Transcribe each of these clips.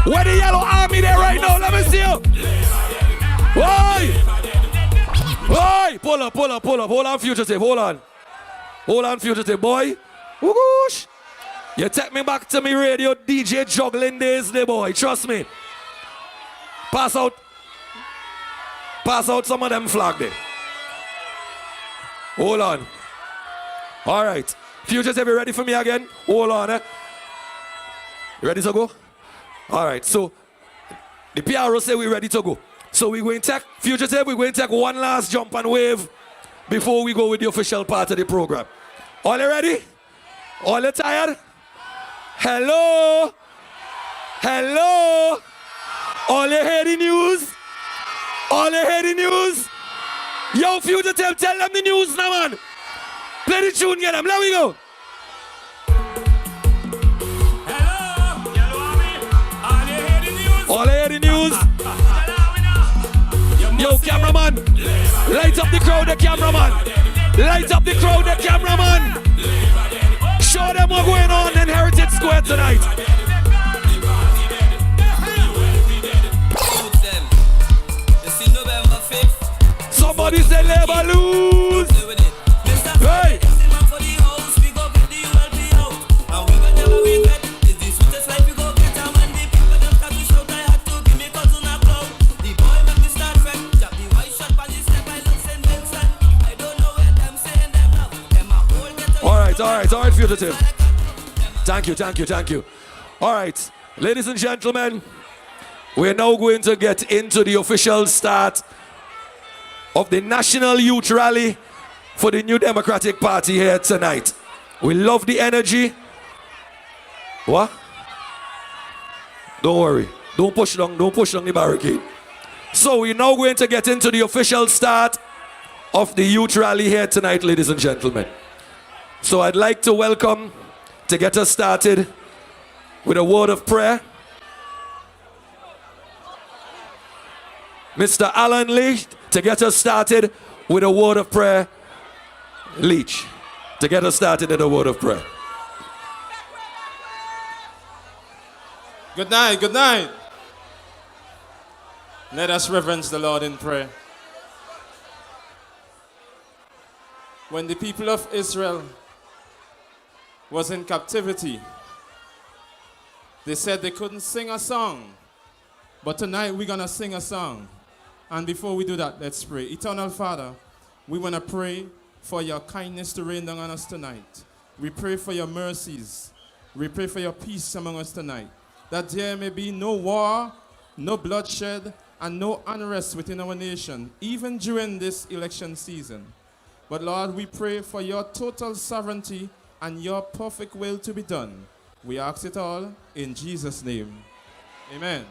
Where the yellow army there right now? Let me see you. Why? Why? Pull up. Hold on, fugitive. Hold on, fugitive, boy. Whoosh. You take me back to me radio DJ juggling days, there, boy. Trust me. Pass out some of them flag there. Hold on. All right. Fugitive, you ready for me again? Hold on, You ready to go? All right. So, the PRO say we're ready to go. So we're going to take, fugitive, we're going to take one last jump and wave before we go with the official part of the program. All you ready? All you tired? Hello? Hello? All you hear the news? All you hear the news? Yo, fugitive, tell them the news now, man. Play the tune, get them. Let me go. Hello? Yellow Army? All you hear the news? All you hear the news? Yo, cameraman. Light up the crowd, the cameraman. Light up the crowd, the cameraman. Show them what's going on in Heritage Square tonight. Somebody say labor lose. Hey. All right, fugitive. Thank you. All right, ladies and gentlemen, we're now going to get into the official start of the National Youth Rally for the New Democratic Party here tonight. We love the energy. What? Don't worry. Don't push down the barricade. So we're now going to get into the official start of the Youth Rally here tonight, ladies and gentlemen. So I'd like to welcome, to get us started, with a word of prayer, Mr. Alan Leach, to get us started with a word of prayer. Leach, to get us started in a word of prayer. Good night. Let us reverence the Lord in prayer. When the people of Israel was in captivity, they said they couldn't sing a song. But tonight we're going to sing a song. And before we do that, let's pray. Eternal Father, we want to pray for your kindness to rain down on us tonight. We pray for your mercies. We pray for your peace among us tonight. That there may be no war, no bloodshed, and no unrest within our nation, even during this election season. But Lord, we pray for your total sovereignty and your perfect will to be done. We ask it all in Jesus' name. Amen.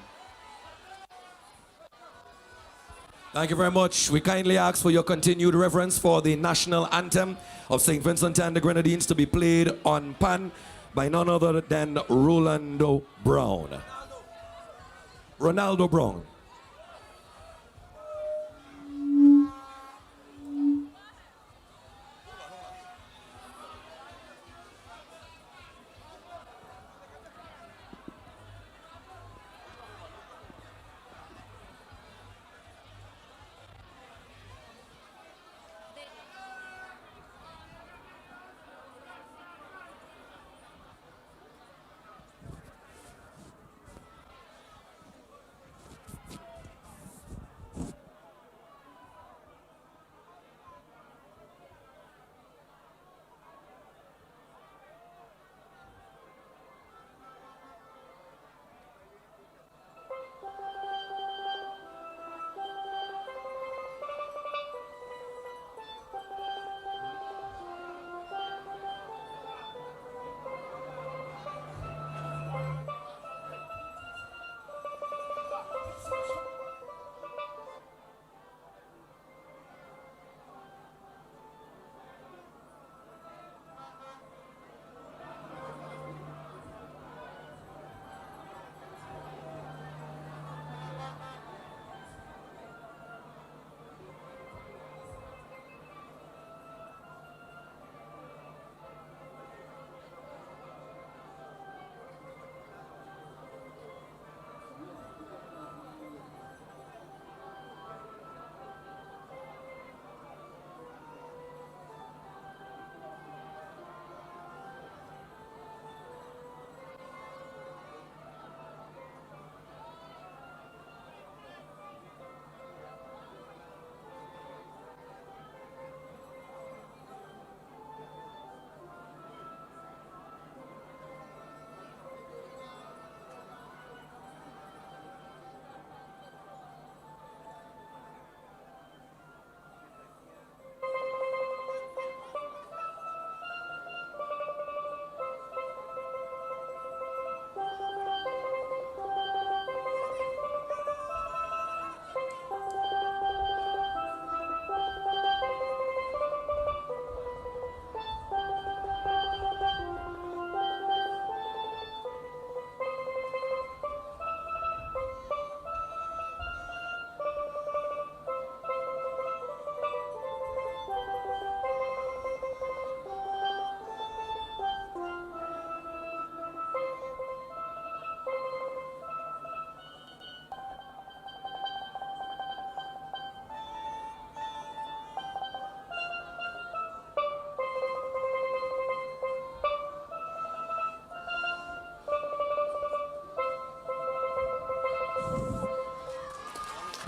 Thank you very much. We kindly ask for your continued reverence for the national anthem of St. Vincent and the Grenadines to be played on pan by none other than Ronaldo Brown.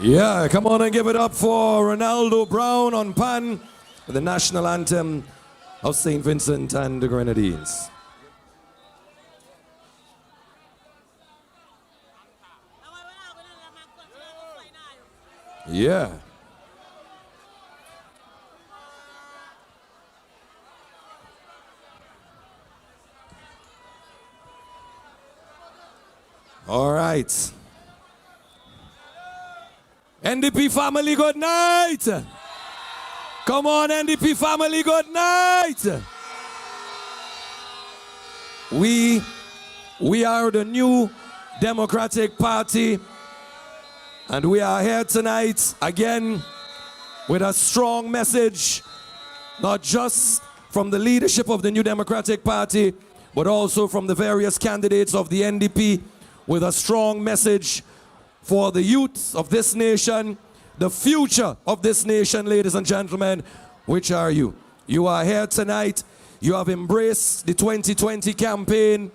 Yeah, come on and give it up for Ronaldo Brown on pan, the national anthem of St. Vincent and the Grenadines. Yeah. All right. NDP family, good night. Come on, NDP family, good night. We are the new Democratic Party, and we are here tonight again with a strong message, not just from the leadership of the new Democratic Party, but also from the various candidates of the NDP, with a strong message for the youth of this nation, the future of this nation, ladies and gentlemen. Which are you? You are here tonight. You have embraced the 2020 campaign,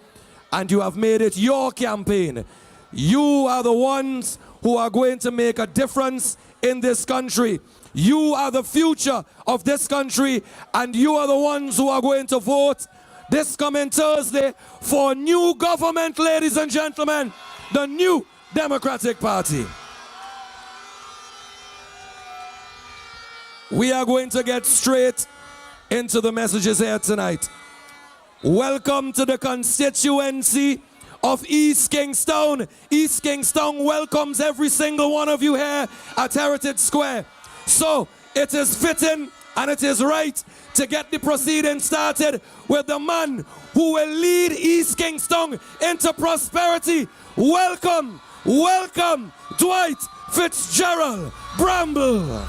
and you have made it your campaign. You are the ones who are going to make a difference in this country. You are the future of this country, and you are the ones who are going to vote this coming Thursday for new government, ladies and gentlemen, the new Democratic Party. We are going to get straight into the messages here tonight. Welcome to the constituency of East Kingstown. East Kingstown welcomes every single one of you here at Heritage Square. So it is fitting and it is right to get the proceedings started with the man who will lead East Kingstown into prosperity. Welcome, welcome, Dwight Fitzgerald Bramble.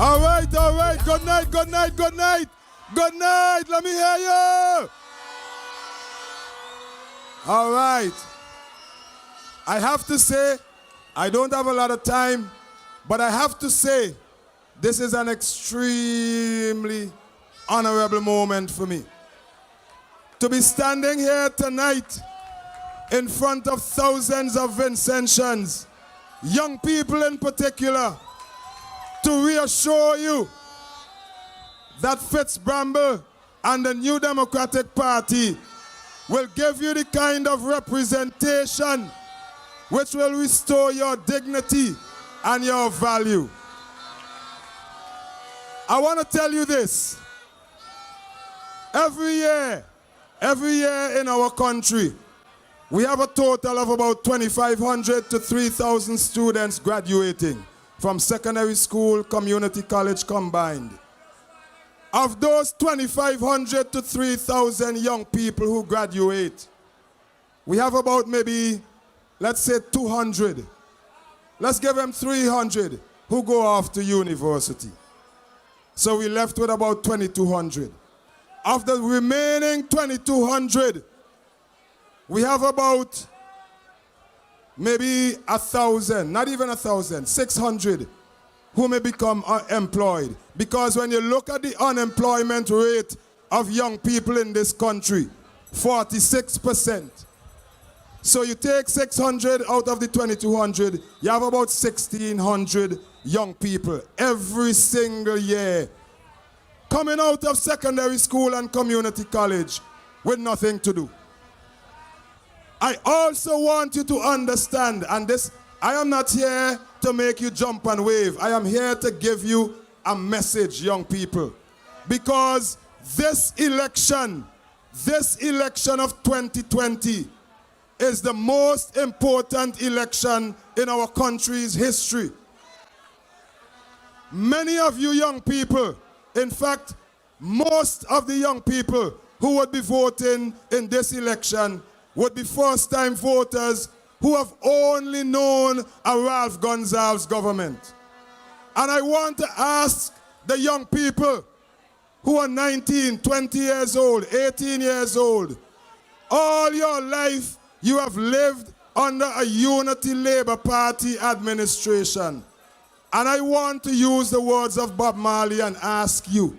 All right, good night, good night, good night. Good night, let me hear you. All right. I have to say, I don't have a lot of time, but I have to say, this is an extremely honorable moment for me. To be standing here tonight in front of thousands of Vincentians, young people in particular, to reassure you that Fitz Bramble and the New Democratic Party will give you the kind of representation which will restore your dignity and your value. I want to tell you this. Every year in our country, we have a total of about 2,500 to 3,000 students graduating from secondary school, community college combined. Of those 2,500 to 3,000 young people who graduate, we have about maybe, let's say 200. Let's give them 300 who go off to university. So we left with about 2,200. Of the remaining 2,200, we have about maybe 1,000, not even 1,000, 600 who may become unemployed. Because when you look at the unemployment rate of young people in this country, 46%. So you take 600 out of the 2,200, you have about 1,600 young people every single year coming out of secondary school and community college with nothing to do. I also want you to understand, and this, I am not here to make you jump and wave. I am here to give you a message, young people. Because this election of 2020 is the most important election in our country's history. Many of you young people In fact, most of the young people who would be voting in this election would be first-time voters who have only known a Ralph Gonsalves government. And I want to ask the young people who are 19, 20 years old, 18 years old, all your life you have lived under a Unity Labour Party administration. And I want to use the words of Bob Marley and ask you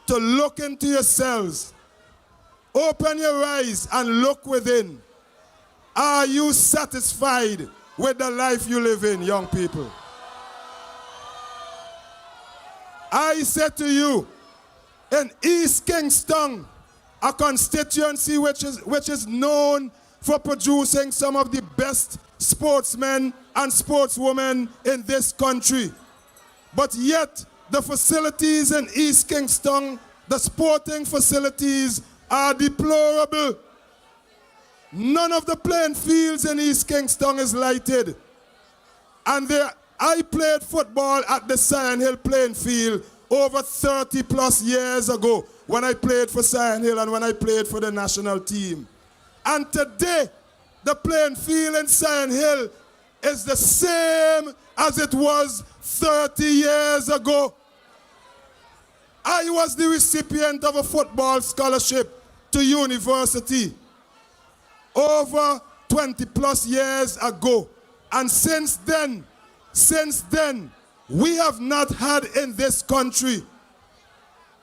to look into yourselves, open your eyes and look within. Are you satisfied with the life you live in, young people? I said to you, in East Kingstown, a constituency which is known for producing some of the best sportsmen and sportswomen in this country. But yet, the facilities in East Kingstown, the sporting facilities, are deplorable. None of the playing fields in East Kingstown is lighted. And I played football at the Sion Hill playing field over 30 plus years ago when I played for Sion Hill and when I played for the national team. And today, the playing field in Sion Hill is the same as it was 30 years ago. I was the recipient of a football scholarship to university over 20 plus years ago. And since then, we have not had in this country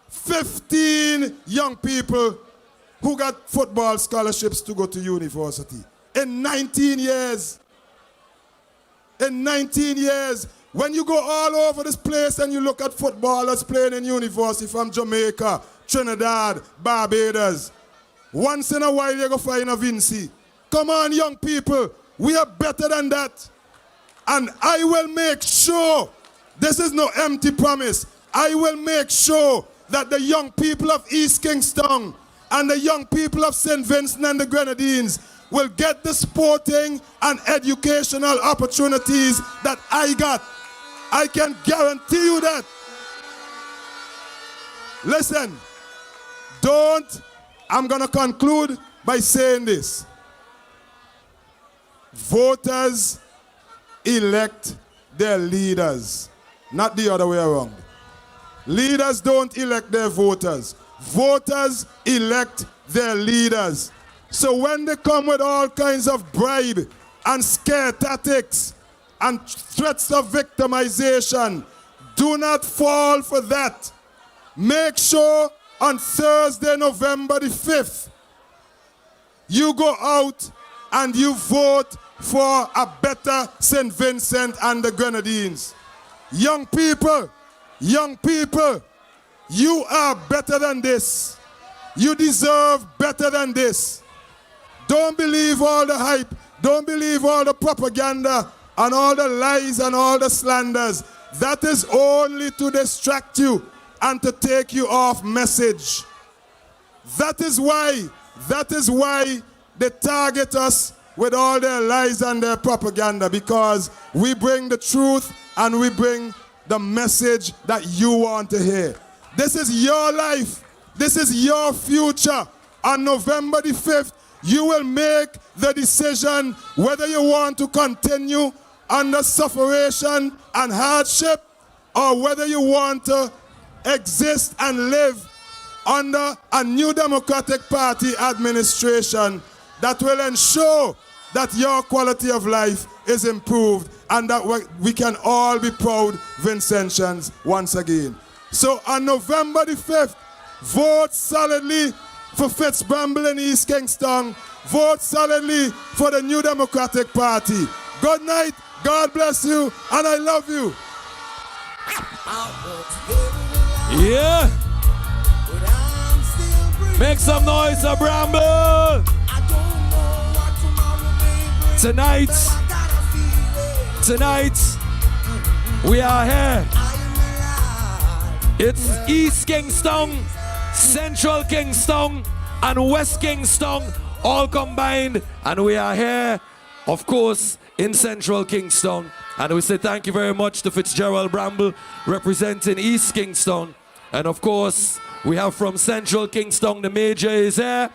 15 young people who got football scholarships to go to university. In 19 years. In 19 years. When you go all over this place and you look at footballers playing in university from Jamaica, Trinidad, Barbados, once in a while you go find a Vinci. Come on, young people. We are better than that. And I will make sure, this is no empty promise, I will make sure that the young people of East Kingstown and the young people of St. Vincent and the Grenadines will get the sporting and educational opportunities that I got. I can guarantee you that. Listen, I'm going to conclude by saying this. Voters elect their leaders, not the other way around. Leaders don't elect their voters. Voters elect their leaders. So when they come with all kinds of bribe and scare tactics and threats of victimization, do not fall for that. Make sure on Thursday, November the 5th, you go out and you vote for a better St. Vincent and the Grenadines. Young people, you are better than this. You deserve better than this. Don't believe all the hype. Don't believe all the propaganda and all the lies and all the slanders. That is only to distract you and to take you off message. That is why they target us with all their lies and their propaganda, because we bring the truth and we bring the message that you want to hear. This is your life. This is your future. On November the 5th, you will make the decision whether you want to continue under sufferation and hardship or whether you want to exist and live under a new Democratic Party administration that will ensure that your quality of life is improved and that we can all be proud Vincentians once again. So on November the 5th, vote solidly for Fitzbramble in East Kingstown. Vote solidly for the New Democratic Party. Good night, God bless you, and I love you. Yeah. Make some noise, Bramble. Tonight, we are here. It's East Kingstown, Central Kingstown, and West Kingstown all combined, and we are here, of course, in Central Kingstown. And we say thank you very much to Fitzgerald Bramble representing East Kingstown. And of course, we have from Central Kingstown, the Major is here.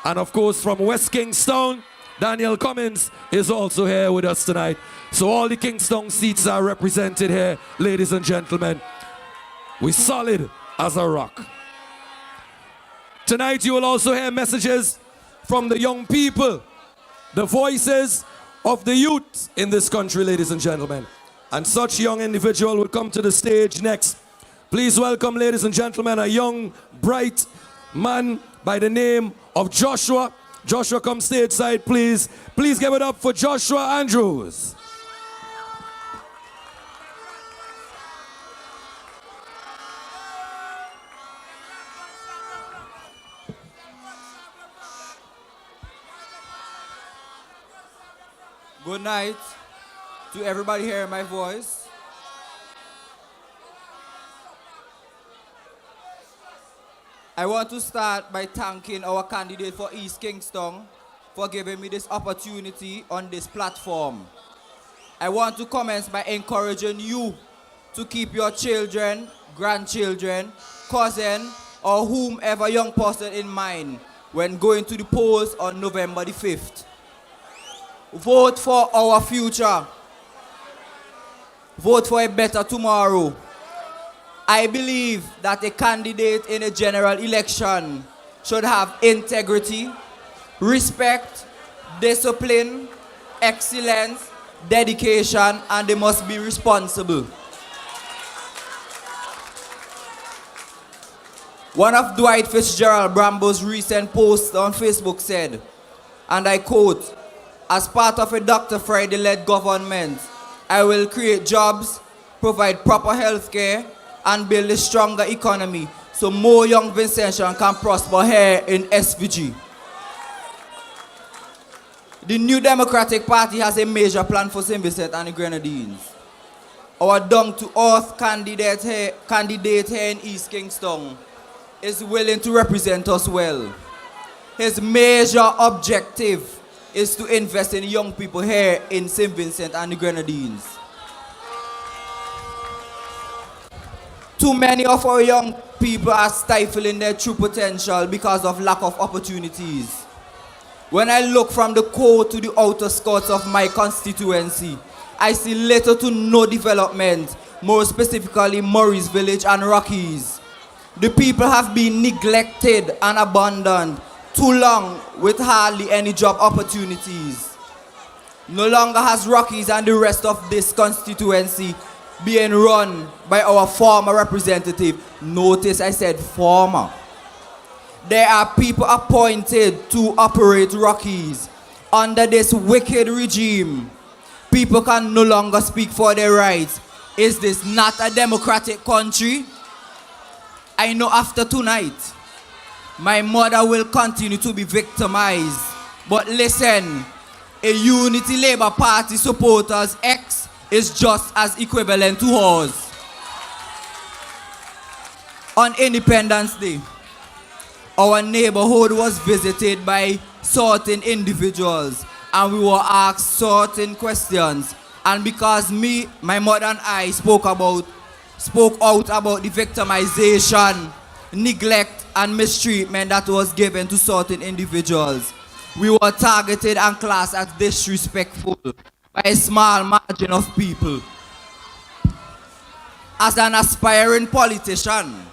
And of course, from West Kingstown, Daniel Cummins is also here with us tonight. So all the Kingstown seats are represented here, ladies and gentlemen. We're solid as a rock. Tonight you will also hear messages from the young people, the voices of the youth in this country, ladies and gentlemen. And such young individual will come to the stage next. Please welcome, ladies and gentlemen, a young, bright man by the name of Joshua. Joshua, come stateside, please. Please give it up for Joshua Andrews. Good night to everybody hearing my voice. I want to start by thanking our candidate for East Kingstown for giving me this opportunity on this platform. I want to commence by encouraging you to keep your children, grandchildren, cousin, or whomever young person in mind when going to the polls on November the 5th. Vote for our future. Vote for a better tomorrow. I believe that a candidate in a general election should have integrity, respect, discipline, excellence, dedication, and they must be responsible. One of Dwight Fitzgerald Brambo's recent posts on Facebook said, and I quote, "As part of a Dr. Friday-led government, I will create jobs, provide proper health care, and build a stronger economy so more young Vincentians can prosper here in SVG." The New Democratic Party has a major plan for St. Vincent and the Grenadines. Our down-to-earth candidate here in East Kingstown is willing to represent us well. His major objective is to invest in young people here in St. Vincent and the Grenadines. Too many of our young people are stifling their true potential because of lack of opportunities. When I look from the core to the outer skirts of my constituency, I see little to no development, more specifically Murray's Village and Rockies. The people have been neglected and abandoned too long with hardly any job opportunities. No longer has Rockies and the rest of this constituency being run by our former representative. Notice I said former. There are people appointed to operate Rockies. Under this wicked regime, people can no longer speak for their rights. Is this not a democratic country? I know after tonight, my mother will continue to be victimized. But listen, a Unity Labour Party supporter's ex is just as equivalent to hers. On Independence Day, our neighborhood was visited by certain individuals and we were asked certain questions. And because my mother and I spoke out about the victimization, neglect, and mistreatment that was given to certain individuals, we were targeted and classed as disrespectful by a small margin of people. As an aspiring politician,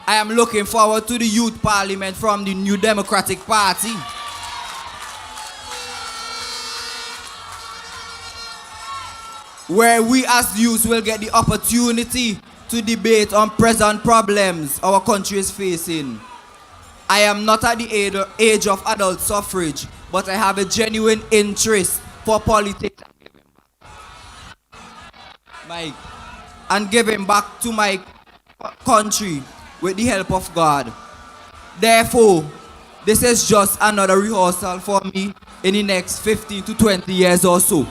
I am looking forward to the youth parliament from the New Democratic Party. Where we as youth will get the opportunity to debate on present problems our country is facing. I am not at the age of adult suffrage, but I have a genuine interest for politics and giving back to my country with the help of God. Therefore, this is just another rehearsal for me in the next 15 to 20 years or so.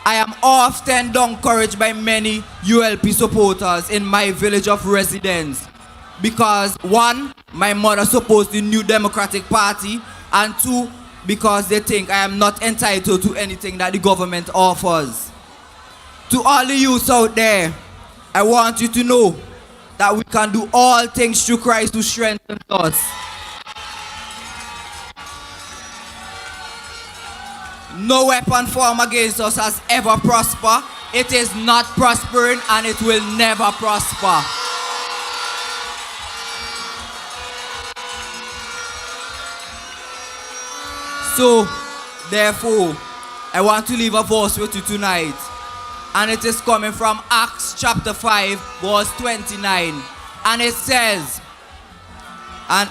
I am often encouraged by many ULP supporters in my village of residence because, one, my mother supports the New Democratic Party, and two, because they think I am not entitled to anything that the government offers. To all the youths out there, I want you to know that we can do all things through Christ who strengthens us. No weapon formed against us has ever prospered. It is not prospering and it will never prosper. So, therefore, I want to leave a verse with you tonight. And it is coming from Acts chapter 5, verse 29. And it says, and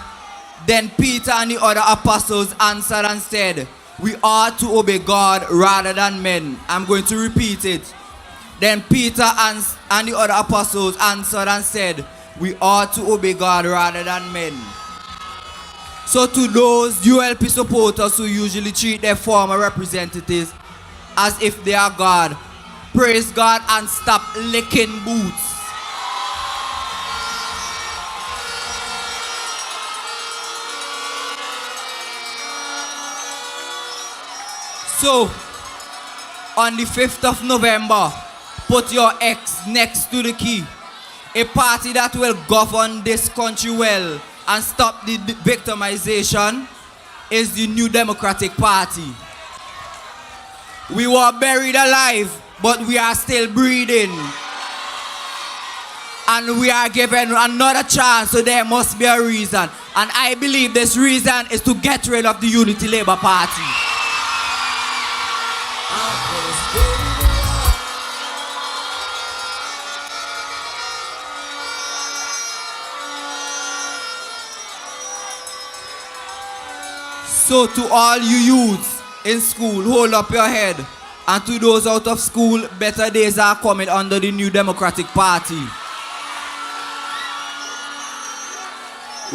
then Peter and the other apostles answered and said, we ought to obey God rather than men. I'm going to repeat it. Then Peter and the other apostles answered and said, we ought to obey God rather than men. So to those ULP supporters who usually treat their former representatives as if they are God, praise God and stop licking boots. So, on the 5th of November, put your X next to the key. A party that will govern this country well and stop the victimization is the New Democratic Party. We were buried alive, but we are still breathing. And we are given another chance, so there must be a reason. And I believe this reason is to get rid of the Unity Labour Party. So to all you youths in school, hold up your head. And to those out of school, better days are coming under the New Democratic Party.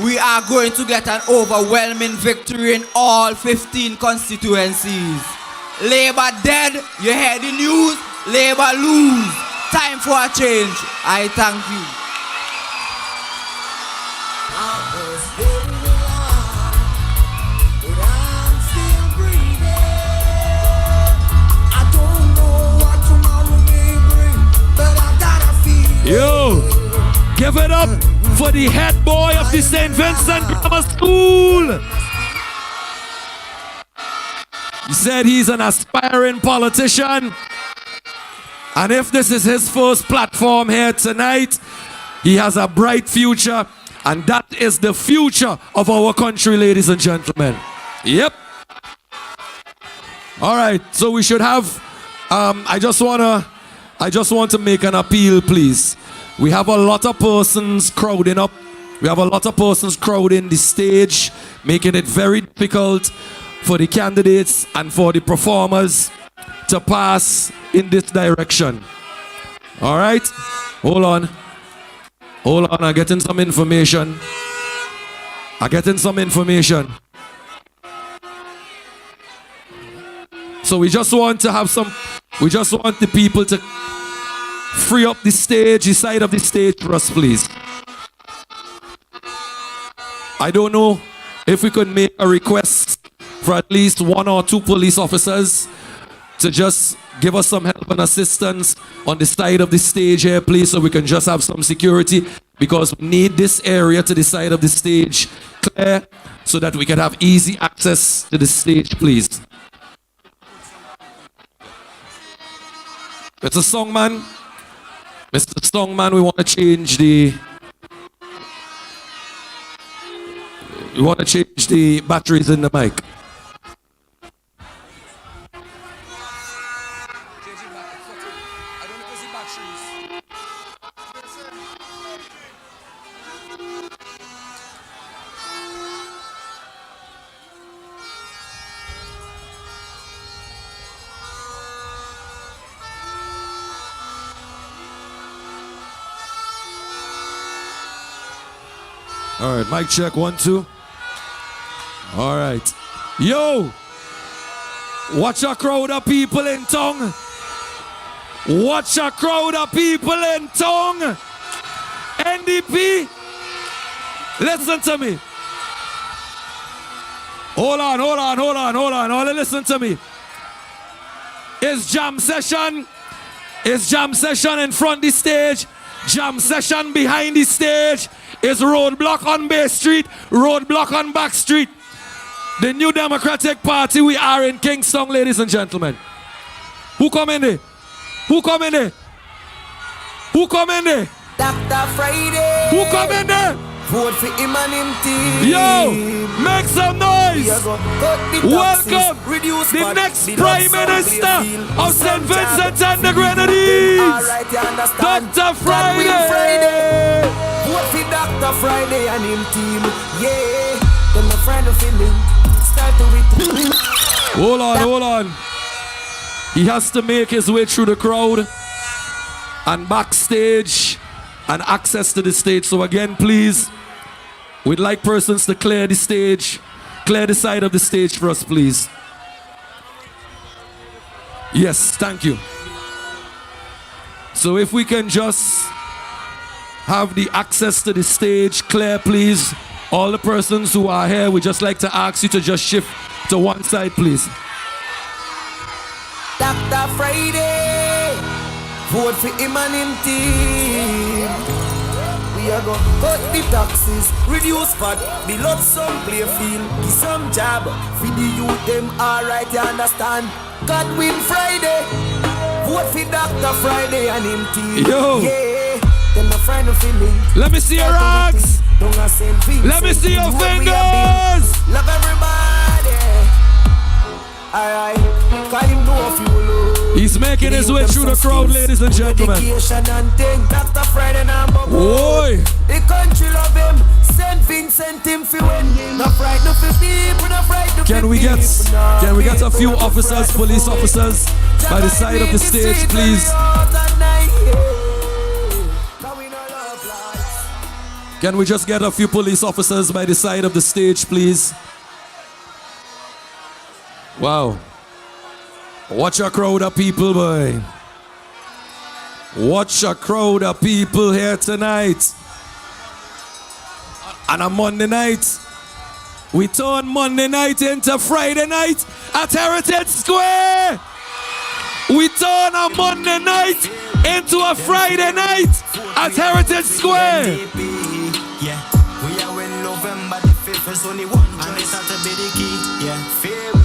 We are going to get an overwhelming victory in all 15 constituencies. Labour dead, you hear the news, Labour lose. Time for a change. I thank you. Yo, give it up for the head boy of the St. Vincent Grammar School. He said he's an aspiring politician. And if this is his first platform here tonight, he has a bright future. And that is the future of our country, ladies and gentlemen. Yep. All right, so we should have, I just want to make an appeal, please. We have a lot of persons crowding up. We have a lot of persons crowding the stage, making it very difficult for the candidates and for the performers to pass in this direction. All right? Hold on. Hold on, I'm getting some information. So we just want the people to free up the stage, the side of the stage for us, please. I don't know if we could make a request for at least 1 or 2 police officers to just give us some help and assistance on the side of the stage here, please, so we can just have some security, because we need this area to the side of the stage clear so that we can have easy access to the stage, please. It's a song, man. Mr. Songman, we want to change the batteries in the mic. All right, mic check, 1, 2. All right. Yo, watch a crowd of people in tongue. Watch a crowd of people in tongue. NDP, listen to me. Hold on, listen to me. It's jam session. It's jam session in front of the stage. Jam session behind the stage is roadblock on Bay Street, roadblock on Back Street. The New Democratic Party, we are in Kingstown, ladies and gentlemen. Who come in there? Who come in there? Who come in there? Dr. Friday. Who come in there? Vote for him and him team. Yo, make some noise. Welcome the next Prime Minister of St. Vincent and the Grenadines, Dr. Friday. Vote for Dr. Friday and him team. Yeah, then my friend of him start to with. Hold on, hold on. He has to make his way through the crowd and backstage and access to the stage. So again, please, we'd like persons to clear the stage, clear the side of the stage for us, please. Yes, thank you. So if we can just have the access to the stage clear, please. All the persons who are here, we'd just like to ask you to just shift to one side, please. Dr. Friday, vote for him and him team. We are gonna cut the taxes, reduce fat, build up some playfield, give some job for the youth them. Alright, you understand? Godwin Friday, vote for Dr. Friday and him team. Yo. Yeah, them a friend of feeling. Let me see your rocks. Let me see your fingers. Love everybody. Alright, call him know if you love. He's making his way through the crowd, ladies and gentlemen. Dr. Friday number Oi. the country love him. St. Vincent him fi win. No fright, no fi people, no fright, no fi Can we get a few officers, police officers, by the side of the stage, please? Can we just get a few police officers by the side of the stage, please? Wow. Watch a crowd of people, boy. Watch a crowd of people here tonight. On a Monday night. We turn Monday night into Friday night at Heritage Square. We turn a Monday night into a Friday night at Heritage Square. Yeah, we are in November the 5th is only one, and it's not to be the key. Yeah, fairy,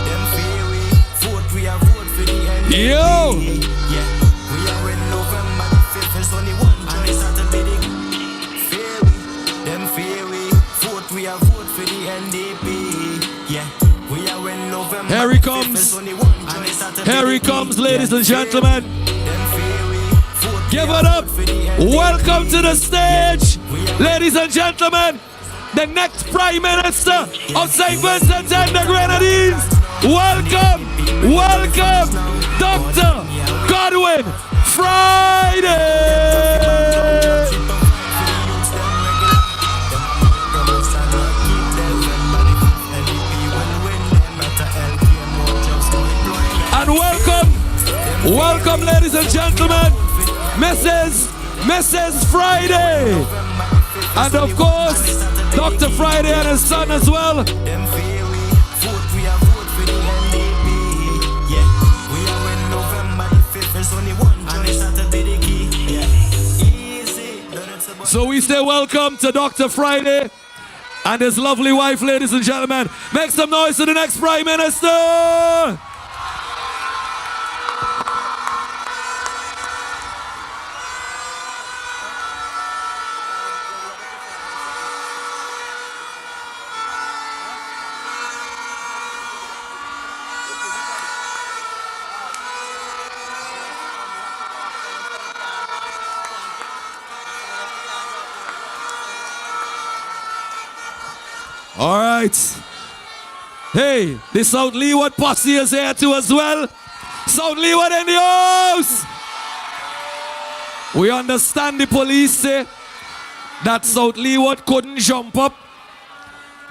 them fairy, vote we are vote for the NDP. Yo! Yeah, we are in November the 5th is only one, and it's not to be the fairy, them fairy, vote we are vote for the NDP. Yeah, we are in November. Here he comes. Here he comes, ladies and gentlemen. Give it up. Welcome to the stage, ladies and gentlemen. The next Prime Minister of St. Vincent and the Grenadines. Welcome, welcome, Dr. Godwin Friday. And welcome, ladies and gentlemen, Mrs. Friday, and of course, Dr. Friday and his son as well. So we say welcome to Dr. Friday and his lovely wife, ladies and gentlemen. Make some noise to the next Prime Minister. All right. Hey, the South Leeward posse is here too as well. South Leeward in the house. We understand the police say that South Leeward couldn't jump up.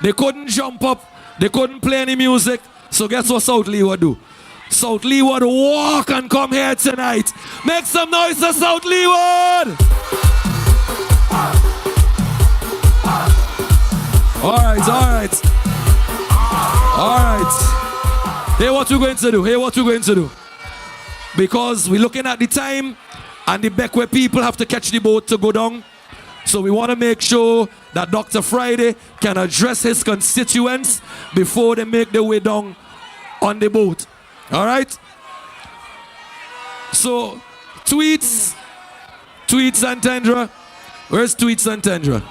They couldn't jump up. They couldn't play any music. So guess what South Leeward do? South Leeward walk and come here tonight. Make some noise to South Leeward. All right. Here what we're going to do. Because we're looking at the time And the Beckway people have to catch the boat to go down. So we want to make sure that Dr. Friday can address his constituents before they make their way down on the boat. All right? So, tweets and Tendra. Where's tweets and Tendra?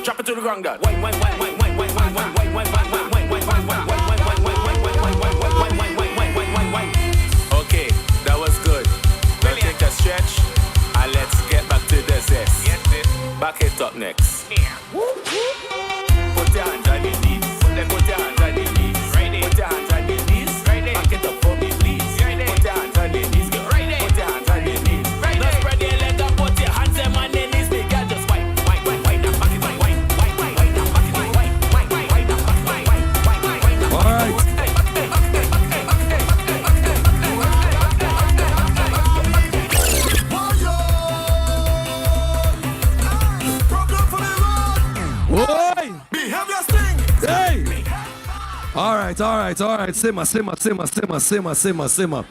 Drop it to the ground, God. Wine, wine, wine, wine, wine, wine, wine, wine, wine, wine, wine, wine, wine, wine, wine, wine, wine. Okay, that was good. Now take a stretch and let's get back to the zest. Back it up next. Put your hands on your knees. Put your hands on your knees. Put your hands on your knees. Back it up for me, please. Put your hands on your knees. Put your hands on your knees. Now spread your legs up. Put your hands on your knees. Big girl, just wine, wine, wine, wine, and back it, wine, wine, wine, wine, wine, and back it, wine, wine, wine, wine, wine, and back it, wine, wine, wine, wine, wine, and back it. All right. Oi! Hey! All right. Simmer.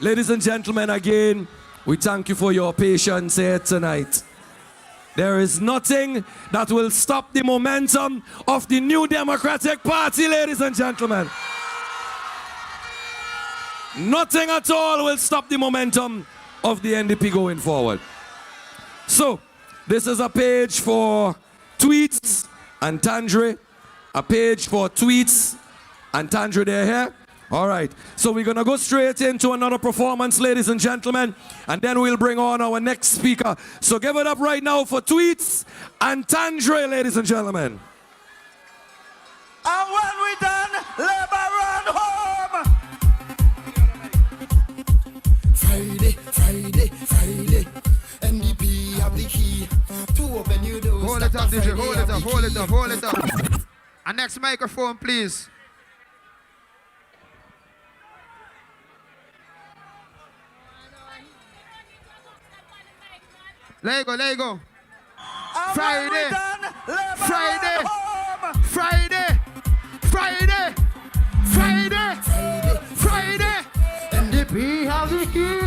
Ladies and gentlemen, again, we thank you for your patience here tonight. There is nothing that will stop the momentum of the New Democratic Party, ladies and gentlemen. Nothing at all will stop the momentum of the NDP going forward. So, this is a page for tweets and Tandre. A page for tweets and Tandre, they're here. All right. So we're going to go straight into another performance, ladies and gentlemen. And then we'll bring on our next speaker. So give it up right now for tweets and Tandre, ladies and gentlemen. And when we done, Labour run home. Friday. NDP have the key to open your doors. Hold it up, DJ. Hold it up. And next microphone, please. Let go. Friday. NDP have the key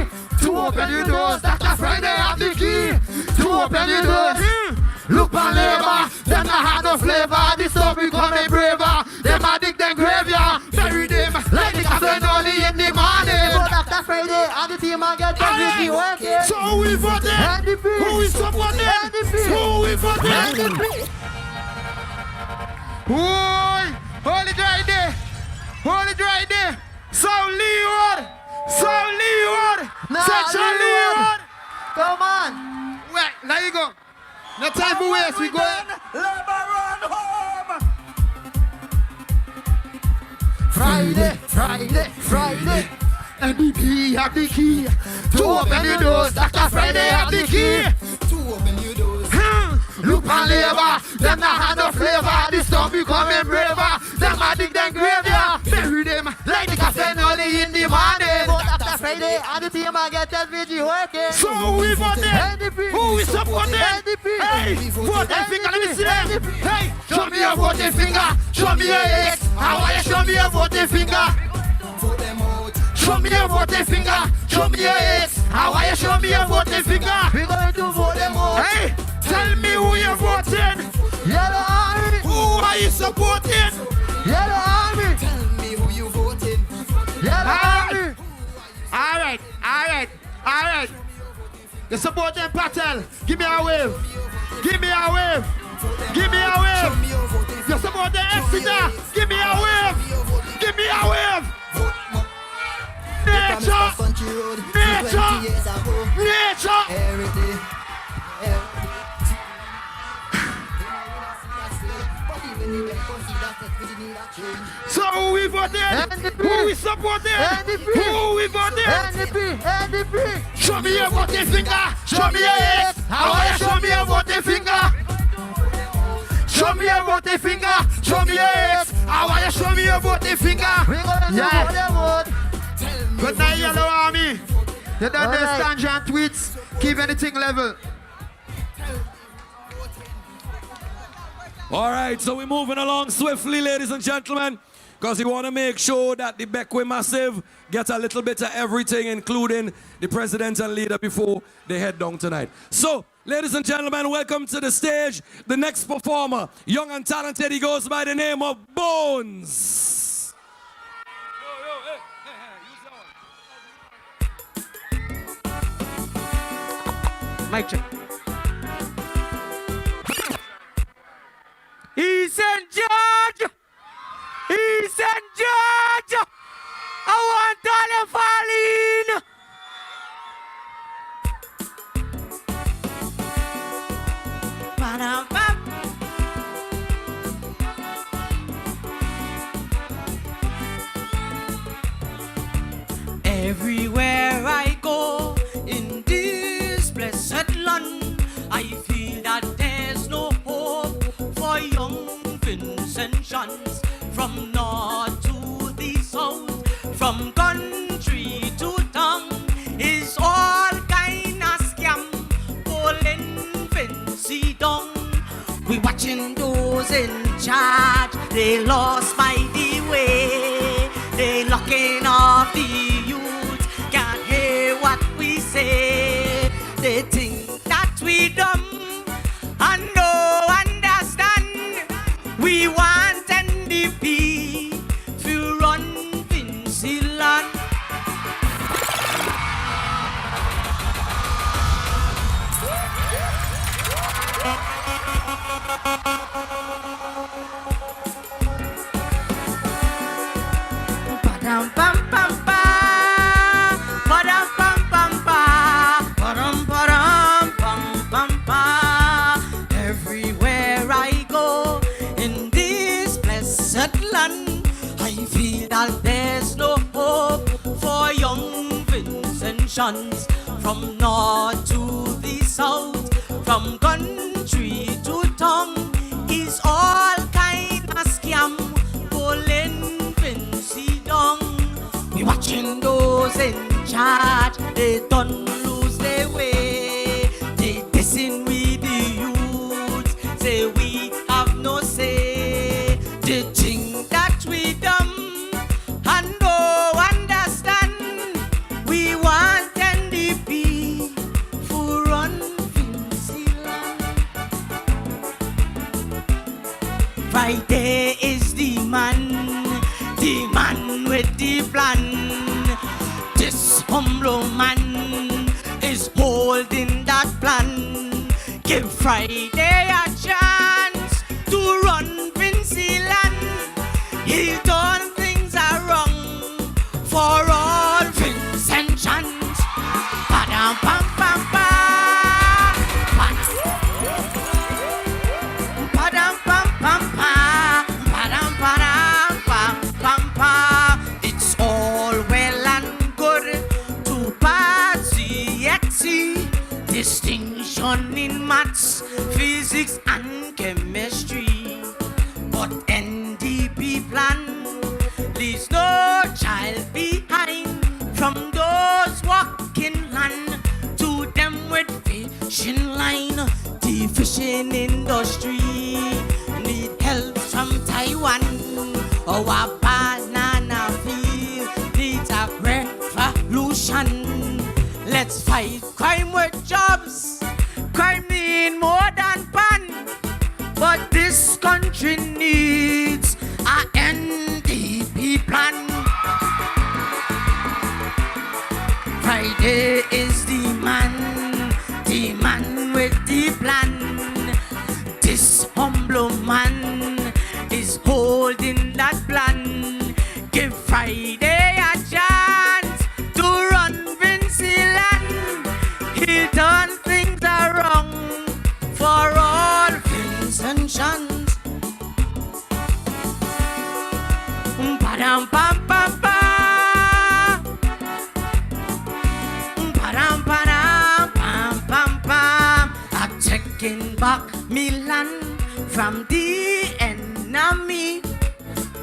to open your doors. Dr. Friday have the key to open your doors. Look on Labour, them not have no flavor. This stuff becoming braver. Them a dig them graveyard, bury them like the caffeine only in the morning. But after Friday, and the team will get busy working. So who we voted? NDP. Who we supported? NDP. Who we voted? NDP. Hold it right there. South Leeward. Central Leeward. Come on. Wait, there you go. No time for waste, we go. Labour run home. Friday. NDP have the key to open your doors. Dr. Friday have the key To open your doors. Look on Labour, them not have no flavor. This storm becoming braver. Them a dig them graveyard, bury them like the caffeine only in the morning. But after Friday, and the team will get busy working. So who we voted? NDP. Who we supported? NDP. Hey, vote that finger, let me see them. Hey, show me your voting finger. Show me your X. How are you? Show me your voting finger. Vote them out. Show me your voting finger. Show me your X. How are you? Show me your voting finger. We're going to vote them out. Hey, tell me who you're voting. Yellow Army. Who are you supporting? Yellow Army. Tell me who you voting. Yellow Army. All right. You supporting Patel? Give me a wave. You supporting Exeter? Give me a wave. Nature. So who we voted? NDP. Who we supported? NDP. Who we voted? NDP. Show me your voting finger. Show me your X. How are you? Show me your voting finger. Show me your voting finger. Show me your X. How are you? Show me your voting finger. We're going to vote them out. Good night, Yellow Army. You done the stand and tweets. Keep anything level. All right, so we're moving along swiftly, ladies and gentlemen, because we want to make sure that the Beckway Massive gets a little bit of everything, including the president and leader, before they head down tonight. So, ladies and gentlemen, welcome to the stage. The next performer, young and talented, he goes by the name of Bones. Mic check. George. East St. George. I want all the falling. Everywhere I go in this blessed land, I feel that there's no hope for young Vincentians. From north to the south, from country to town, is all kind of scam, pulling fancy down. We watching those in charge, they lost by the way. They locking off the youth, can't hear what we say. They think that we dumb and no understand. We want NDP to run Vinceland. Ba-dum bum bum ba, ba-dum bum bum ba, ba-dum ba-dum bum bum ba. Everywhere I go in this blessed land, I feel that there's no hope for young Vincentians. From north to the south, from country to town, is all kind of scam, pulling fancy down. We watching those in charge, they don't lose their way. They dissing with the youth, say we have no say. They think that we dumb and no understand. We want NDP for run Vinceland. Friday is the man with the plan. This humble man is holding that plan. Give Friday a chance to run Vinceland. He'll turn things around for all Vincentians. Ba-dum bum bum ba. Ba-dum bum bum ba. Ba-dum ba-dum bum bum ba. It's all well and good to pass CXC. Distinction in maths, physics and chemistry. But NDP plan leaves no child behind. From those walking land to them with fishing line. The fishing industry need help from Taiwan. Our banana field needs a revolution. Let's fight crime with jobs. Crime need more than pan. But this country needs a NDP plan. Friday is the man with the plan. This humble man is holding that plan. Give Friday a chance to run Vinceland. He'll turn things around for all Vincentians. Ba-dum bum bum ba. Ba-dum ba-dum bum bum bum. I'm taking back Milan from the enemy.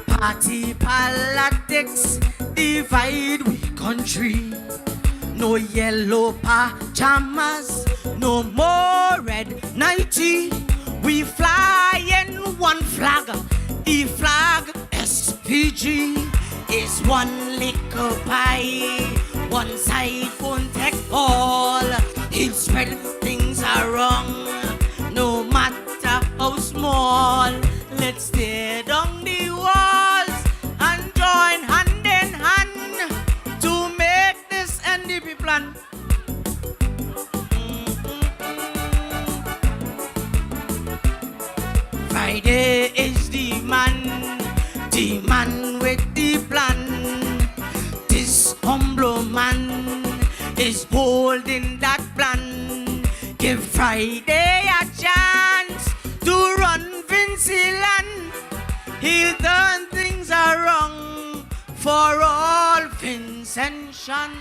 Party politics divide we country. No yellow pajamas, no more red nighty. We fly in one flag, the flag SPG is one liquor pie. One side won't take all, he'll spread things around. No matter how small, let's tear down the walls and join hand in hand to make this NDP plan. Friday is the the man with the plan. This humble man is holding that plan. Give Friday a chance to run Vinceland. He'll turn things around for all Vincentians.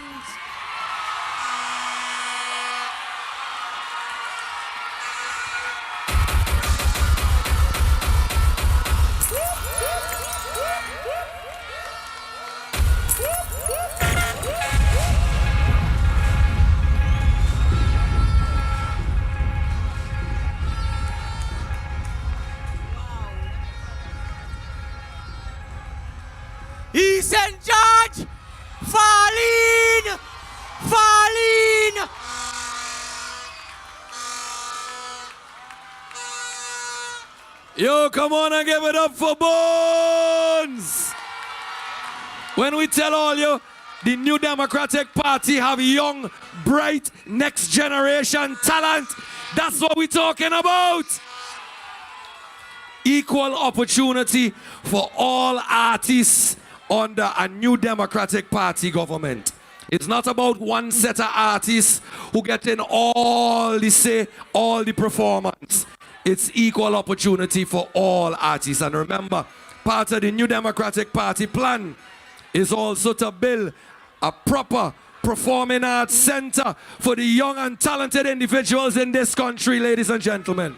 He's in charge! Falling! Falling! Yo, come on and give it up for Bones! When we tell all you, the New Democratic Party have young, bright, next generation talent, that's what we're talking about! Equal opportunity for all artists under a New Democratic Party government. It's not about one set of artists who get in all the say, all the performance. It's equal opportunity for all artists. And remember, part of the New Democratic Party plan is also to build a proper performing arts center for the young and talented individuals in this country, ladies and gentlemen.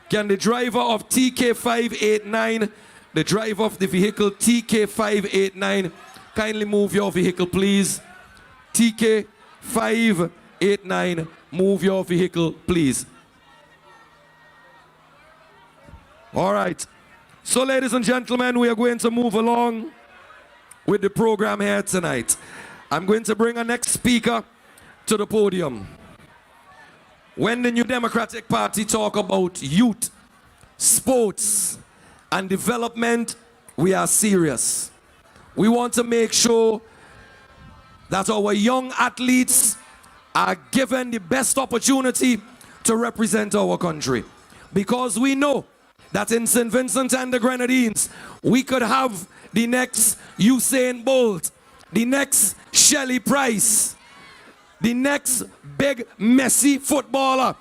Can the driver of TK589, the driver of the vehicle TK589, kindly move your vehicle, please? TK589, move your vehicle, please. All right. So, ladies and gentlemen, we are going to move along with the program here tonight. I'm going to bring our next speaker to the podium. When the New Democratic Party talk about youth, sports, and development, we are serious. We want to make sure that our young athletes are given the best opportunity to represent our country. Because we know that in St. Vincent and the Grenadines, we could have the next Usain Bolt, the next Shelley Price, the next big Messi footballer.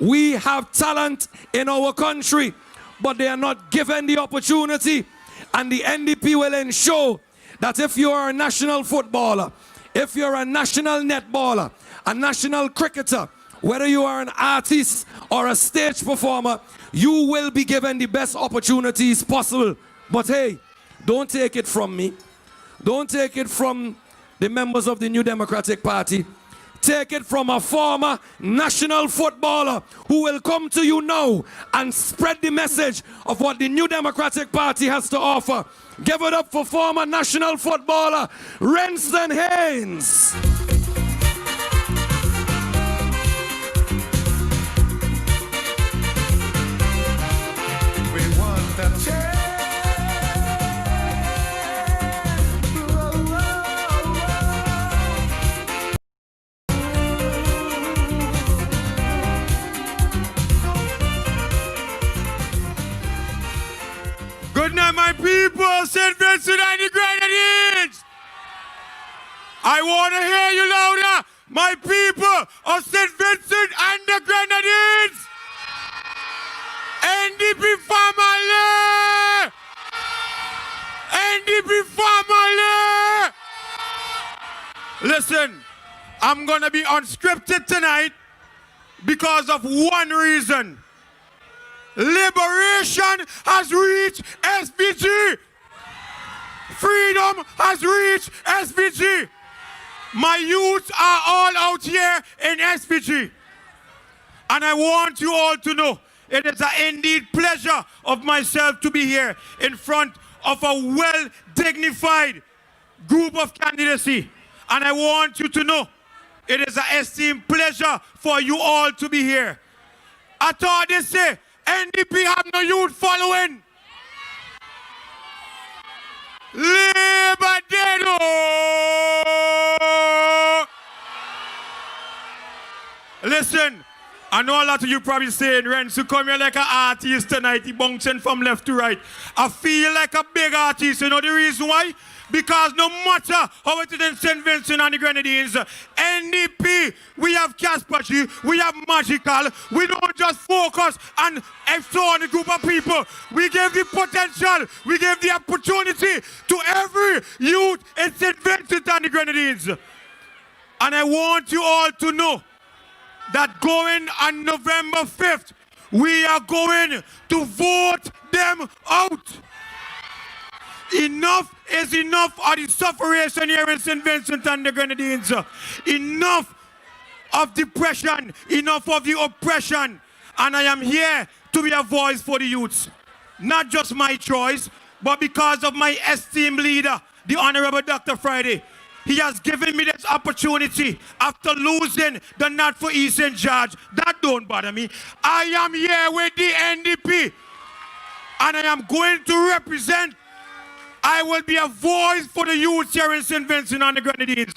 We have talent in our country, but they are not given the opportunity. And the NDP will ensure that if you are a national footballer, if you're a national netballer, a national cricketer, whether you are an artist or a stage performer, you will be given the best opportunities possible. But hey, don't take it from me. Don't take it from the members of the New Democratic Party. Take it from a former national footballer who will come to you now and spread the message of what the New Democratic Party has to offer. Give it up for former national footballer Renston Haynes. We want the change. Good night, my people, St. Vincent and the Grenadines. I want to hear you louder, my people of St. Vincent and the Grenadines. NDP family. NDP family. Listen, I'm going to be unscripted tonight because of one reason. Liberation has reached SPG. Freedom has reached SPG. My youths are all out here in SPG. And I want you all to know it is an indeed pleasure of myself to be here in front of a well-dignified group of candidacy. And I want you to know it is an esteemed pleasure for you all to be here. I thought they say NDP have no youth following. Libertado! Listen, I know a lot of you probably saying, Renzo, come here like an artist tonight. He bouncing from left to right. I feel like a big artist. You know the reason why? Because no matter how it is in St. Vincent and the Grenadines, NDP, we have Caspachi, we have Magical. We don't just focus on a group of people. We give the potential, we give the opportunity to every youth in St. Vincent and the Grenadines. And I want you all to know that going on November 5th, we are going to vote them out. Enough is enough of the sufferation here in St. Vincent and the Grenadines. Enough of depression, enough of the oppression. And I am here to be a voice for the youths. Not just my choice, but because of my esteemed leader, the Honorable Dr. Friday. He has given me this opportunity after losing the Not for East St. George. That don't bother me. I am here with the NDP. And I am going to represent. I will be a voice for the youth here in St. Vincent and the Grenadines.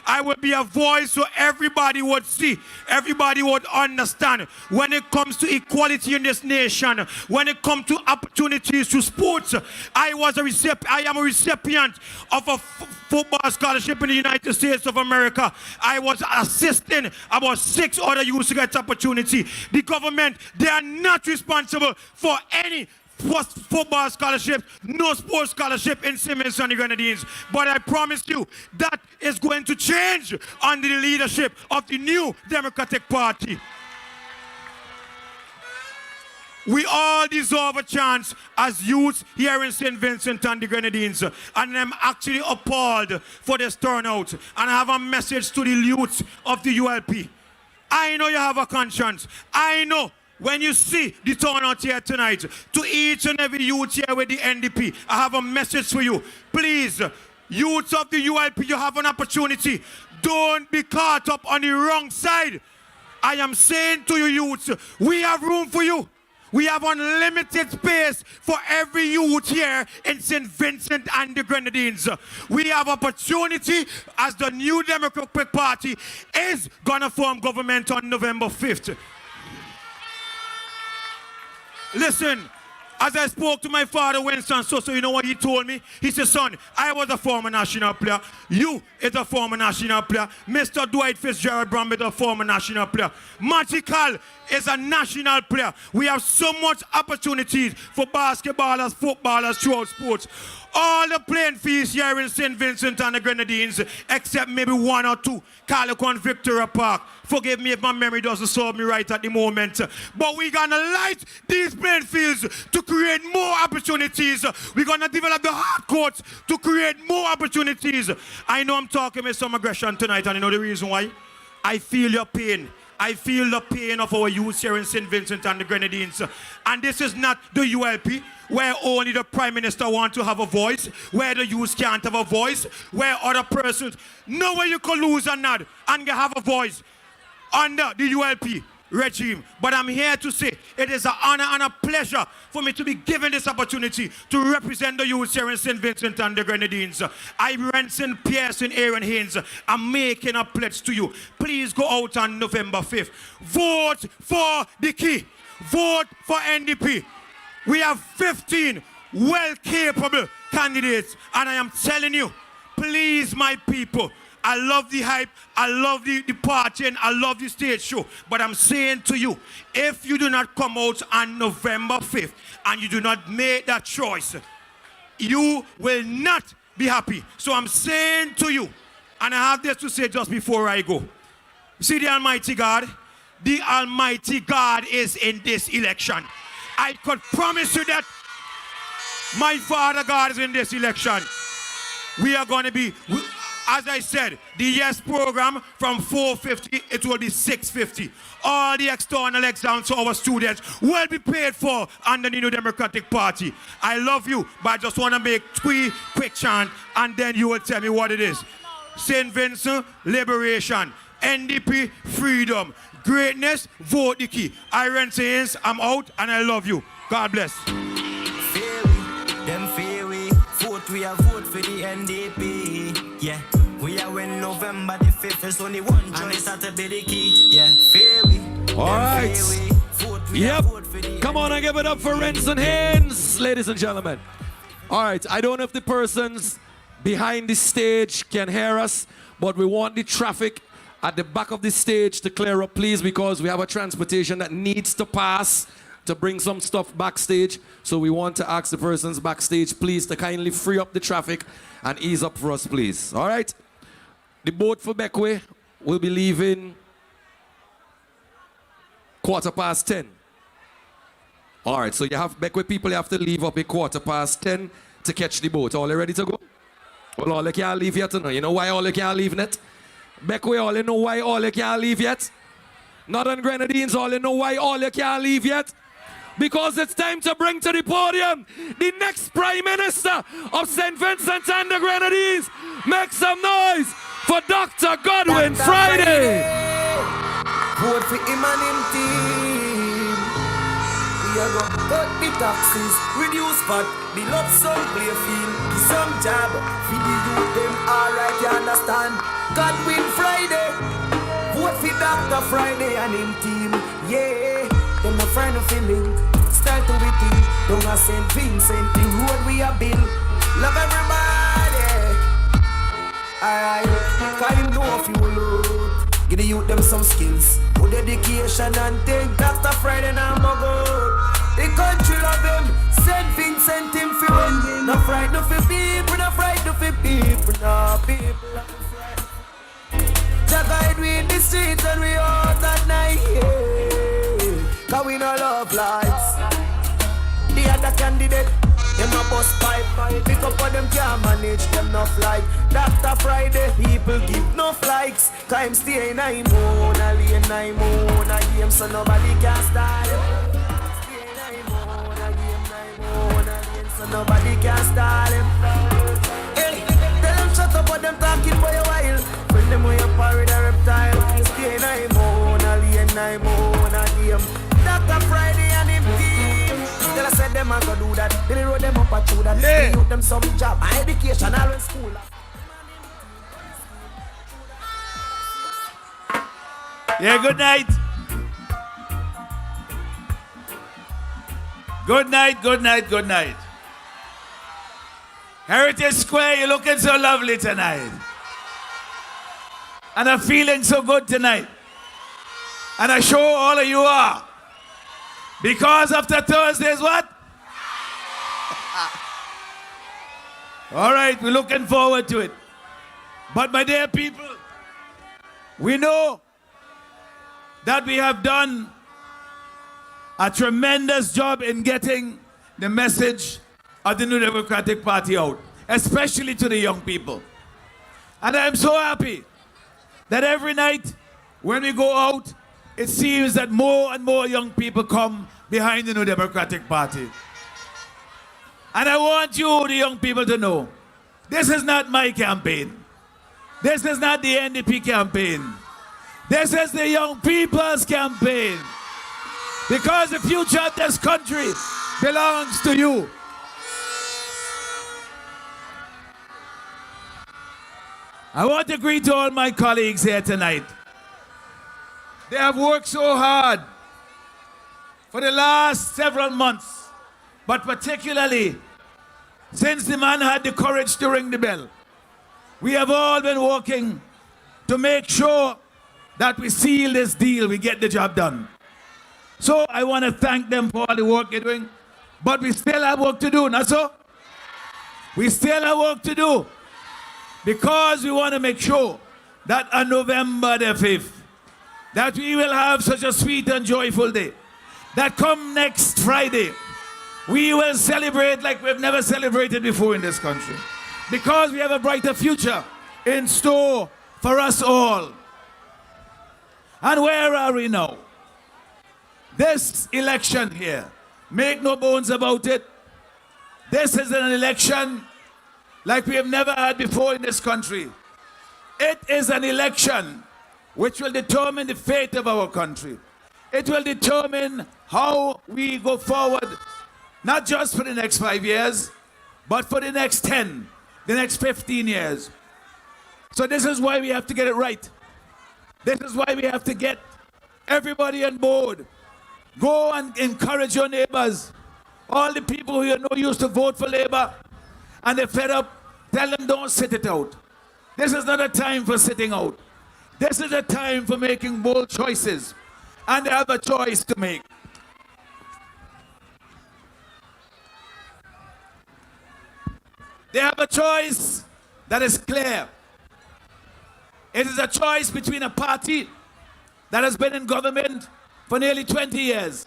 I will be a voice so everybody would see, everybody would understand when it comes to equality in this nation, when it comes to opportunities to sports. I am a recipient of a football scholarship in the United States of America. I was assisting about 6 other youths to get opportunity. The government, they are not responsible for any football scholarship, no sports scholarship in Simmons and the Grenadines. But I promise you, that is going to change under the leadership of the new Democratic Party. We all deserve a chance as youths here in St. Vincent and the Grenadines. And I'm actually appalled for this turnout. And I have a message to the youths of the ULP. I know you have a conscience. I know. When you see the turnout here tonight, to each and every youth here with the NDP, I have a message for you. Please, youths of the ULP, you have an opportunity. Don't be caught up on the wrong side. I am saying to you youths, we have room for you. We have unlimited space for every youth here in St. Vincent and the Grenadines. We have opportunity as the new Democratic Party is going to form government on November 5th. Listen, as I spoke to my father, Winston, so you know what he told me? He said, son, I was a former national player. You is a former national player. Mr. Dwight Fitzgerald Brown is a former national player. Magical is a national player. We have so much opportunities for basketballers, footballers, throughout sports. All the playing fields here in St. Vincent and the Grenadines, except maybe 1 or 2, Carlicon Victoria Park. Forgive me if my memory doesn't serve me right at the moment. But we're going to light these playing fields to create more opportunities. We're going to develop the hard courts to create more opportunities. I know I'm talking with some aggression tonight, and I know the reason why. I feel your pain. I feel the pain of our youth here in St. Vincent and the Grenadines. And this is not the ULP, where only the Prime Minister wants to have a voice, where the youth can't have a voice, where other persons, nowhere you can lose or not, and have a voice under the ULP regime. But I'm here to say it is an honor and a pleasure for me to be given this opportunity to represent the youth here in St. Vincent and the Grenadines. I, Ranson Pearson, Aaron Haynes, I'm making a pledge to you. Please go out on November 5th. Vote for the key. Vote for NDP. We have 15 well-capable candidates. And I am telling you, please, my people, I love the hype, I love the party, and I love the stage show. But I'm saying to you, if you do not come out on November 5th and you do not make that choice, you will not be happy. So I'm saying to you, and I have this to say just before I go. See the Almighty God? The Almighty God is in this election. I could promise you that my Father God is in this election. We are going to be... As I said, the YES program from 450, it will be 650. All the external exams to our students will be paid for under the New Democratic Party. I love you, but I just want to make 3 quick chant, and then you will tell me what it is. St. Vincent, liberation. NDP, freedom. Greatness, vote the key. Iron Saints, I'm out, and I love you. God bless. We are vote for the NDP, yeah. We are when November the 5th is only one choice, and it's not to be the key, yeah. Fear we. All right. Yep. Come on and give it up for Renson Haynes, ladies and gentlemen. All right. I don't know if the persons behind the stage can hear us, but we want the traffic at the back of the stage to clear up, please, because we have a transportation that needs to pass to bring some stuff backstage. So we want to ask the persons backstage, please, to kindly free up the traffic and ease up for us, please. All right? The boat for Beckway will be leaving 10:15. All right, so you have Beckway people, you have to leave up at 10:15 to catch the boat. All you ready to go? Well, all you can't leave yet, you know why all you can't leave yet? Beckway, all you know why all you can't leave yet? Northern Grenadines, all you know why all you can't leave yet? Because it's time to bring to the podium the next Prime Minister of St. Vincent and the Grenadines. Make some noise for Dr. Godwin Friday. Vote for him and him team. We are gonna cut the taxes, reduce fat, build up some play field, give some job, feed the youth them alright, you understand? Godwin Friday. Vote for Dr. Friday and him team. Yeah, them no friend of feeling. Start to be team. Don't a St. Vincent, the road we are build. Love everybody. Alright, cause him know if you load. Give the youth them some skills. Put dedication and take Dr. Friday now my good. The country love him. St. Vincent him for win. No frightened for people, no frightened for people, no people. Jah guide we in the streets and we out at night, yeah. Cause we no love lights. The other candidate, them a bust pipe. Pick up what them can't manage, them enough like. Dr. Friday, people give enough likes. Cause him stay in a moon, a lane, a moon, a game, so nobody can start him. Stay in a moon, a game, a moon, a lane, so nobody can start him. Hey, tell them shut up what them talking for a while. When them way up with a reptile. Stay in a moon, a lane, a moon, a game. Dr. Friday and him team. Tell I said them a go do that. They roll them up a through that. They youth them some job, education, all in school. Yeah, good night. Good night, good night, good night. Heritage Square, you're looking so lovely tonight. And I'm feeling so good tonight. And I sure all of you are. Because after Thursday's what? All right, we're looking forward to it. But my dear people, we know that we have done a tremendous job in getting the message of the New Democratic Party out, especially to the young people. And I'm so happy that every night when we go out, it seems that more and more young people come behind the New Democratic Party. And I want you, the young people, to know, this is not my campaign. This is not the NDP campaign. This is the young people's campaign. Because the future of this country belongs to you. I want to greet all my colleagues here tonight. They have worked so hard for the last several months, but particularly since the man had the courage to ring the bell. We have all been working to make sure that we seal this deal, we get the job done. So I want to thank them for all the work they're doing, but we still have work to do, not so? We still have work to do because we want to make sure that on November the 5th, that we will have such a sweet and joyful day. That come next Friday, we will celebrate like we've never celebrated before in this country. Because we have a brighter future in store for us all. And where are we now? This election here, make no bones about it, this is an election like we have never had before in this country. It is an election which will determine the fate of our country. It will determine how we go forward, not just for the next 5 years, but for the next 10, the next 15 years. So this is why we have to get it right. This is why we have to get Everybody on board. Go and encourage your neighbors. All the people who you know used to vote for Labour and they're fed up, tell them don't sit it out. This is not a time for sitting out. This is a time for making bold choices. And they have a choice to make. They have a choice that is clear. It is a choice between a party that has been in government for nearly 20 years,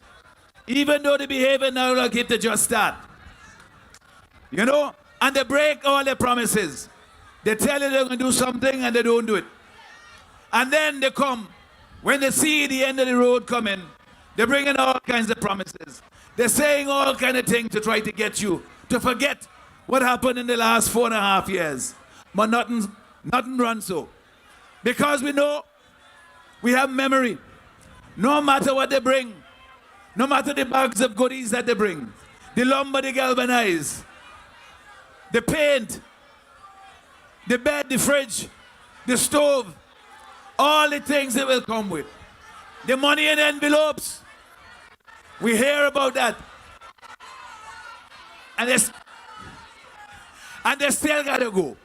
even though the behavior now like it to just start. You know, and they break all their promises. They tell you they're going to do something and they don't do it. And then they come, when they see the end of the road coming, they're bringing all kinds of promises. They're saying all kinds of things to try to get you to forget what happened in the last 4.5 years. But nothing runs so. Because we know we have memory. No matter what they bring, no matter the bags of goodies that they bring, the lumber they galvanize, the paint, the bed, the fridge, the stove, all the things they will come with. The money in envelopes, we hear about that. And they still gotta go.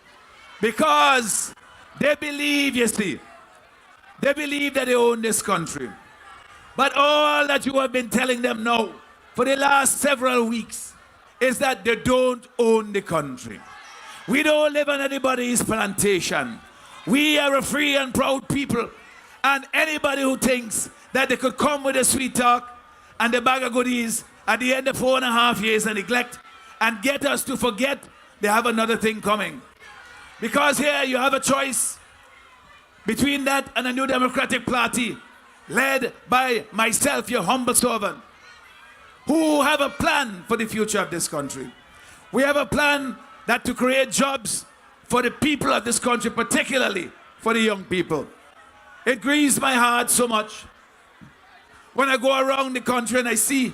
Because they believe, you see, they believe that they own this country. But all that you have been telling them now for the last several weeks is that they don't own the country. We don't live on anybody's plantation. We are a free and proud people. And anybody who thinks that they could come with a sweet talk and a bag of goodies at the end of 4.5 years of neglect and get us to forget, they have another thing coming. Because here you have a choice between that and a new Democratic Party led by myself, your humble servant, who have a plan for the future of this country. We have a plan that to create jobs for the people of this country, particularly for the young people. It grieves my heart so much when I go around the country and I see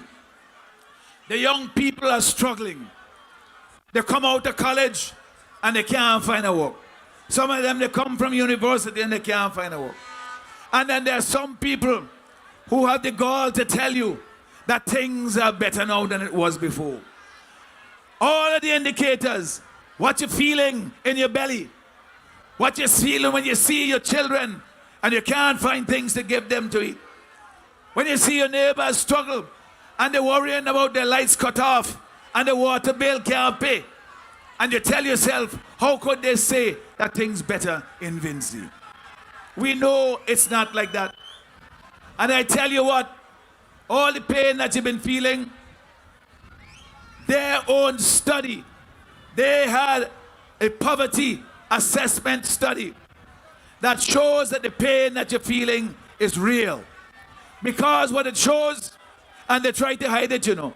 the young people are struggling. They come out of college and they can't find a work. Some of them, they come from university and they can't find a work. And then there are some people who have the gall to tell you that things are better now than it was before. All of the indicators, what you're feeling in your belly, what you're feeling when you see your children and you can't find things to give them to eat. When you see your neighbors struggle and they're worrying about their lights cut off and the water bill can't pay. And you tell yourself, how could they say that things better in Vincy? We know it's not like that. And I tell you what, all the pain that you've been feeling, their own study, they had a poverty assessment study that shows that the pain that you're feeling is real. Because what it shows, and they try to hide it, you know.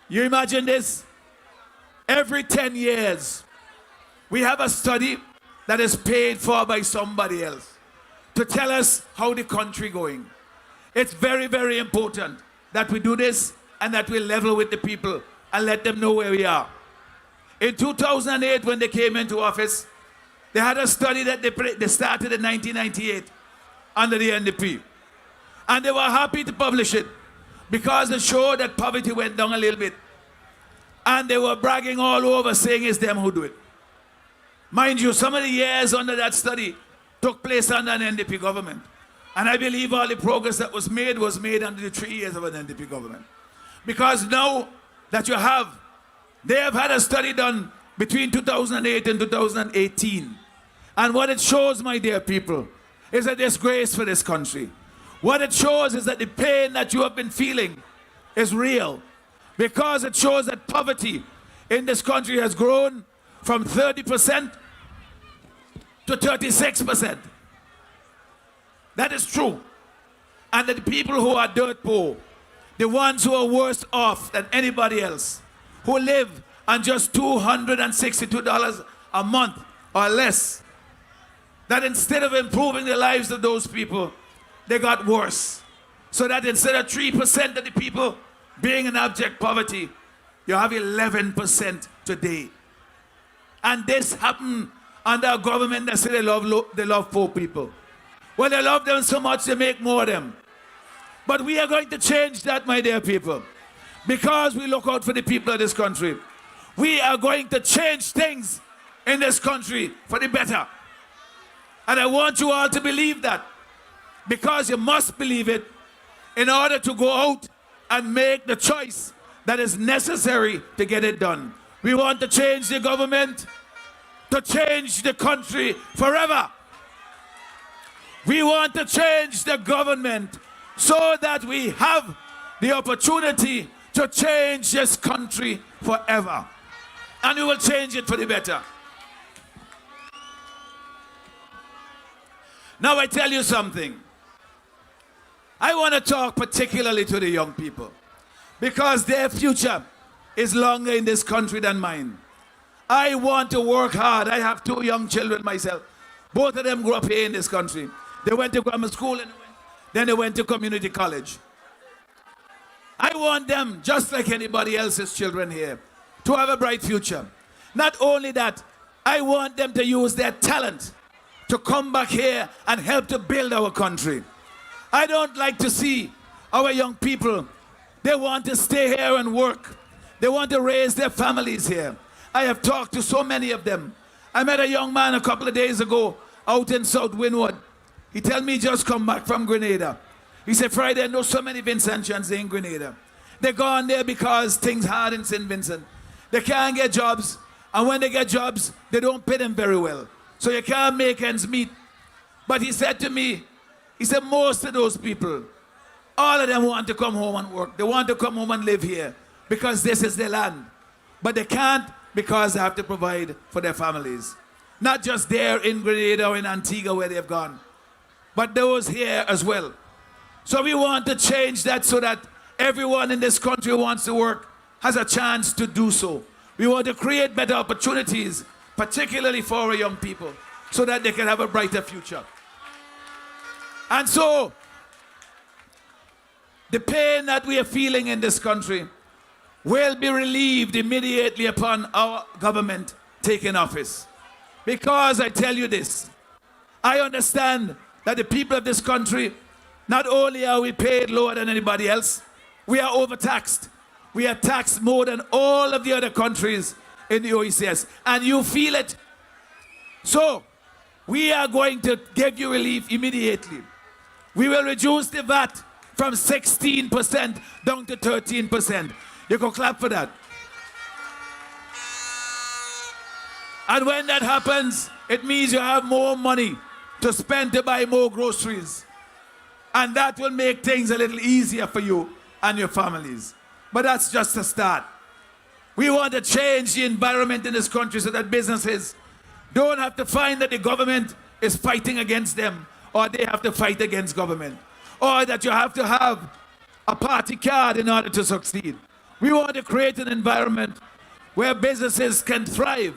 You imagine this? Every 10 years, we have a study that is paid for by somebody else to tell us how the country going. It's very, very important that we do this and that we level with the people and let them know where we are. In 2008, when they came into office, they had a study that they started in 1998 under the NDP. And they were happy to publish it because it showed that poverty went down a little bit. And they were bragging all over saying it's them who do it. Mind you, some of the years under that study took place under an NDP government. And I believe all the progress that was made under the 3 years of an NDP government. Because now that they have had a study done between 2008 and 2018. And what it shows, my dear people, is a disgrace for this country. What it shows is that the pain that you have been feeling is real. Because it shows that poverty in this country has grown from 30% to 36%. That is true. And that the people who are dirt poor, the ones who are worse off than anybody else, who live on just $262 a month or less, that instead of improving the lives of those people, they got worse. So that instead of 3% of the people being in abject poverty, you have 11% today. And this happened under a government that said they love poor people. Well, they love them so much they make more of them. But we are going to change that, my dear people, because we look out for the people of this country. We are going to change things in this country for the better. And I want you all to believe that, because you must believe it in order to go out and make the choice that is necessary to get it done. We want to change the government, to change the country forever. We want to change the government so that we have the opportunity to change this country forever. And we will change it for the better. Now I tell you something. I want to talk particularly to the young people, because their future is longer in this country than mine. I want to work hard. I have 2 young children myself. Both of them grew up here in this country. They went to grammar school and then they went to community college. I want them, just like anybody else's children here, to have a bright future. Not only that, I want them to use their talent to come back here and help to build our country. I don't like to see our young people, they want to stay here and work. They want to raise their families here. I have talked to so many of them. I met a young man a couple of days ago out in South Wynwood. He told me he just come back from Grenada. He said, Friday, I know so many Vincentians in Grenada. They're gone there because things hard in St. Vincent. They can't get jobs, and when they get jobs, they don't pay them very well. So you can't make ends meet. But he said to me, he said, most of those people, all of them want to come home and work. They want to come home and live here because this is their land. But they can't because they have to provide for their families. Not just there in Grenada or in Antigua where they've gone, but those here as well. So we want to change that so that everyone in this country who wants to work has a chance to do so. We want to create better opportunities, particularly for our young people, so that they can have a brighter future. And so, the pain that we are feeling in this country will be relieved immediately upon our government taking office. Because I tell you this, I understand that the people of this country, not only are we paid lower than anybody else, we are overtaxed. We are taxed more than all of the other countries in the OECS. And you feel it. So, we are going to give you relief immediately. We will reduce the VAT from 16% down to 13%. You can clap for that. And when that happens, it means you have more money to spend to buy more groceries. And that will make things a little easier for you and your families. But that's just a start. We want to change the environment in this country so that businesses don't have to find that the government is fighting against them, or they have to fight against government, or that you have to have a party card in order to succeed. We want to create an environment where businesses can thrive.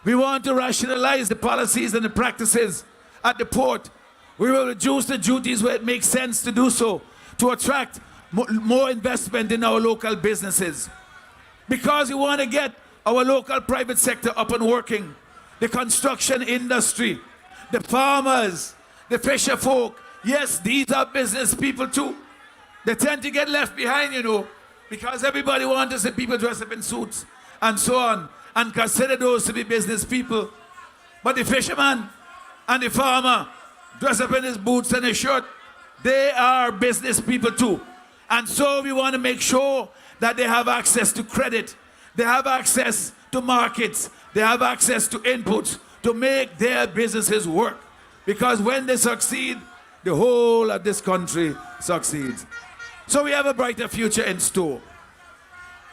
We want to rationalize the policies and the practices at the port. We will reduce the duties where it makes sense to do so, to attract more investment in our local businesses. Because we want to get our local private sector up and working. The construction industry, the farmers, the fisher folk. Yes, these are business people too. They tend to get left behind, you know, because everybody wants to see people dress up in suits and so on, and consider those to be business people. But the fisherman and the farmer dress up in his boots and his shirt, they are business people too. And so we want to make sure that they have access to credit, they have access to markets, they have access to inputs to make their businesses work. Because when they succeed, the whole of this country succeeds. So we have a brighter future in store.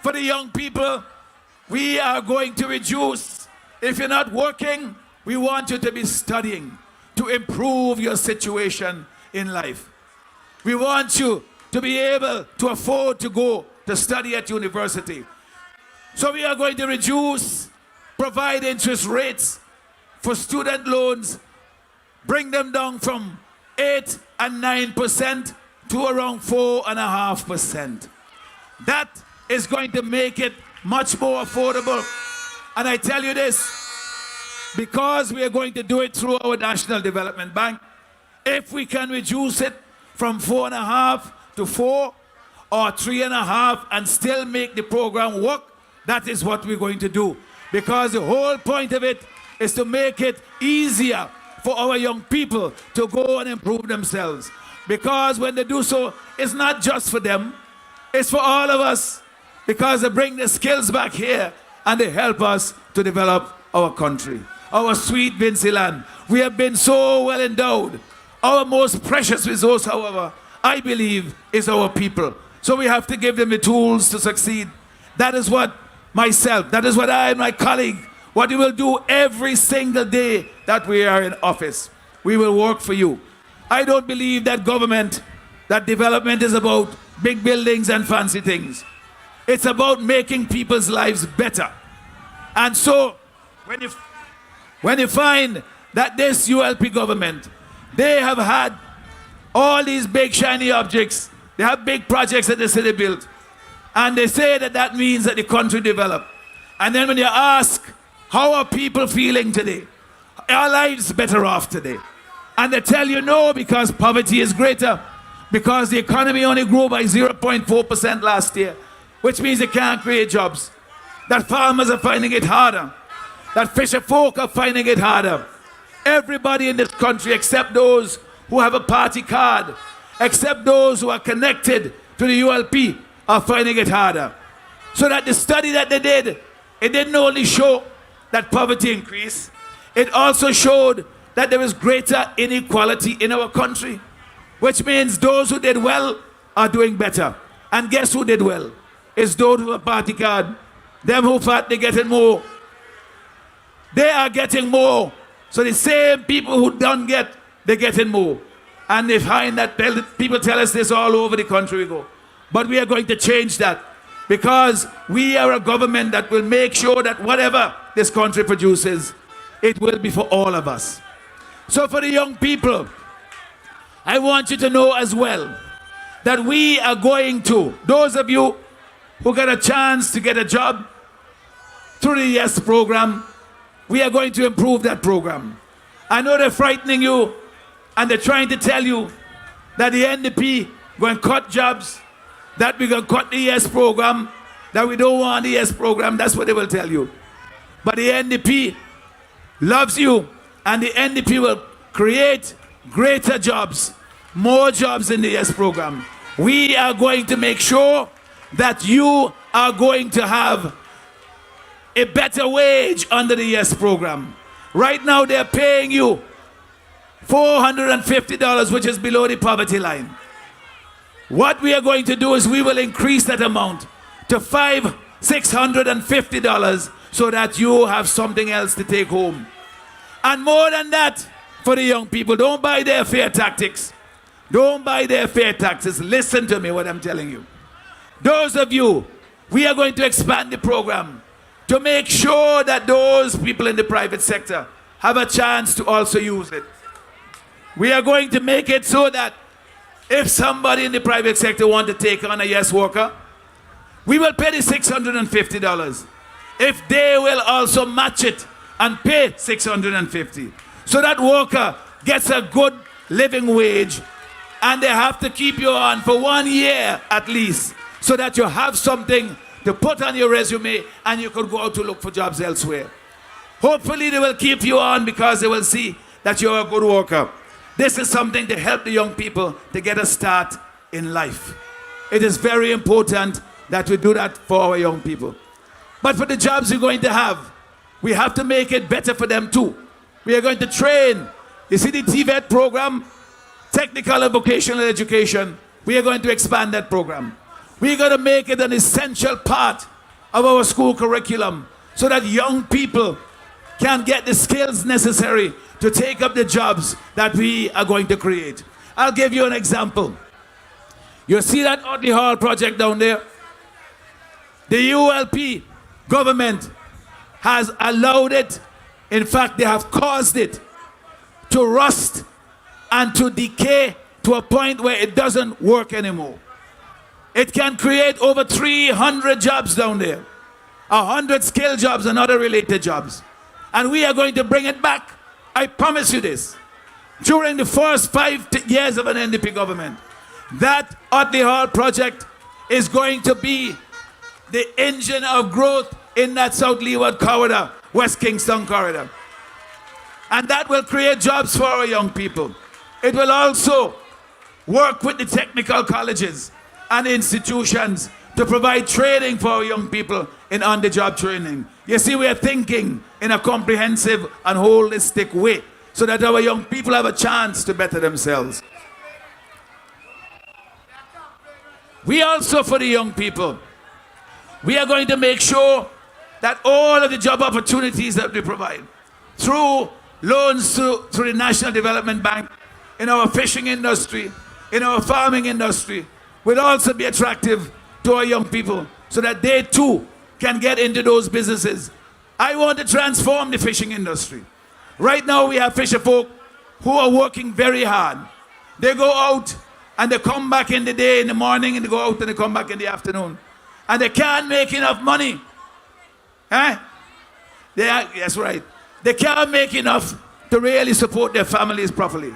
For the young people, we are going to reduce. If you're not working, we want you to be studying to improve your situation in life. We want you to be able to afford to go to study at university. So we are going to reduce, provide interest rates for student loans, bring them down from 8 and 9% to around 4.5%. That is going to make it much more affordable. And I tell you this, because we are going to do it through our National Development Bank, if we can reduce it from 4.5 to 4 or 3.5 and still make the program work, that is what we're going to do. Because the whole point of it is to make it easier for our young people to go and improve themselves. Because when they do so, it's not just for them, it's for all of us. Because they bring the skills back here and they help us to develop our country. Our sweet Vincy land. We have been so well endowed. Our most precious resource, however, I believe, is our people. So we have to give them the tools to succeed. That is what that is what I and my colleague, what we will do every single day that we are in office. We will work for you. I don't believe that development is about big buildings and fancy things. It's about making people's lives better. And so, when you find that this ULP government, they have had all these big shiny objects, they have big projects that the city built, and they say that means that the country developed. And then when you ask, how are people feeling today? Are lives better off today? And they tell you no, because poverty is greater, because the economy only grew by 0.4% last year, which means they can't create jobs. That farmers are finding it harder. That fisher folk are finding it harder. Everybody in this country, except those who have a party card, except those who are connected to the ULP, are finding it harder. So that the study that they did, it didn't only show that poverty increased, it also showed that there is greater inequality in our country, which means those who did well are doing better. And guess who did well? It's those who have a party card. Them who thought they're getting more. They are getting more. So the same people who don't get, they're getting more. And they find that people tell us this all over the country we go. But we are going to change that, because we are a government that will make sure that whatever this country produces, it will be for all of us. So for the young people, I want you to know as well that we are going to, those of you who got a chance to get a job through the YES program, we are going to improve that program. I know they're frightening you and they're trying to tell you that the NDP going to cut jobs, that we're going to cut the YES program, that we don't want the YES program. That's what they will tell you. But the NDP loves you, and the NDP will create greater jobs, more jobs in the YES program. We are going to make sure that you are going to have a better wage under the YES program. Right now they're paying you $450, which is below the poverty line. What we are going to do is we will increase that amount to $650 so that you have something else to take home. And more than that, for the young people, don't buy their fair tactics. Don't buy their fair taxes. Listen to me what I'm telling you. Those of you, we are going to expand the program to make sure that those people in the private sector have a chance to also use it. We are going to make it so that if somebody in the private sector wants to take on a YES worker, we will pay the $650. If they will also match it and pay $650. So that worker gets a good living wage, and they have to keep you on for 1 year at least, so that you have something to put on your resume and you could go out to look for jobs elsewhere. Hopefully they will keep you on because they will see that you're a good worker. This is something to help the young people to get a start in life. It is very important that we do that for our young people. But for the jobs we're going to have, we have to make it better for them too. We are going to train. You see the TVET program, technical and vocational education, we are going to expand that program. We're going to make it an essential part of our school curriculum so that young people can get the skills necessary to take up the jobs that we are going to create. I'll give you an example. You see that Otley Hall project down there? The ULP government has allowed it. In fact, they have caused it to rust and to decay to a point where it doesn't work anymore. It can create over 300 jobs down there, 100 skilled jobs and other related jobs. And we are going to bring it back. I promise you this. During the first 5 years of an NDP government, That Otley Hall project is going to be the engine of growth in that South Leeward corridor, West Kingstown corridor. And that will create jobs for our young people. It will also work with the technical colleges and institutions to provide training for our young people in on-the-job training. You see, we are thinking in a comprehensive and holistic way so that our young people have a chance to better themselves. We also, for the young people, we are going to make sure that all of the job opportunities that we provide through loans through the National Development Bank, in our fishing industry, in our farming industry, will also be attractive to our young people so that they too can get into those businesses. I want to transform the fishing industry. Right now we have fisher folk who are working very hard. They go out and they come back in the day, in the morning, and they go out and they come back in the afternoon. And they can't make enough money. That's right. They can't make enough to really support their families properly.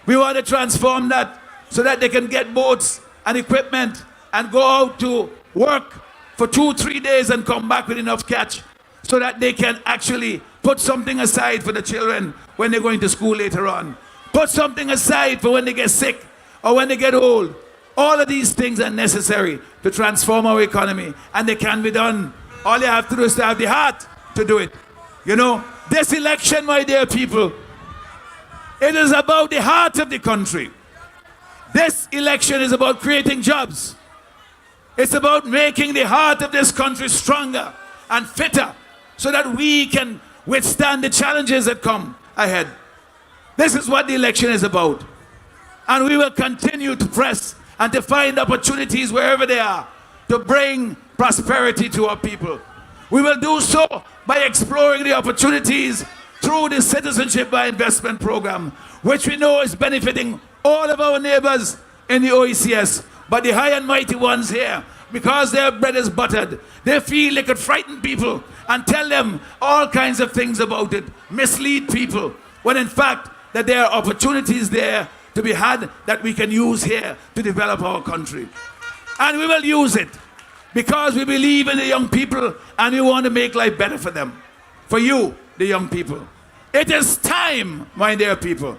We want to transform that so that they can get boats and equipment and go out to work for 2-3 days and come back with enough catch so that they can actually put something aside for the children when they're going to school later on. Put something aside for when they get sick or when they get old. All of these things are necessary to transform our economy, and they can be done. All you have to do is to have the heart to do it. You know, this election, my dear people, it is about the heart of the country. This election is about creating jobs. It's about making the heart of this country stronger and fitter so that we can withstand the challenges that come ahead. This is what the election is about. And we will continue to press and to find opportunities wherever they are to bring prosperity to our people. We will do so by exploring the opportunities through the Citizenship by Investment program, which we know is benefiting all of our neighbors in the OECS, but the high and mighty ones here, because their bread is buttered, they feel they could frighten people and tell them all kinds of things about it, mislead people, when in fact that there are opportunities there to be had that we can use here to develop our country. And we will use it because we believe in the young people and we want to make life better for them. For you, the young people. It is time, my dear people,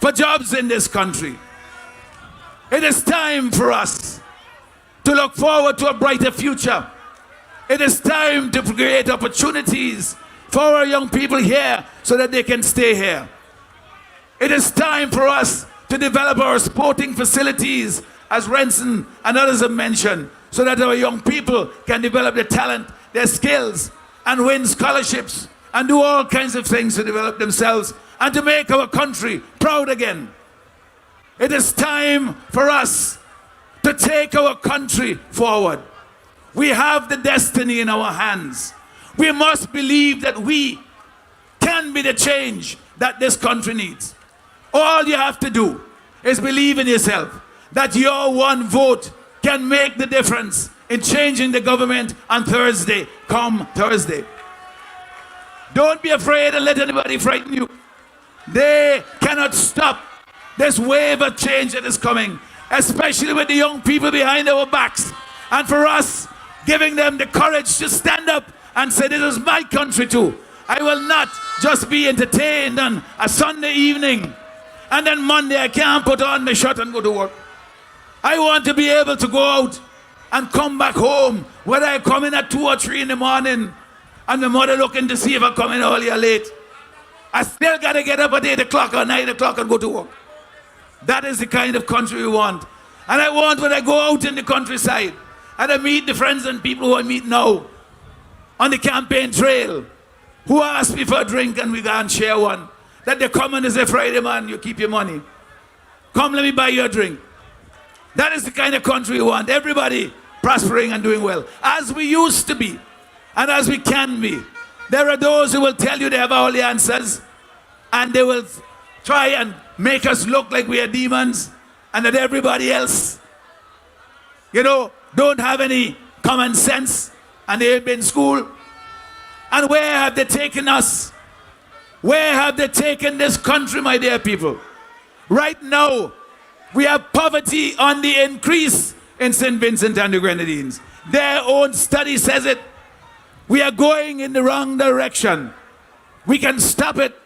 for jobs in this country. It is time for us to look forward to a brighter future. It is time to create opportunities for our young people here so that they can stay here. It is time for us to develop our sporting facilities, as Renson and others have mentioned, so that our young people can develop their talent, their skills, and win scholarships, and do all kinds of things to develop themselves and to make our country proud again. It is time for us to take our country forward. We have the destiny in our hands. We must believe that we can be the change that this country needs. All you have to do is believe in yourself, that your one vote can make the difference in changing the government on Thursday, come Thursday. Don't be afraid and let anybody frighten you. They cannot stop this wave of change that is coming, especially with the young people behind our backs. And for us, giving them the courage to stand up and say, this is my country too. I will not just be entertained on a Sunday evening and then Monday I can't put on my shirt and go to work. I want to be able to go out and come back home, whether I come in at 2 or 3 in the morning and my mother looking to see if I come in early or late. I still got to get up at 8 o'clock or 9 o'clock and go to work. That is the kind of country we want. And I want when I go out in the countryside and I meet the friends and people who I meet now on the campaign trail who ask me for a drink and we go and share one, that they come and they say, Friday man, you keep your money. Come, let me buy you a drink. That is the kind of country we want. Everybody prospering and doing well, as we used to be and as we can be. There are those who will tell you they have all the answers and they will try and make us look like we are demons and that everybody else, you know, don't have any common sense and they have been in school. And where have they taken us? Where have they taken this country, my dear people? Right now, We have poverty on the increase in St. Vincent and the Grenadines. Their own study says it. We are going in the wrong direction. We can stop it,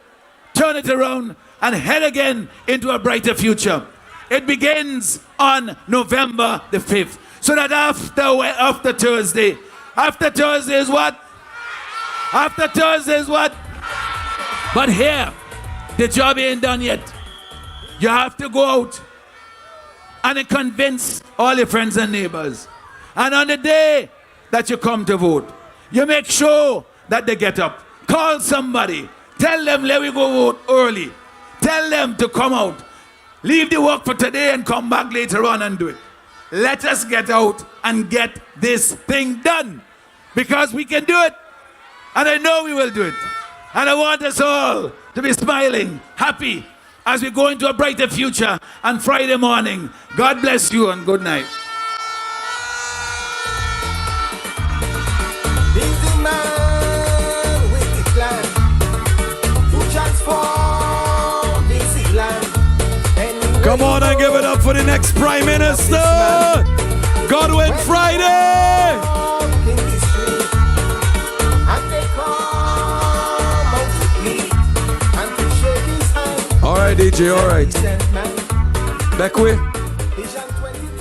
turn it around, and head again into a brighter future. It begins on November the 5th. So that after Thursday is what? After Thursday is what? But here, the job ain't done yet. You have to go out and convince all your friends and neighbors. And on the day that you come to vote, you make sure that they get up. Call somebody. Tell them, let me go vote early. Tell them to come out. Leave the work for today and come back later on and do it. Let us get out and get this thing done. Because we can do it. And I know we will do it. And I want us all to be smiling, happy, as we go into a brighter future on Friday morning. God bless you and good night. Busy man with the plan to transform this land. Come on and give it up for the next Prime Minister, Godwin Friday. All right, DJ, all right.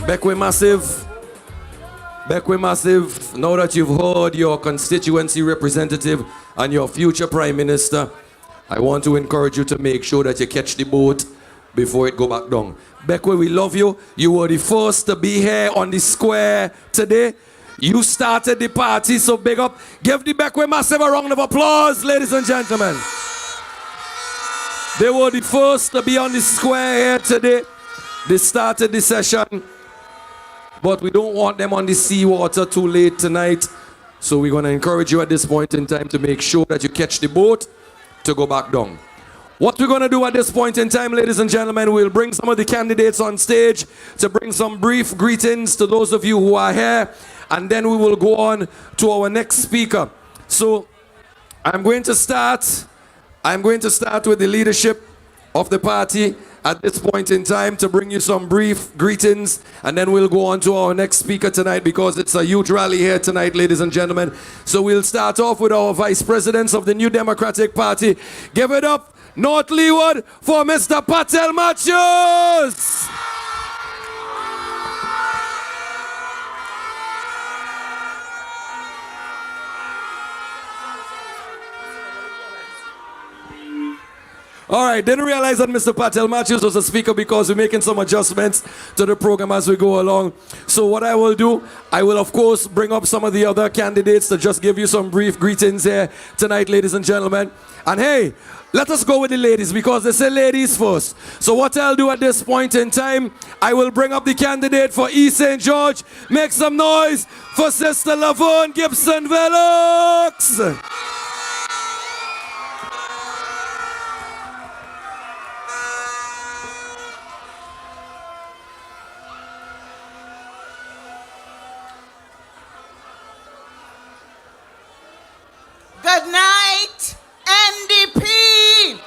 Beckway Massive. Now that you've heard your constituency representative and your future Prime Minister, I want to encourage you to make sure that you catch the boat before it go back down. Beckway, we love you. You were the first to be here on the square today. You started the party, so big up. Give the Beckway Massive a round of applause, ladies and gentlemen. They were the first to be on the square here today. They started the session, but we don't want them on the seawater too late tonight. So we're going to encourage you at this point in time to make sure that you catch the boat to go back down. What we're going to do at this point in time, ladies and gentlemen, we'll bring some of the candidates on stage to bring some brief greetings to those of you who are here, and then we will go on to our next speaker. So I'm going to start with the leadership of the party at this point in time to bring you some brief greetings, and then we'll go on to our next speaker tonight because it's a youth rally here tonight, ladies and gentlemen. So we'll start off with our vice presidents of the New Democratic Party. Give it up, North Leeward, for Mr. Patel Matthews. All right, didn't realize that Mr. Patel Matthews was a speaker because we're making some adjustments to the program as we go along. So what I will do, I will of course bring up some of the other candidates to just give you some brief greetings here tonight, ladies and gentlemen. And hey, let us go with the ladies because they say ladies first. So what I'll do at this point in time, I will bring up the candidate for East St. George. Make some noise for Sister Laverne Gibson Velox. Good night, NDP.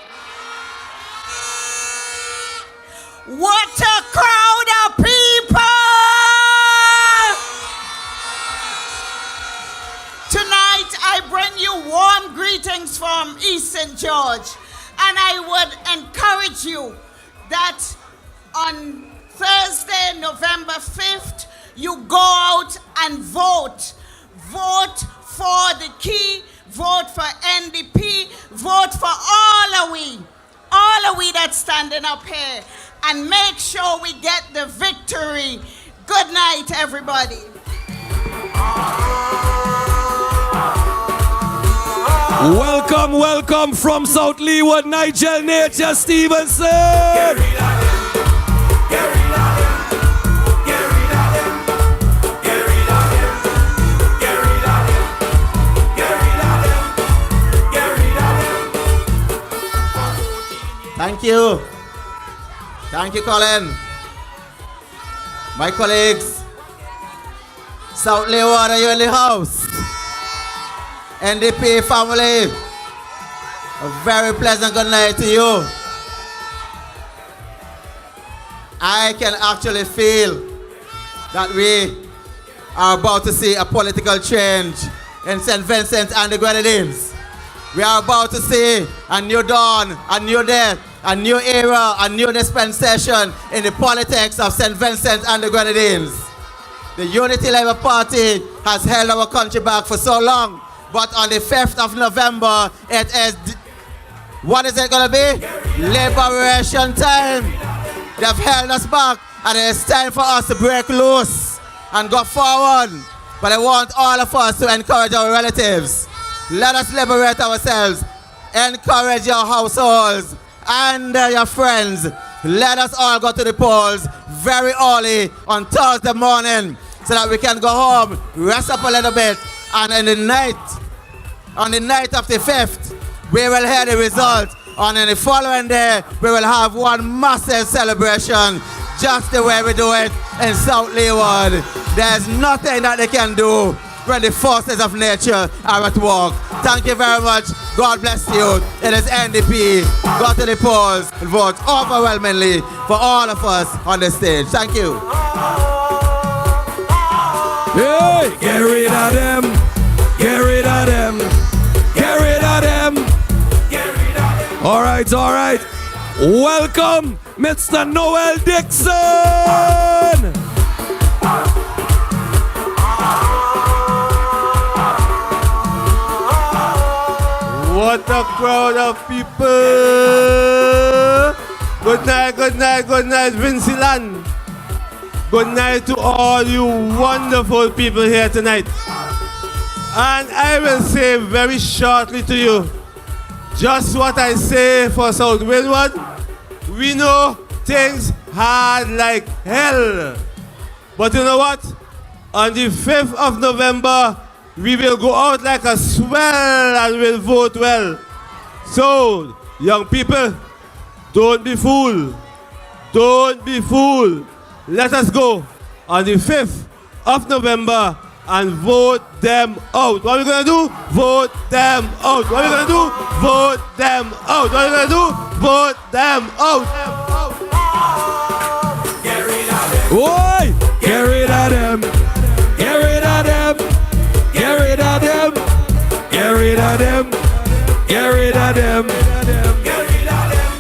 What a crowd of people! Tonight I bring you warm greetings from East St. George, and I would encourage you that on Thursday, November 5th, you go out and vote. Vote for the key. Vote for NDP, vote for all of we that's standing up here, and make sure we get the victory. Good night, everybody. Welcome from South Leeward, Nigel Nature Stevenson. Thank you. Thank you, Colin. My colleagues, South Leeward, are you in the house? NDP family, a very pleasant good night to you. I can actually feel that we are about to see a political change in St. Vincent and the Grenadines. We are about to see a new dawn, a new day, a new era, a new dispensation in the politics of St. Vincent and the Grenadines. The Unity Labour Party has held our country back for so long, but on the 5th of November, it is, what is it going to be? Liberation time. They've held us back, and it is time for us to break loose and go forward. But I want all of us to encourage our relatives. Let us liberate ourselves. Encourage your households and your friends. Let us all go to the polls very early on Thursday morning so that we can go home, rest up a little bit, and on the night of the 5th, we will hear the result. And in the following day, we will have one massive celebration, just the way we do it in South Leeward. There's nothing that they can do when the forces of nature are at work. Thank you very much. God bless you. It is NDP. Go to the polls and vote overwhelmingly for all of us on the stage. Thank you. Hey, get rid of them. Get rid of them. Get rid of them. Get rid of them. All right, all right. Welcome, Mr. Noel Dixon. What a crowd of people! Good night, good night, good night, Vinceland. Good night to all you wonderful people here tonight. And I will say very shortly to you, just what I say for South Windward. We know things hard like hell. But you know what? On the 5th of November, we will go out like a swell and we'll vote well. So, young people, don't be fooled. Don't be fooled. Let us go on the 5th of November and vote them out. What are we going to do? Vote them out. What are we going to do? Vote them out. What are we going to do? Vote them out. Get rid of them. Oi! Get rid of them. Get rid of them. Get rid of them. Get rid of them. Get rid of them. Get rid of them.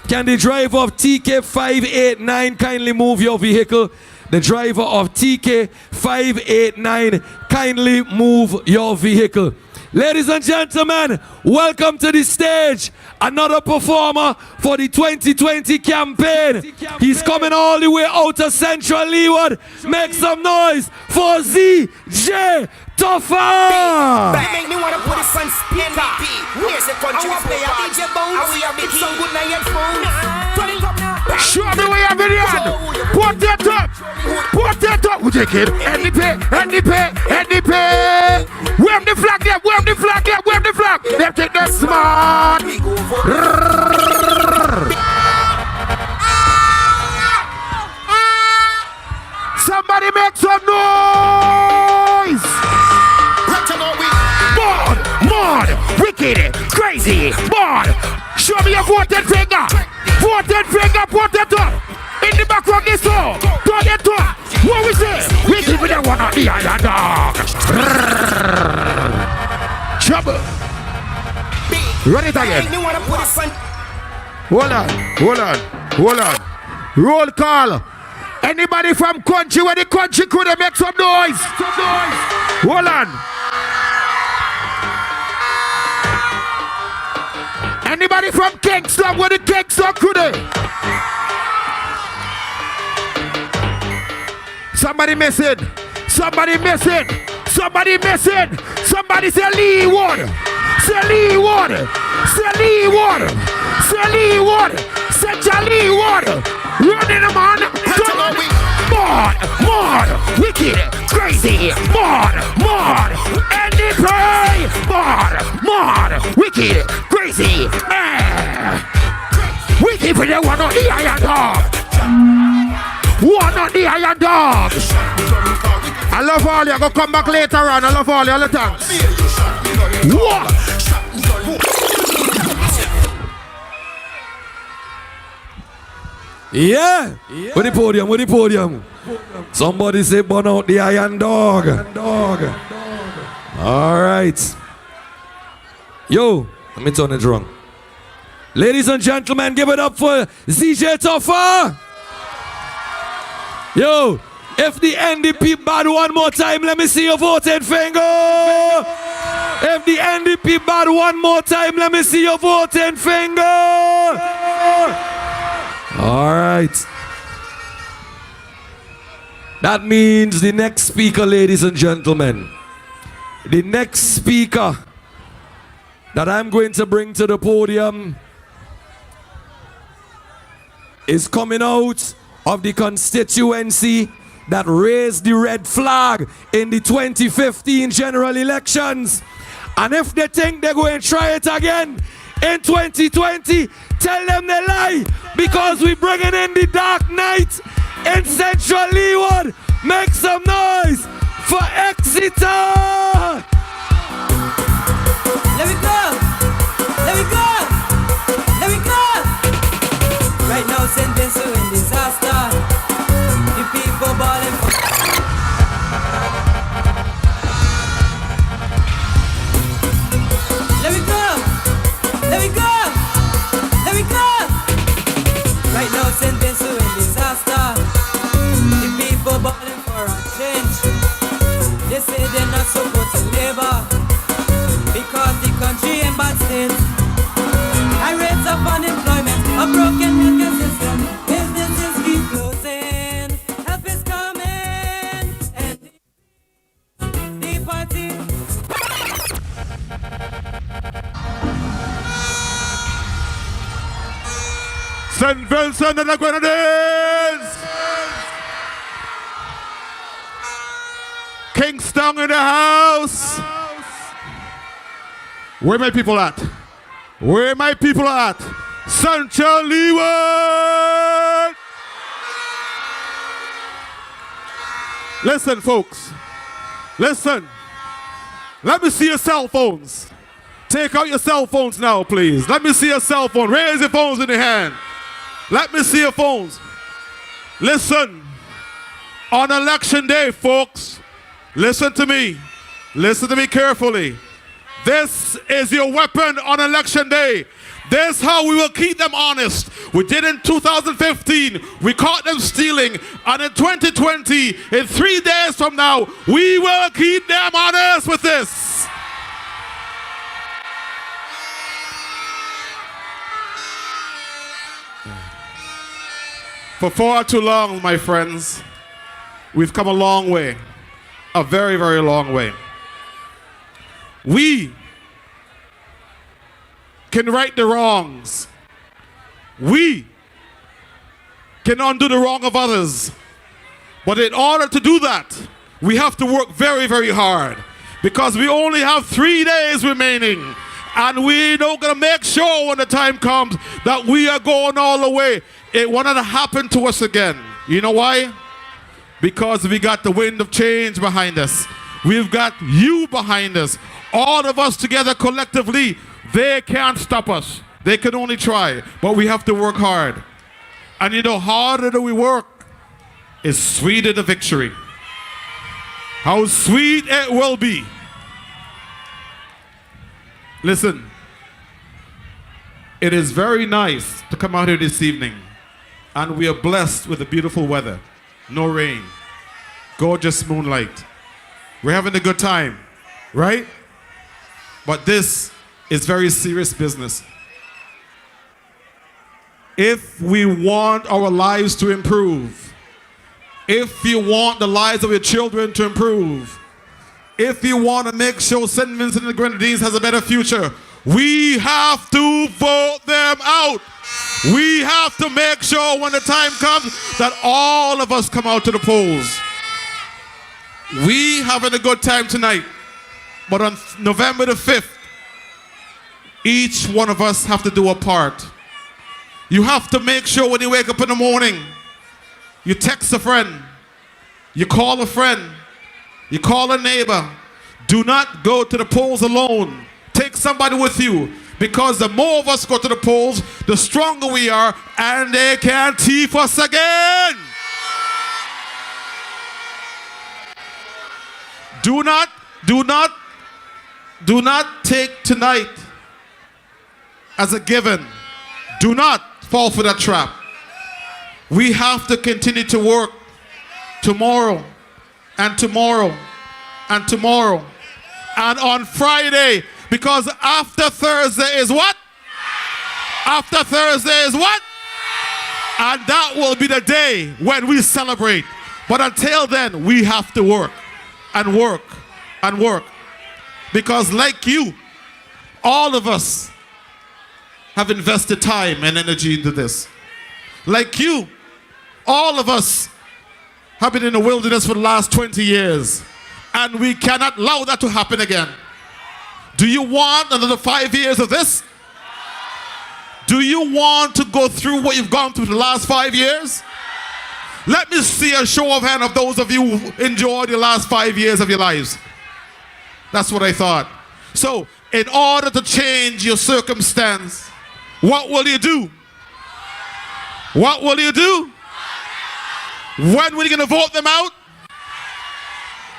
Can the driver of TK589 kindly move your vehicle? The driver of TK589 kindly move your vehicle. Ladies and gentlemen, welcome to the stage. Another performer for the 2020 campaign. He's coming all the way out of Central Leeward. Make some noise for ZJ Toffa. Make me wanna put it on speaker. Here's the country we play a DJ bounce. We have it so good now your phone. Turn it up now. Show me where you're video. Put that up. Put that up. We take it. NDP. Wave the flag there. Wave the flag there. Wave the flag. They take the smart. Somebody make some noise. Mad, wicked, crazy, mad. Show me your voted finger. Voted finger, put it up. In the background, this song. Turn it up. What we say? We give it a one on the iron dog. Trouble. Run it again. Hold on. Roll call. Anybody from country where the country could make some noise? Hold on. Anybody from Kingstown where the Kingstown could Somebody missing. Somebody say Leeward. Say Leeward. Running them on. Mad, wicked, crazy, mad, NDP, mad, wicked, crazy, we keep it one on the iron dog. One on the iron dog. I love all you. Go come back later on. I love all you. All the thanks. What? Yeah. With the podium, with the podium. Somebody say burn out the iron dog. All right. Yo, let me turn it wrong. Ladies and gentlemen, give it up for ZJ Toffa. Yo, if the NDP bad one more time, let me see your voting finger. If the NDP bad one more time, let me see your voting finger. All right. That means the next speaker, ladies and gentlemen, the next speaker that I'm going to bring to the podium is coming out of the constituency that raised the red flag in the 2015 general elections. And if they think they're going to try it again in 2020, tell them they lie, because we're bringing in the dark night in Central Leeward. Make some noise for Exeter! Let me go! Let me go! Let me go! Right now, St. Vincent in disaster. The people balling for. Let me go! Let me go! Let me go! Right now, St. Vincent in disaster. The people balling for a change. They say they're not supporting labor because the country in bad state. High rates of unemployment, a broken healthcare system, businesses keep closing, help is coming, and the party. St. Vincent and the Grenadines! Kingstown in the house! Where my people at? Where my people at? Central Leeward! Listen, folks. Listen. Let me see your cell phones. Take out your cell phones now, please. Let me see your cell phone. Raise your phones in the hand. Let me see your phones. Listen. On election day, folks, listen to me. Listen to me carefully. This is your weapon on election day. This is how we will keep them honest. We did in 2015. We caught them stealing. And in 2020, in 3 days from now, we will keep them honest with this. For far too long, my friends, we've come a long way. A very, very long way. We can right the wrongs. We can undo the wrong of others. But in order to do that, we have to work very, very hard, because we only have 3 days remaining. And we're not going to make sure when the time comes that we are going all the way. It won't happen to us again. You know why? Because we got the wind of change behind us. We've got you behind us. All of us together collectively, they can't stop us. They can only try, but we have to work hard. And you know, harder that we work, is sweeter the victory. How sweet it will be. Listen, it is very nice to come out here this evening, and we are blessed with the beautiful weather. No rain, gorgeous moonlight. We're having a good time, right? But this is very serious business. If we want our lives to improve, if you want the lives of your children to improve, if you want to make sure St. Vincent and the Grenadines has a better future, we have to vote them out. We have to make sure when the time comes that all of us come out to the polls. We having a good time tonight, but on November the 5th, each one of us have to do a part. You have to make sure when you wake up in the morning, you text a friend, you call a friend, you call a neighbor. Do not go to the polls alone. Take somebody with you, Because the more of us go to the polls, the stronger we are, and they can't thief us again. Do not take tonight as a given. Do not fall for that trap. We have to continue to work tomorrow and tomorrow and tomorrow and on Friday, because after Thursday is what? After Thursday is what? And that will be the day when we celebrate. But until then, we have to work and work and work. Because like you, all of us have invested time and energy into this. Like you, all of us have been in the wilderness for the last 20 years. And we cannot allow that to happen again. Do you want another 5 years of this? Do you want to go through what you've gone through the last 5 years? Let me see a show of hands of those of you who enjoyed the last 5 years of your lives. That's what I thought. So, in order to change your circumstance, what will you do? What will you do? When are you going to vote them out?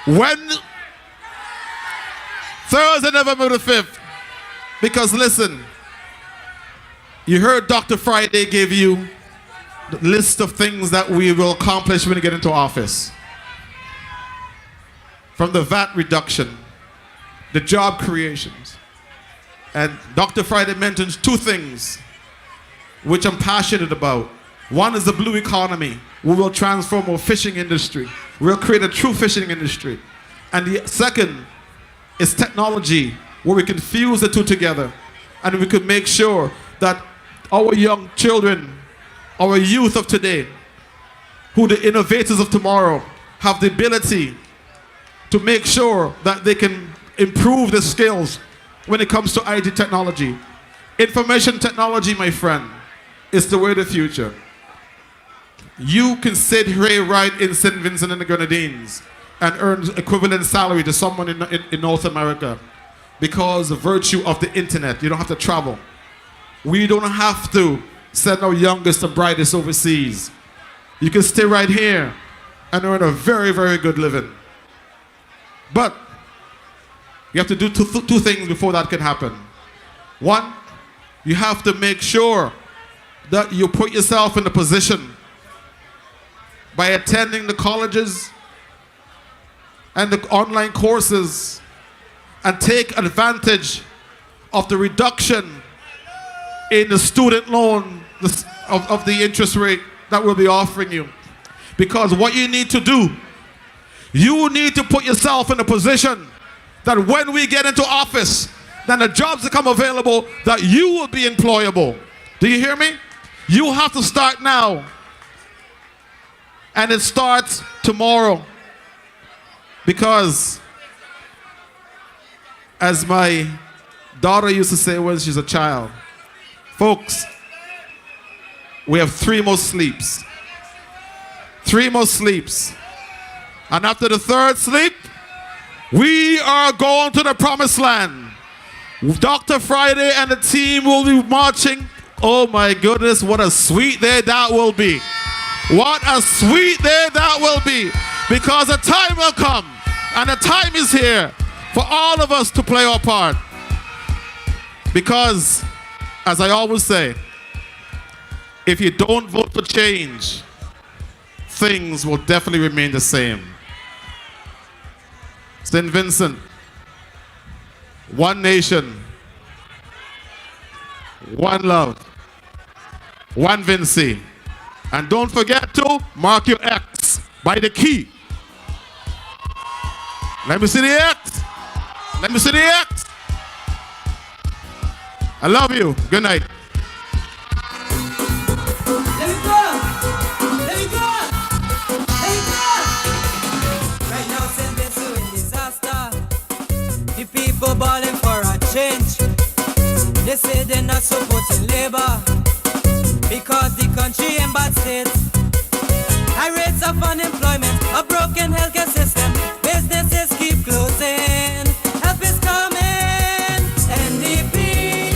When? Thursday, November the 5th. Because listen, you heard Dr. Friday give you the list of things that we will accomplish when we get into office. From the VAT reduction, the job creations. And Dr. Friday mentions two things which I'm passionate about. One is the blue economy. We will transform our fishing industry. We'll create a true fishing industry. And the second is technology, where we can fuse the two together and we can make sure that our young children, our youth of today, who the innovators of tomorrow, have the ability to make sure that they can improve their skills when it comes to IT technology. Information technology, my friend, is the way of the future. You can sit here right in St. Vincent and the Grenadines and earn equivalent salary to someone in North America because of virtue of the internet. You don't have to travel. We don't have to send our youngest and brightest overseas. You can stay right here and earn a very, very good living. But you have to do two things before that can happen. One, you have to make sure that you put yourself in a position by attending the colleges and the online courses and take advantage of the reduction in the student loan of the interest rate that we'll be offering you. Because what you need to do, you need to put yourself in a position that when we get into office, then the jobs become available, that you will be employable. Do you hear me? You have to start now. And it starts tomorrow. Because, as my daughter used to say when she's a child, folks, we have 3 more sleeps. 3 more sleeps. And after the 3rd sleep, we are going to the promised land. Dr. Friday and the team will be marching. Oh my goodness, what a sweet day that will be. What a sweet day that will be. Because a time will come, and the time is here for all of us to play our part. Because, as I always say, if you don't vote for change, things will definitely remain the same. St. Vincent, one nation, one love, one Vinci. And don't forget to mark your X by the key. Let me see the X. Let me see the X. I love you. Good night. Let it go. Let it go. Let it go. Right now, St. Vincent in disaster. The people balling for a change. They say they're not supporting labor because the country in bad state. High rates of unemployment, a broken healthcare system. Businesses keep closing. Help is coming. NDP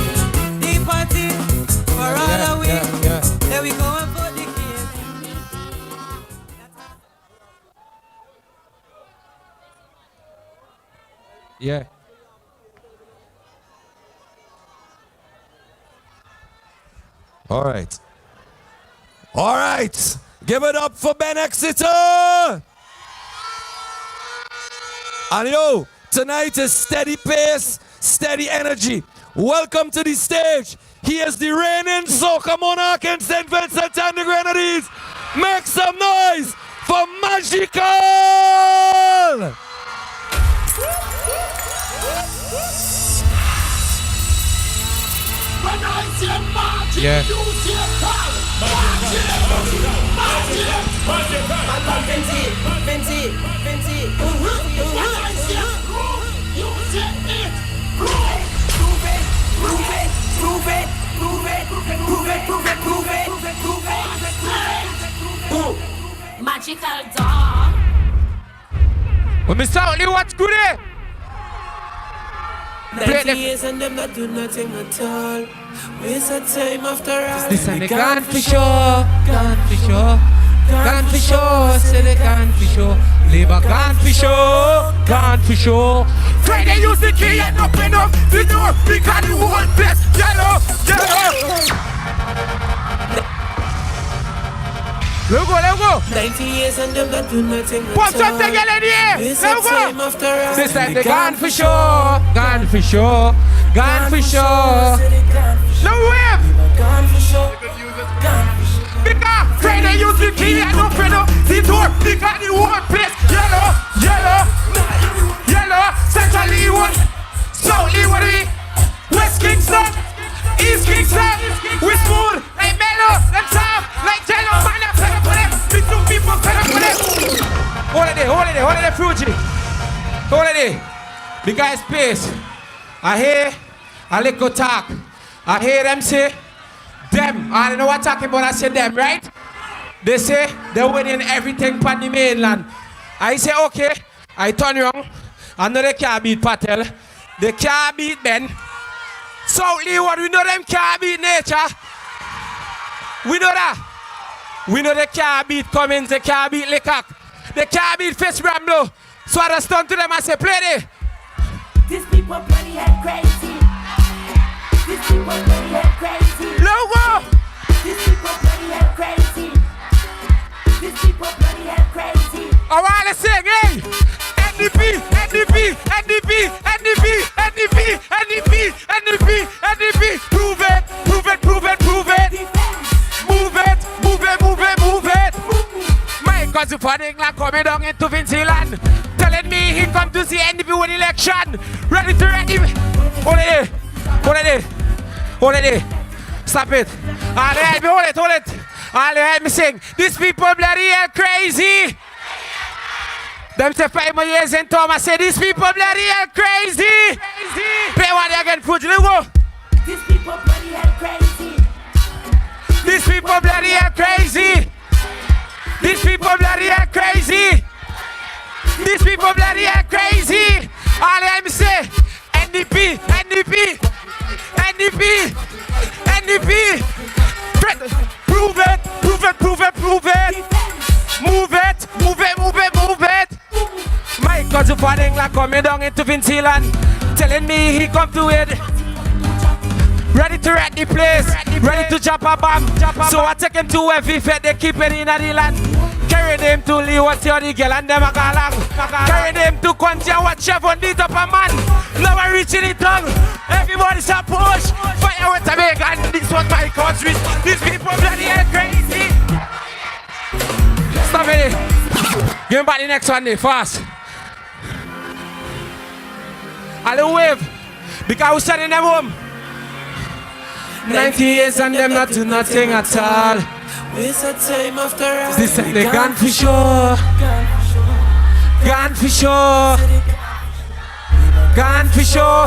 Yeah. All right. All right. Give it up for Ben Exeter. And yo, tonight is steady pace, steady energy. Welcome to the stage. He is the reigning soca monarch in St. Vincent and the Grenadines. Make some noise for Magical! Yeah. Magical dog. When Mr. Only what's good eh? Play 90 years and them not do nothing at all. Waste of time after all. This and they gone for sure, gone for sure, gone for sure, say they gone for sure. Labour gone for sure, gone for sure. Friday use the key and open up the door because the whole place yellow, yellow. Let go. 90 years and them not do nothing at all. Pop something in here. Waste Let of go. time after all. This time they gone for sure, gone for sure, gone for sure. No whip. Gone for sure. Because Friday use the key and open up the door because the whole place yellow, yellow, yellow. Central Leeward, South Leeward, West Kingston, East Kingston. We smooth like mellow, them soft like jello. Man, I'm fed up with them. Me two people fed up with them. Hold it there, Fuji. Hold it there. The guy's pace. I hear a little talk. I hear them say, them. I don't know what talking about. I say them, right? They say they're winning everything on the mainland. I say, okay. I turn around. I know they can't beat Patel. They can't beat Ben. South Leeward, we know them can't beat Nature. We know that. We know they can't beat Cummins, they can't beat Lecoq. They can't beat Fish Bramble. So I just turn to them and say, play it. These people bloody head crazy. These people bloody head crazy. Logo. These people bloody head crazy. These people bloody head crazy. I want to sing, hey! NDP, NDP, NDP, NDP, NDP, NDP, NDP, NDP. Prove it, prove it, prove it, prove it. Move it, move it, move it, move it. My cousin for England coming down into Vinceland, telling me he come to see NDP win election. Ready to ready. Hold it there, hold it there, hold it there. Stop it. All right, hold it, hold it. All right, me sing. These people bloody hell crazy. Them say 5 more years in Tom. I say these people bloody hell crazy. Play one again, Fuji. Let go. These people bloody hell crazy. These people bloody hell crazy. These people bloody hell crazy. These people bloody hell crazy. All I me say, NDP, NDP, NDP, NDP. Prove it, prove it, prove it, prove it. Move it, move it, move it, move it. My cousin for England coming down into Vinceland, telling me he come to it. Ready to wreck the place, ready to chop a bomb. So I take him to every fete, they keep it in the land. Carry them to Lee, what's your girl and them a go along. Carry them to Country and watch Chevron beat up a man. Now I'm reaching the tongue, everybody shall push. Fire with Jamaica and this was my country. These people bloody hell crazy. Stop it. Give me back the next one there, fast. I'll wave, because we're sending them home. 90 years and them not do nothing at all. Waste of time after all. This and they gone for sure. Gone for sure. Gone for sure.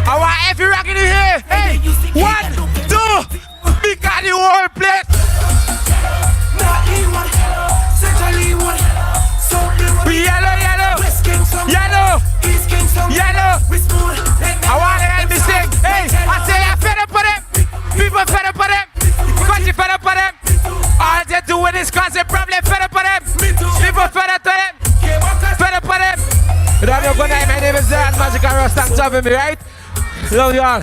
I want every rock in here. Hey, 1, 2, because the whole place. Yellow, yellow, yellow, yellow. I want to help me sing. Hey, I say I'm fed up with them. People fed up with them. Country fed up with them. All they do is cause a problem. Fed up with them. People fed up with them. Fed up with them. Good night, my name is Dan. Magic and Ross, thanks for having me, right? Love you all.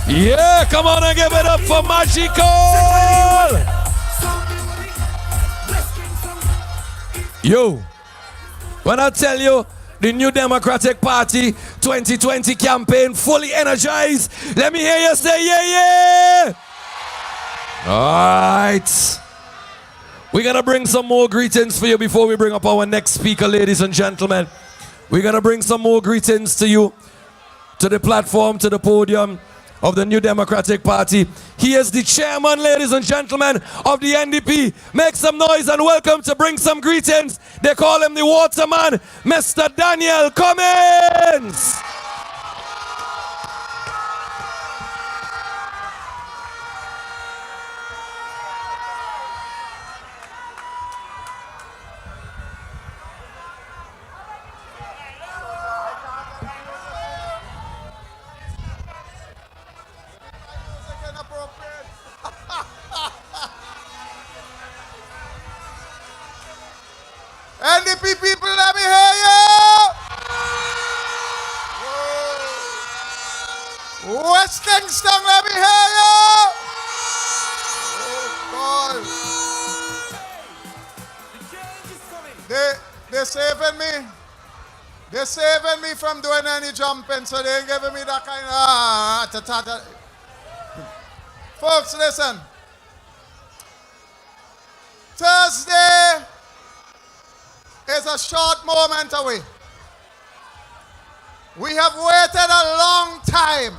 Yeah, come on and give it up for Magical! Yo, when I tell you the New Democratic Party 2020 campaign fully energized, let me hear you say yeah. All right. We're going to bring some more greetings for you before we bring up our next speaker, ladies and gentlemen. We're going to bring some more greetings to you, to the platform, to the podium of the New Democratic Party. He is the chairman, ladies and gentlemen, of the NDP. Make some noise and welcome to bring some greetings. They call him the Waterman, Mr. Daniel Cummins. NDP people, let me hear you! West Kingstown, let me hear you! Oh, God. They're saving me. They're saving me from doing any jumping, so they ain't giving me that kind of... Folks, listen. Thursday is a short moment away. We have waited a long time.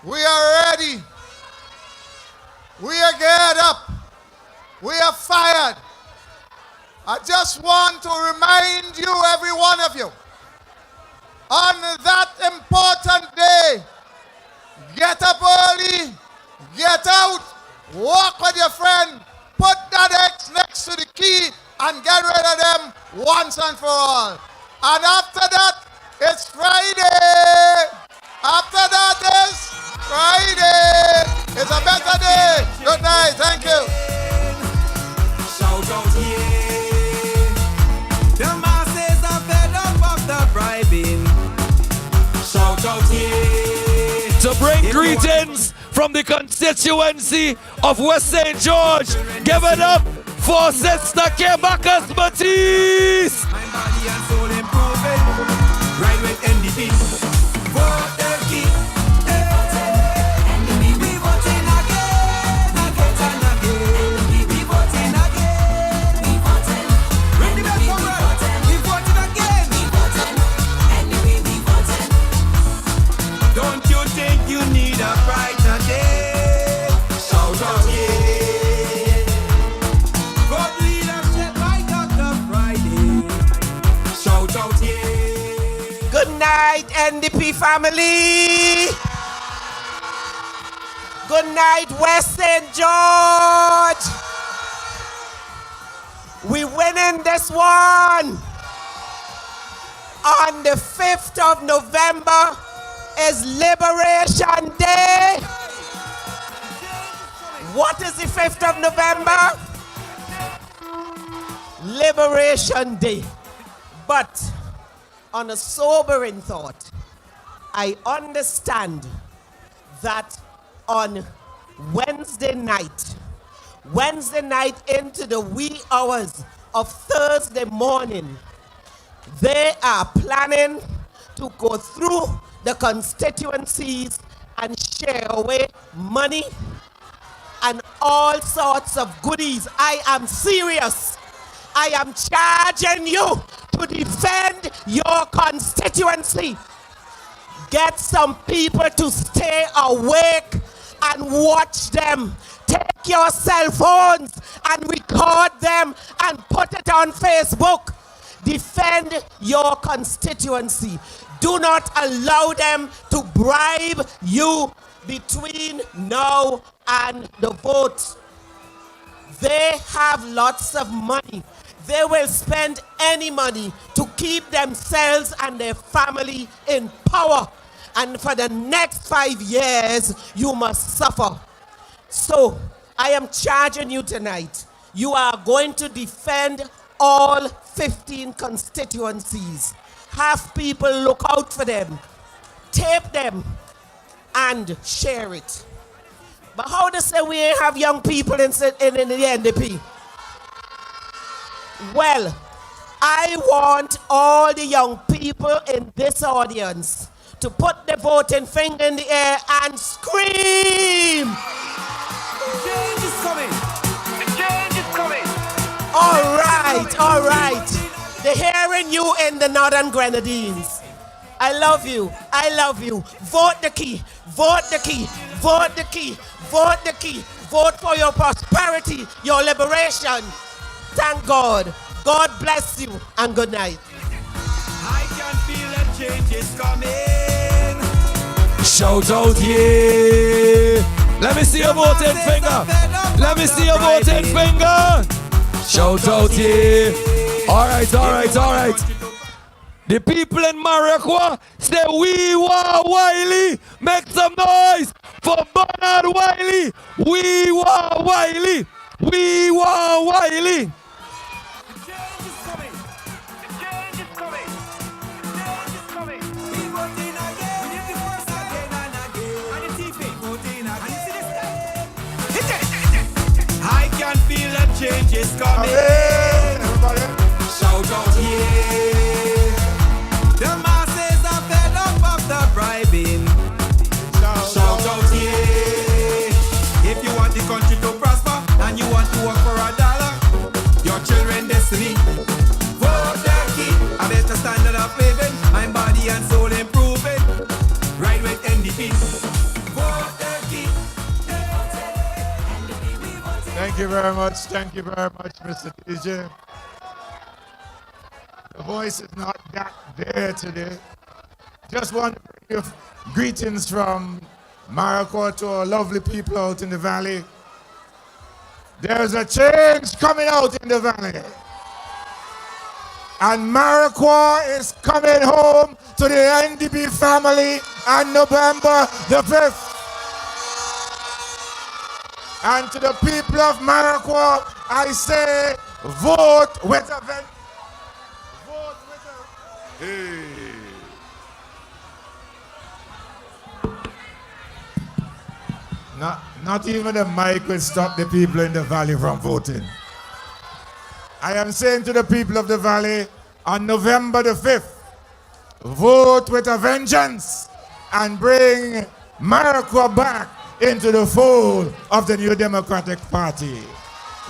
We are ready. We are geared up. We are fired. I just want to remind you, every one of you, on that important day, get up early, get out, walk with your friend, put that X next to the key, and get rid of them once and for all. And after that, it's Friday. After that is Friday. It's a better day. Good night. Thank you. Shout out here. The masses are fed up of the bribing. Shout out here. To bring greetings from the constituency of West St. George, give it up for Sister Kebacus Matisse. My body and soul improving. Right with NDP. Vote the key. NDP, we voting again. Again and again. We voting again. We voting. Ring the bell, comrade. We voting again. We voting. NDP, we voting. Don't you think you need a brighter day? Shout out here. Good night, NDP family. Good night, West St. George. We winning this one. On the 5th of November is Liberation Day. What is the 5th of November? Liberation Day. But on a sobering thought, I understand that on Wednesday night into the wee hours of Thursday morning, they are planning to go through the constituencies and share away money and all sorts of goodies. I am serious. I am charging you to defend your constituency. Get some people to stay awake and watch them. Take your cell phones and record them and put it on Facebook. Defend your constituency. Do not allow them to bribe you between now and the vote. They have lots of money. They will spend any money to keep themselves and their family in power. And for the next 5 years, you must suffer. So, I am charging you tonight. You are going to defend all 15 constituencies. Have people look out for them, tape them, and share it. But how to say we ain't have young people in the NDP? Well, I want all the young people in this audience to put the voting finger in the air and scream. The change is coming. The change is coming. All right, all right. They're hearing you in the Northern Grenadines. I love you. I love you. Vote the key. Vote the key. Vote the key. Vote the key. Vote for your prosperity, your liberation. Thank God. God bless you and good night. I can feel a change is coming. Shout out, yeah. Let me see your voting finger. Let me see your voting finger. Shout out, yeah. All right, all right, all right. The people in Maracua say, we want Wiley. Make some noise for Bernard Wiley. We want Wiley. We want Wiley. I can feel a change is coming. Shout out, yeah. The masses are fed up of the bribing. Shout out, yeah. If you want the country to prosper and you want to work for $1, your children destiny. Vote the key. A better standard of living. My body and soul improving. Right with NDP. Vote the key. Thank you very much. Thank you very much, Mr. DJ. The voice is not that there today. Just want to bring you greetings from Maracua to our lovely people out in the valley. There's a change coming out in the valley. And Maracua is coming home to the NDP family on November the 5th. And to the people of Maracua, I say, vote with a vengeance. Vote with a... Hey. Not even the mic will stop the people in the valley from voting. I am saying to the people of the valley, on November the 5th, vote with a vengeance and bring Maracua back into the fold of the New Democratic Party.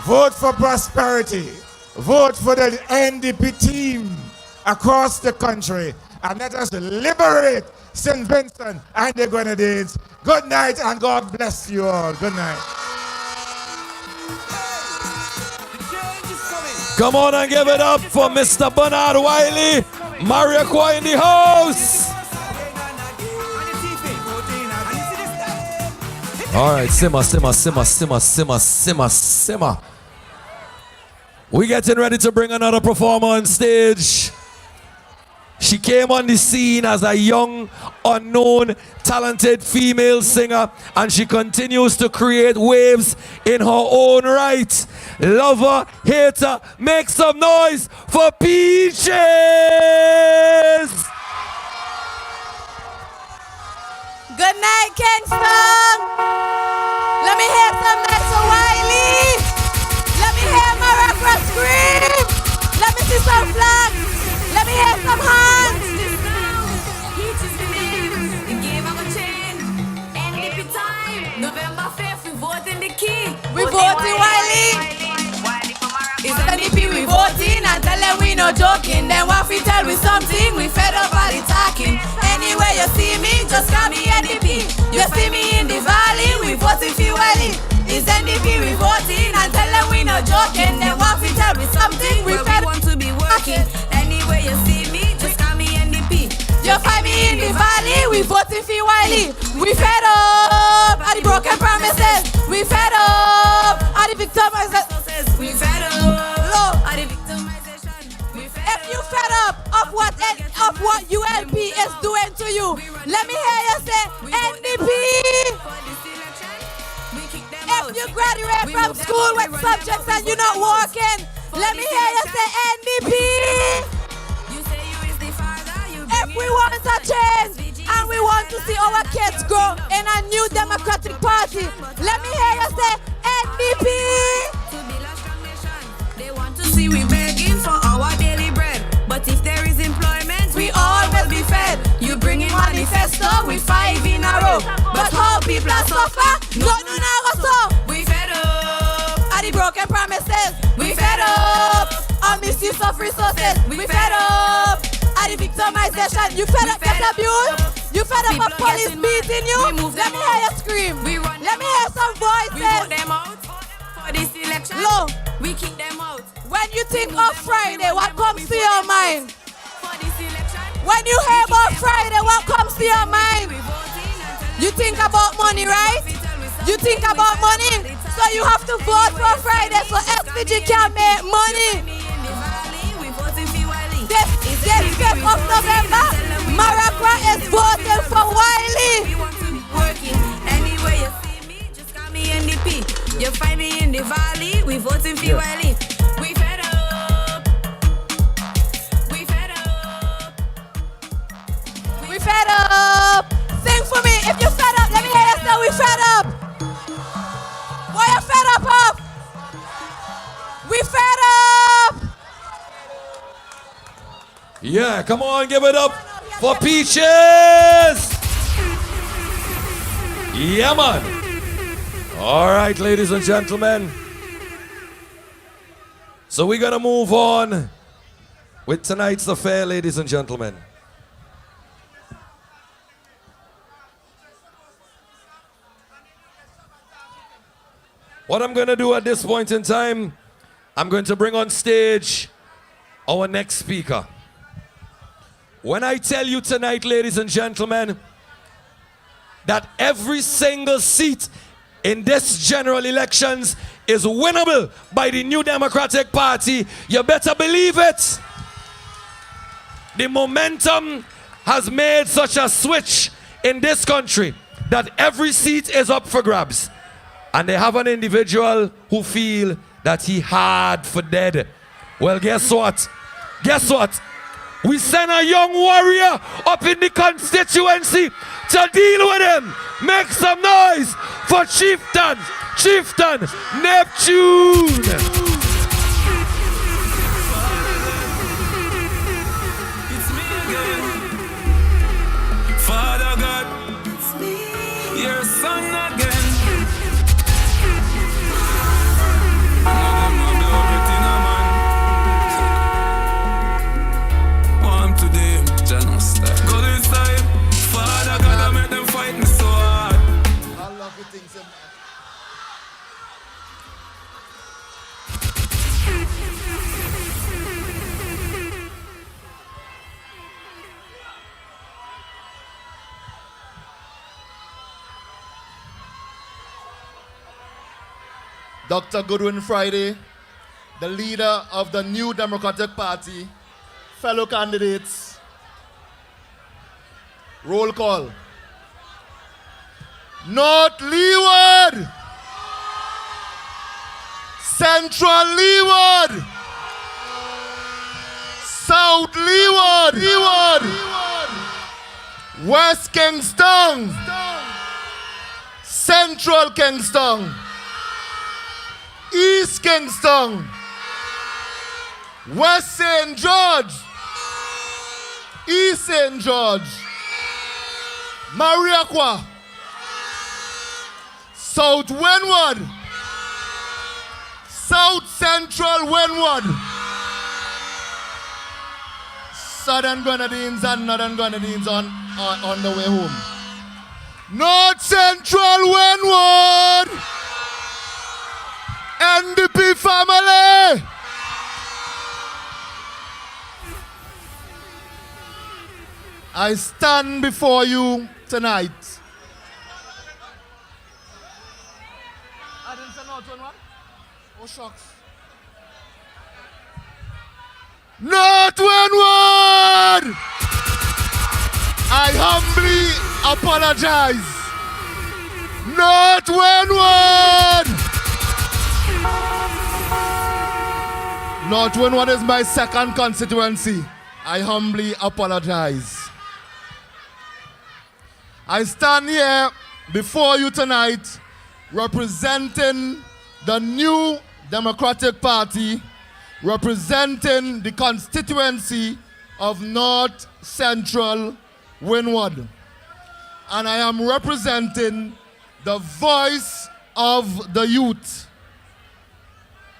Vote for prosperity. Vote for the NDP team across the country. And let us liberate St. Vincent and the Grenadines. Good night and God bless you all. Good night. Come on and give it up for Mr. Bernard Wiley. Maracua in the house. All right, simmer, simmer, simmer, simmer, simmer, simmer, simmer. We getting ready to bring another performer on stage. She came on the scene as a young, unknown, talented female singer, and she continues to create waves in her own right. Lover, hater, make some noise for Peaches! Good night, Kingstown. Let me hear some nights for Wiley. Let me hear Maracua scream. Let me see some flags. Let me hear some hands. The game of a change. NDP time. November 5th, we vote in the key. We voting Wiley. It's NDP we voting and tell them we no joking. Then what we tell we something, we fed up all the talking. Anywhere you see me, just call me NDP. You see me in the valley, we voting for Wiley. It's NDP we voting and tell them we no joking. Then what we tell we something, we fed up. Want to be working. Anywhere you see me, just call me NDP. You find me in the valley, we voting for Wiley. We fed up all the broken promises. We fed up all the victimization. We fed up all the victimization. If you fed fed up of what UNP is doing to you? Let me hear you say NDP. If you graduate from school with subjects and you're not working, let me hear you say NDP. If we want a change and we want to see our kids grow in a new democratic party, let me hear you say NDP. They want to see we begging for our daily bread. But if there is employment, we all will be fed. You bring in manifesto, we 5 in a row. But how people are suffer, no so. We fed up at the broken promises. We fed up on misuse of resources. We fed up at the victimization. You fed up get abused. You fed up of police beating you. Let me hear you scream. Let me hear some voices. We vote them out for this election. Low. We kick them out. When you think of Friday, what comes to your mind? When you hear about Friday, what comes to your mind? You think about money, right? You think about money, so you have to vote for Friday so SPG can make money. This 5th of November, Maracra is voting for Wiley. Anyway, you see me, just call me NDP. You find me in the valley, we voting for Wiley. We fed up. We fed up. We fed up. Sing for me. If you fed up, let me hear you say we fed up. What you fed up of? We fed up. Yeah, come on, give it up for Peaches. Yeah, man. All right, ladies and gentlemen. So we're going to move on with tonight's affair, ladies and gentlemen. What I'm going to do at this point in time, I'm going to bring on stage our next speaker. When I tell you tonight, ladies and gentlemen, that every single seat in this general elections is winnable by the New Democratic Party, you better believe it. The momentum has made such a switch in this country that every seat is up for grabs. And they have an individual who feel that he hard for dead. Well, guess what? Guess what? We send a young warrior up in the constituency to deal with him. Make some noise for Chieftain Neptune. Father God, it's me, your son again. Go inside, Father God, I make them fight me so hard. I love the things in Dr. Goodwin Friday, the leader of the New Democratic Party, fellow candidates, roll call. North Leeward, Central Leeward, South Leeward, West Kingstown, Central Kingstown, East Kingstown, West St. George, East St. George, Mariaqua, South Windward, South Central Windward, Southern Grenadines and Northern Grenadines on the way home. North Central Windward, NDP family. I stand before you tonight. I didn't send out one. Oh, shucks. Not one word! I humbly apologize. Not one word! Not one word is my second constituency. I humbly apologize. I stand here before you tonight representing the new Democratic Party, representing the constituency of North Central Wynwood. And I am representing the voice of the youth.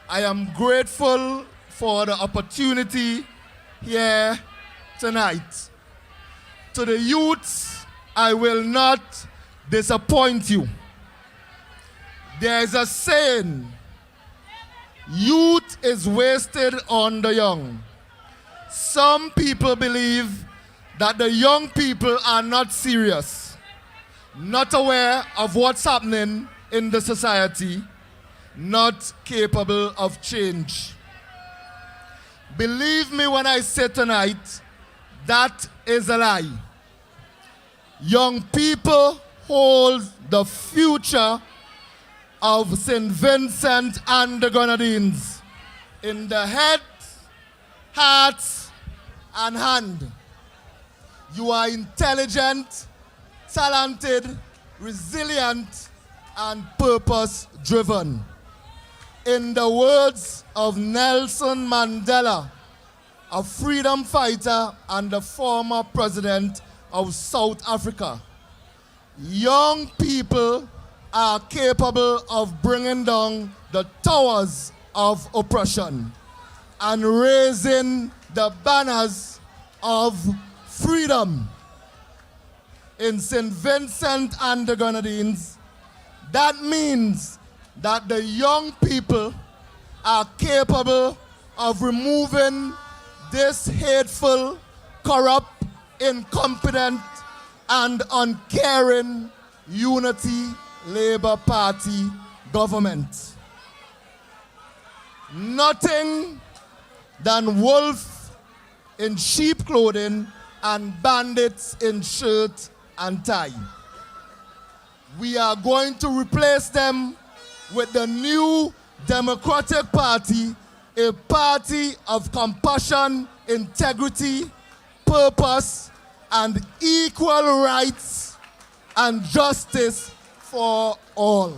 I am grateful for the opportunity here tonight. To the youths, I will not disappoint you. There is a saying, youth is wasted on the young. Some people believe that the young people are not serious, not aware of what's happening in the society, not capable of change. Believe me when I say tonight, that is a lie. Young people hold the future of St. Vincent and the Grenadines in the head, hearts, and hand. You are intelligent, talented, resilient, and purpose-driven. In the words of Nelson Mandela, a freedom fighter and the former president of South Africa, young people are capable of bringing down the towers of oppression and raising the banners of freedom. In St. Vincent and the Grenadines, that means that the young people are capable of removing this hateful, corrupt, incompetent, and uncaring Unity Labour Party government. Nothing than wolf in sheep clothing and bandits in shirt and tie. We are going to replace them with the new Democratic Party, a party of compassion, integrity, purpose, and equal rights and justice for all.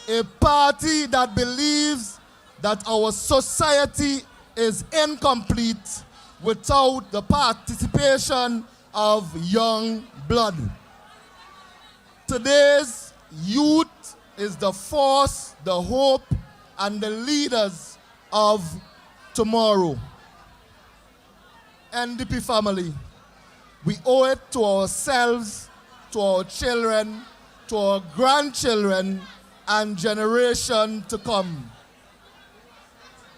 A party that believes that our society is incomplete without the participation of young blood. Today's youth is the force, the hope, and the leaders of tomorrow. NDP family, we owe it to ourselves, to our children, to our grandchildren, and generation to come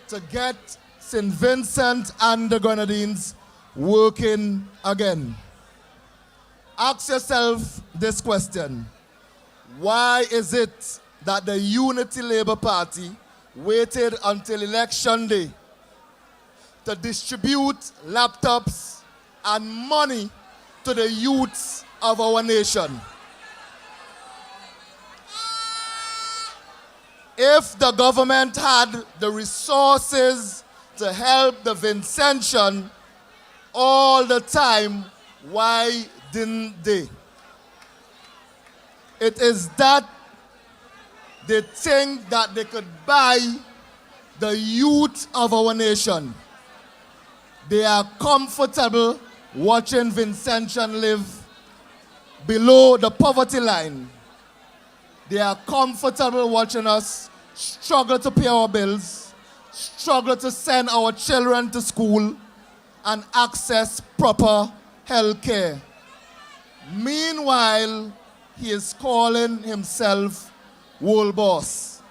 to get St. Vincent and the Grenadines working again. Ask yourself this question: why is it that the Unity Labour Party waited until election day to distribute laptops and money to the youths of our nation? If the government had the resources to help the Vincentian all the time, why didn't they? It is that they think that they could buy the youth of our nation. They are comfortable watching Vincentian live below the poverty line. They are comfortable watching us struggle to pay our bills, struggle to send our children to school, and access proper health care. Meanwhile, he is calling himself world boss.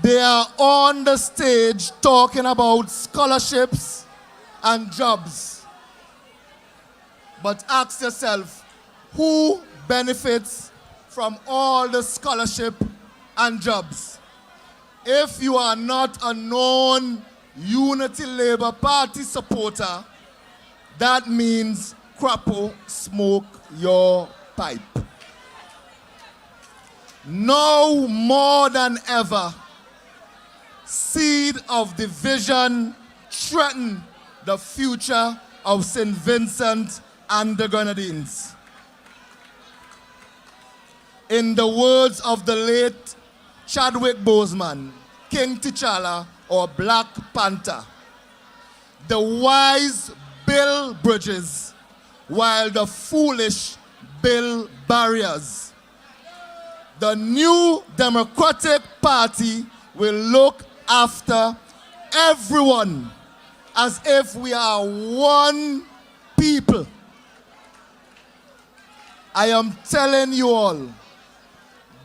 They are on the stage talking about scholarships and jobs. But ask yourself, who benefits from all the scholarship and jobs? If you are not a known Unity Labour Party supporter, that means Crapo smoke your pipe. Now more than ever, seed of division threaten the future of St. Vincent and the Grenadines. In the words of the late Chadwick Boseman, King T'Challa, or Black Panther, the wise build bridges while the foolish build barriers. The new Democratic Party will look after everyone as if we are one people. I am telling you all,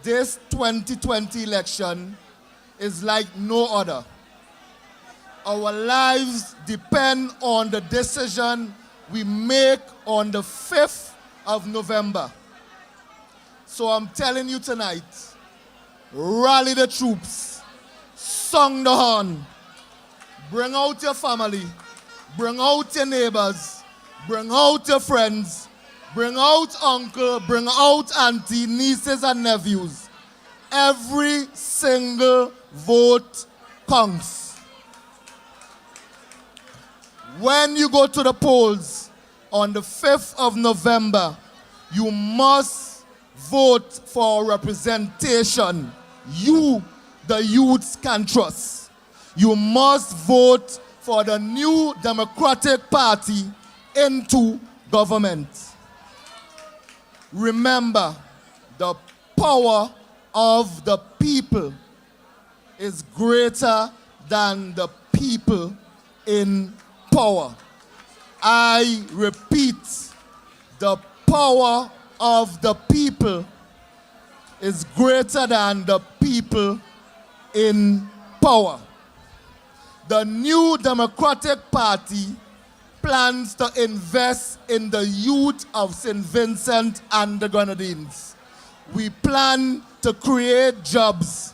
this 2020 election is like no other. Our lives depend on the decision we make on the 5th of November. So I'm telling you tonight, rally the troops, song the horn, bring out your family, bring out your neighbors, bring out your friends, bring out uncle, bring out auntie, nieces and nephews. Every single vote counts. When you go to the polls on the 5th of November, you must vote for representation you, the youths, can trust. You must vote for the new Democratic Party into government. Remember, the power of the people is greater than the people in power. I repeat, the power of the people is greater than the people in power. The new Democratic Party plans to invest in the youth of St. Vincent and the Grenadines. We plan to create jobs.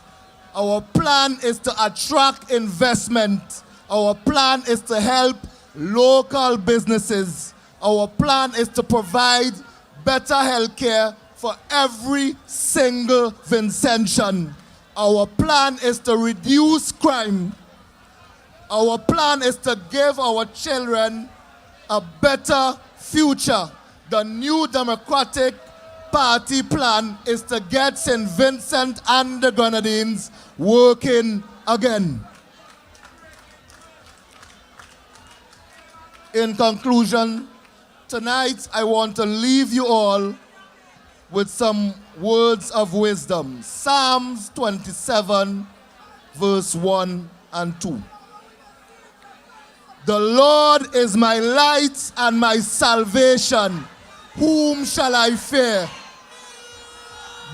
Our plan is to attract investment. Our plan is to help local businesses. Our plan is to provide better health care for every single Vincentian. Our plan is to reduce crime. Our plan is to give our children a better future. The new Democratic Party plan is to get St. Vincent and the Grenadines working again. In conclusion, tonight I want to leave you all with some words of wisdom. Psalms 27, verse 1 and 2. The Lord is my light and my salvation. Whom shall I fear?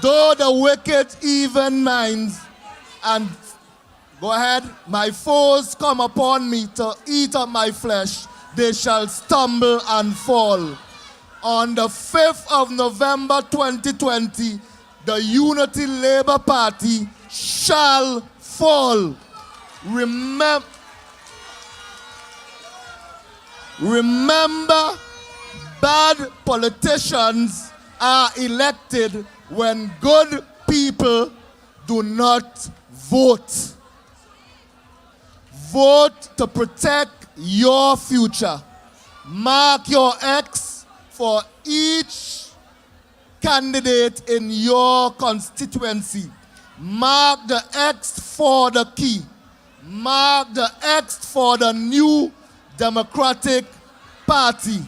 Though the wicked even minds and go ahead, my foes come upon me to eat up my flesh, they shall stumble and fall. On the 5th of November 2020, the Unity Labour Party shall fall. Remember, bad politicians are elected when good people do not vote. Vote to protect your future. Mark your X for each candidate in your constituency. Mark the X for the key. Mark the X for the new Democratic Party.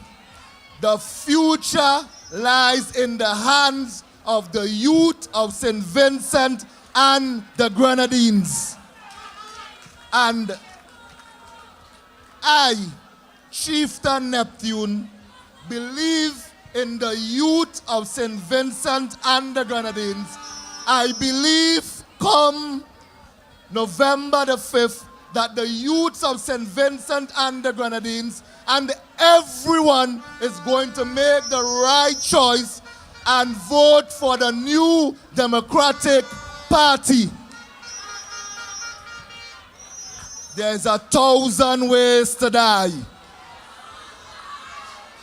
The future lies in the hands of the youth of St. Vincent and the Grenadines. And I, Chieftain Neptune, believe in the youth of St. Vincent and the Grenadines. I believe come November the 5th that the youths of St. Vincent and the Grenadines and everyone is going to make the right choice and vote for the new Democratic Party. There's 1,000 ways to die.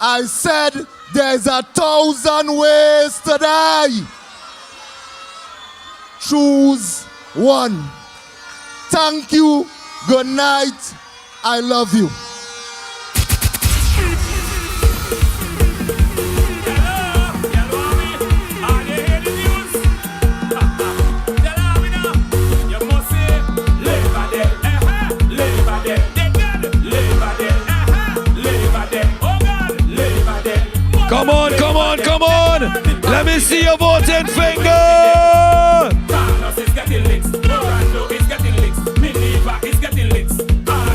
I said there's 1,000 ways to die. Choose one. Thank you. Good night. I love you. Come on, come on, come on. Let me see your voting finger.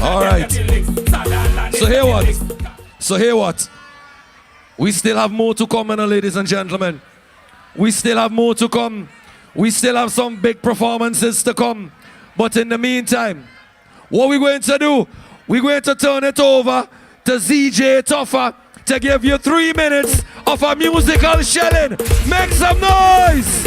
All right. So hear what? We still have more to come, ladies and gentlemen. We still have more to come. We still have some big performances to come. But in the meantime, what we're going to do, we're going to turn it over to ZJ Toffa to give you 3 minutes of a musical shelling. Make some noise!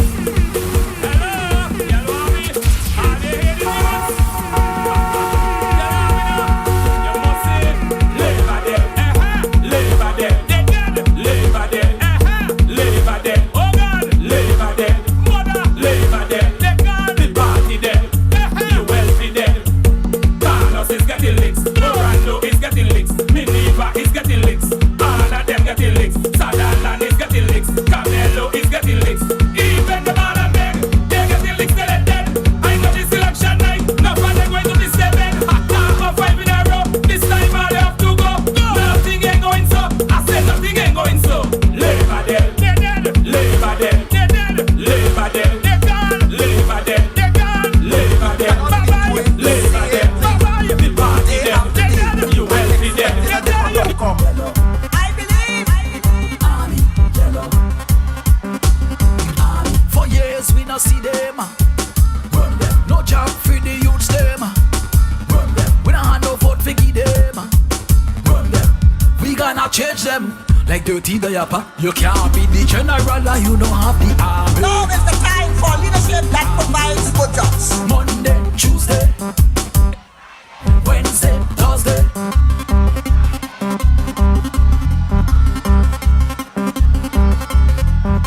See them, run them. No job for the youths them, run them. We don't have no vote for give them, run them. We gonna change them like dirty diaper. You can't be the general and you don't have the army. Now is the time for leadership that provides good jobs. Monday, Tuesday, Wednesday, Thursday.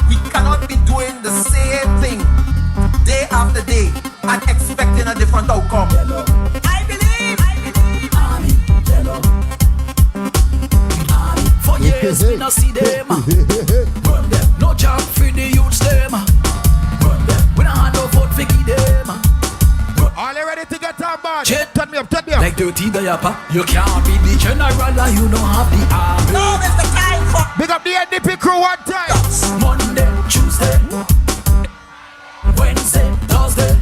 We cannot be doing the same thing day after day and expecting a different outcome. I believe. Army, yellow. Army. For years we not see them, run them. No job for the youths them, run them. We don't have no vote for give them. Are you ready to get on board? Turn me up. Like dirty diaper. You can't be the general and you don't have the army. Now is the time for big up the NDP crew one time. Monday, Tuesday, Wednesday, Thursday.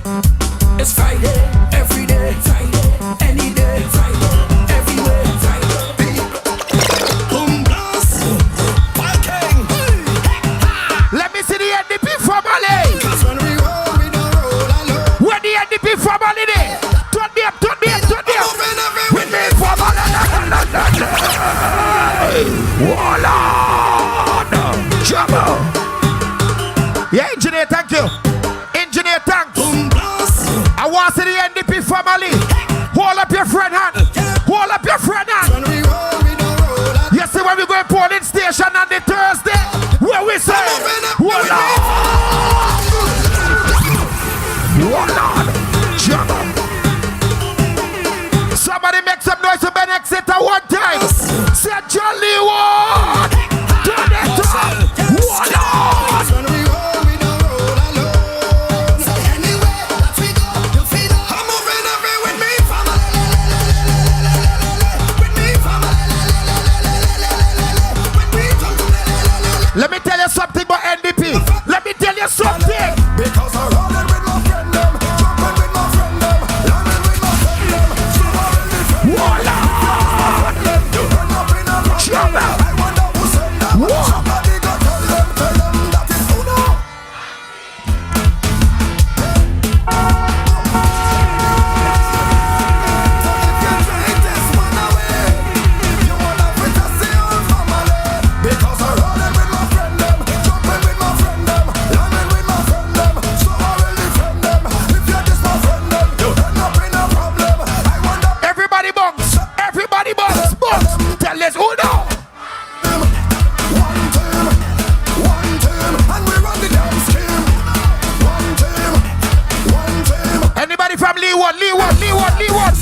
It's Friday, every day. Friday, any day. Friday, everywhere. Friday. Boom blast, Viking. Let me see the NDP family. Cause when we roll, we don't roll alone. Where the NDP family there? Turn me up. With me family. Warlord. Trouble. Yeah, engineer, thank you. Engineer, thanks. I want to see the NDP family. Hold up your friend hand. Hold up your friend hand. When we roll, we don't roll alone. You see when we go to polling station on the Thursday? Where we say? Warlord. Warlord. Trouble. Somebody make some noise to Ben Exeter one time. Say Jolly One. Turn it up. Warlord. When we roll, we don't roll alone.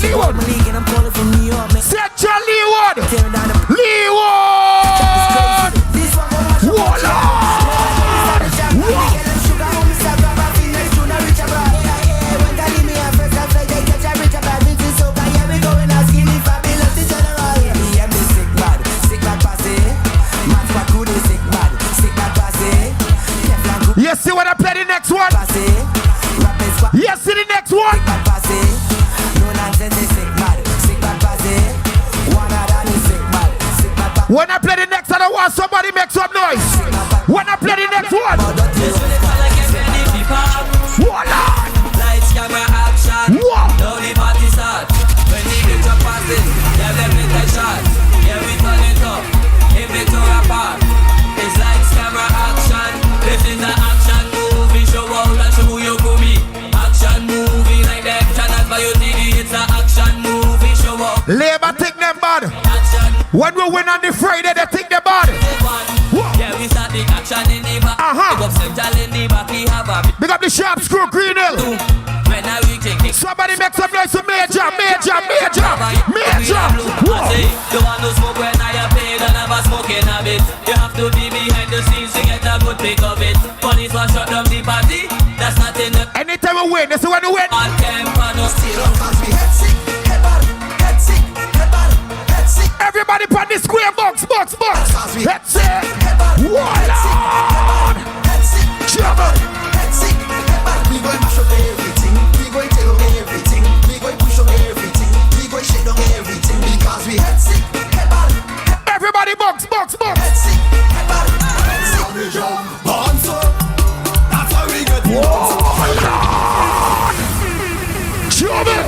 Leeward. Central Leeward. Leeward. Voila. You see when I play the next one? You see the next one? When I play the next one, I want somebody make some noise. When I play the next one. Lights, camera, action. Now the party start. When the picture passes, yeah, them make a shot. Yeah, we turn it up. In Victoria Park. It's lights, camera, action. This is the action movie. Show out and show who you could be. Action movie like the channel for your TV. It's an action movie. Show out. Labour think them bad. When we win on the Friday, they think them bad. Yeah, we start the action in the back. Big up Central in the back. We have a big up the sharp screw Green Hill. When I we take it. Somebody make some noise for Major. The one who smoke when I have paid and have a smoking habit. You have to be behind the scenes to get a good pick of it. Police will shut down the party. That's not in the. Anytime we win, that's when we win. On camera, no steal. We head sick, head bad, head sick, head bad, head sick. Everybody put the square box. Head sick. Voila. Head sick, trouble. Head sick, head bad. We going mash up everything. We going tear up everything. We going push up everything. We going shake down everything because we head sick, head bad. Everybody box. Head sick, head bad, head sick. We jump, bounce up. That's how we get you. Trouble.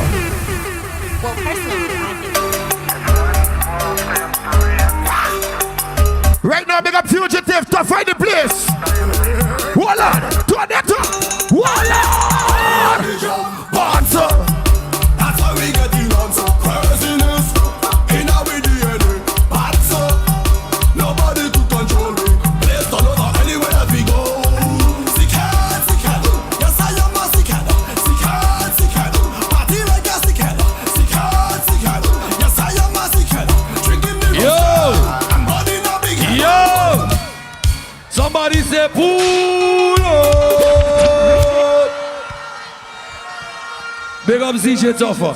Well, personally, Right now, big up fugitive to find the place. Voila, tornado. Voila. Bounce up. That's how we get you on some craziness. In our DNA, bounce up. Nobody to control me. Place all over anywhere that we go. Sick head. Yes, I am a sick head. Party like a sick head. Yes, I am a sick head. Drinking the and body not big head. Yo! Somebody say pull up! Big up ZJ Toffer.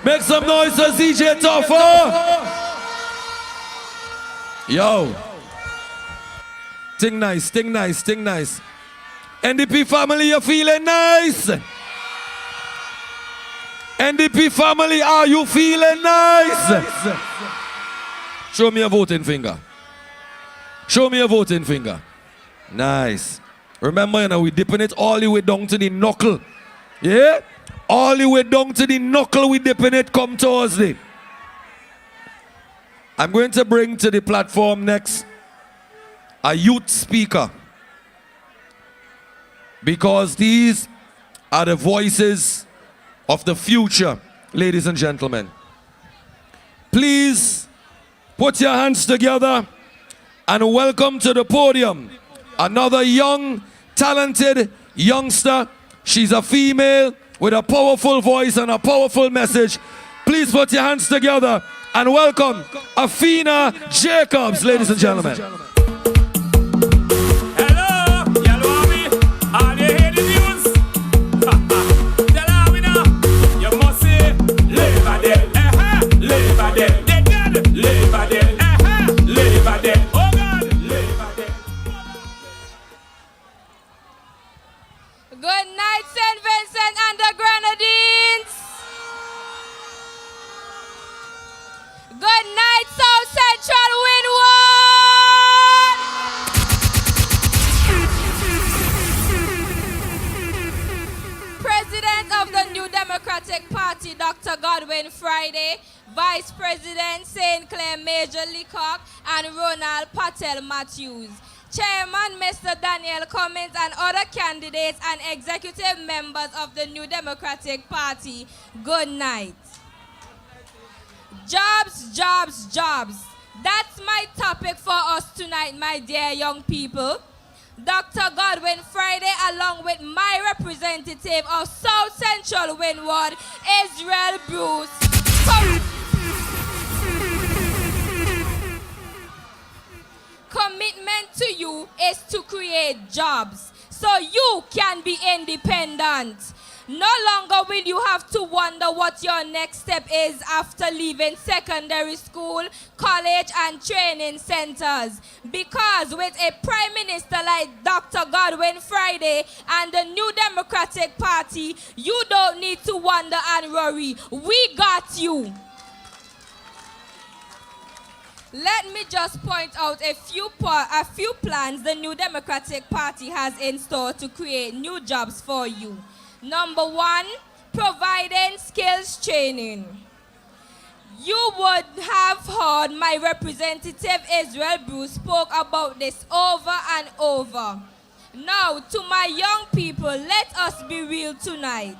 Make some noise for ZJ Toffer! Yo! Ting nice. NDP family, you feeling nice? NDP family, are you feeling nice? Show me a voting finger. Nice. Remember, you know, we dipping it all the way down to the knuckle. Yeah? All the way down to the knuckle, we dipping it come Thursday. I'm going to bring to the platform next a youth speaker. Because these are the voices of the future, ladies and gentlemen. Please put your hands together and welcome to the podium another young, talented youngster. She's a female with a powerful voice and a powerful message. Please put your hands together and welcome Afina Jacobs, ladies and gentlemen. Hello, Yellow Army. Are you hear the news? Tell me now. You must say, live a day, live a day. They got it, live a day, live a day. Oh God, live a day. good night, St. Vincent and the Grenadines. Good night, South Central Windward. President of the New Democratic Party, Dr. Godwin Friday, Vice President St. Clair Major Leacock and Ronald Patel Matthews, Chairman Mr. Daniel Cummins and other candidates and executive members of the New Democratic Party, good night. Jobs, jobs, jobs. That's my topic for us tonight, my dear young people. Dr. Godwin Friday, along with my representative of South Central Windward, Israel Bruce, Commitment to you is to create jobs so you can be independent. No longer will you have to wonder what your next step is after leaving secondary school, college, and training centers. Because with a Prime Minister like Dr. Godwin Friday and the New Democratic Party, you don't need to wonder and worry. We got you. Let me just point out a few plans the New Democratic Party has in store to create new jobs for you. Number one, providing skills training. You would have heard my representative Israel Bruce spoke about this over and over. Now, to my young people, let us be real tonight.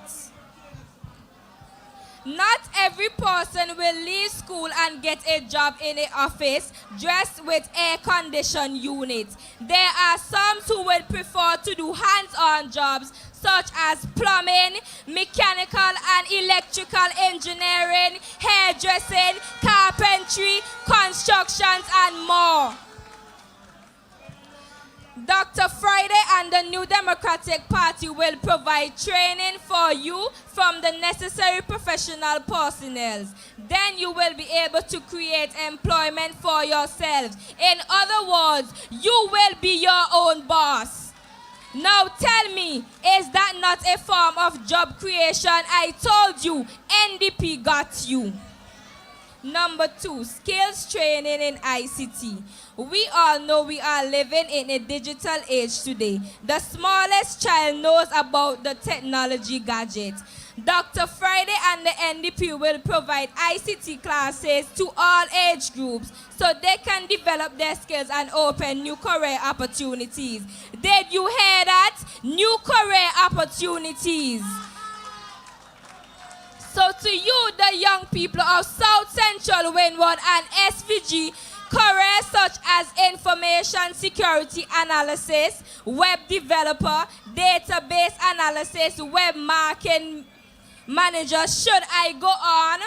Not every person will leave school and get a job in an office dressed with air-conditioned units. There are some who will prefer to do hands-on jobs such as plumbing, mechanical and electrical engineering, hairdressing, carpentry, constructions, and more. Dr. Friday and the New Democratic Party will provide training for you from the necessary professional personnel. Then you will be able to create employment for yourselves. In other words, you will be your own boss. Now tell me, is that not a form of job creation? I told you, NDP got you. Number two, skills training in ICT. We all know we are living in a digital age today. The smallest child knows about the technology gadget. Dr. Friday and the NDP will provide ICT classes to all age groups so they can develop their skills and open new career opportunities. Did you hear that? New career opportunities. So to you, the young people of South Central Windward and SVG, careers such as information security analysis, web developer, database analysis, web marketing manager, should I go on?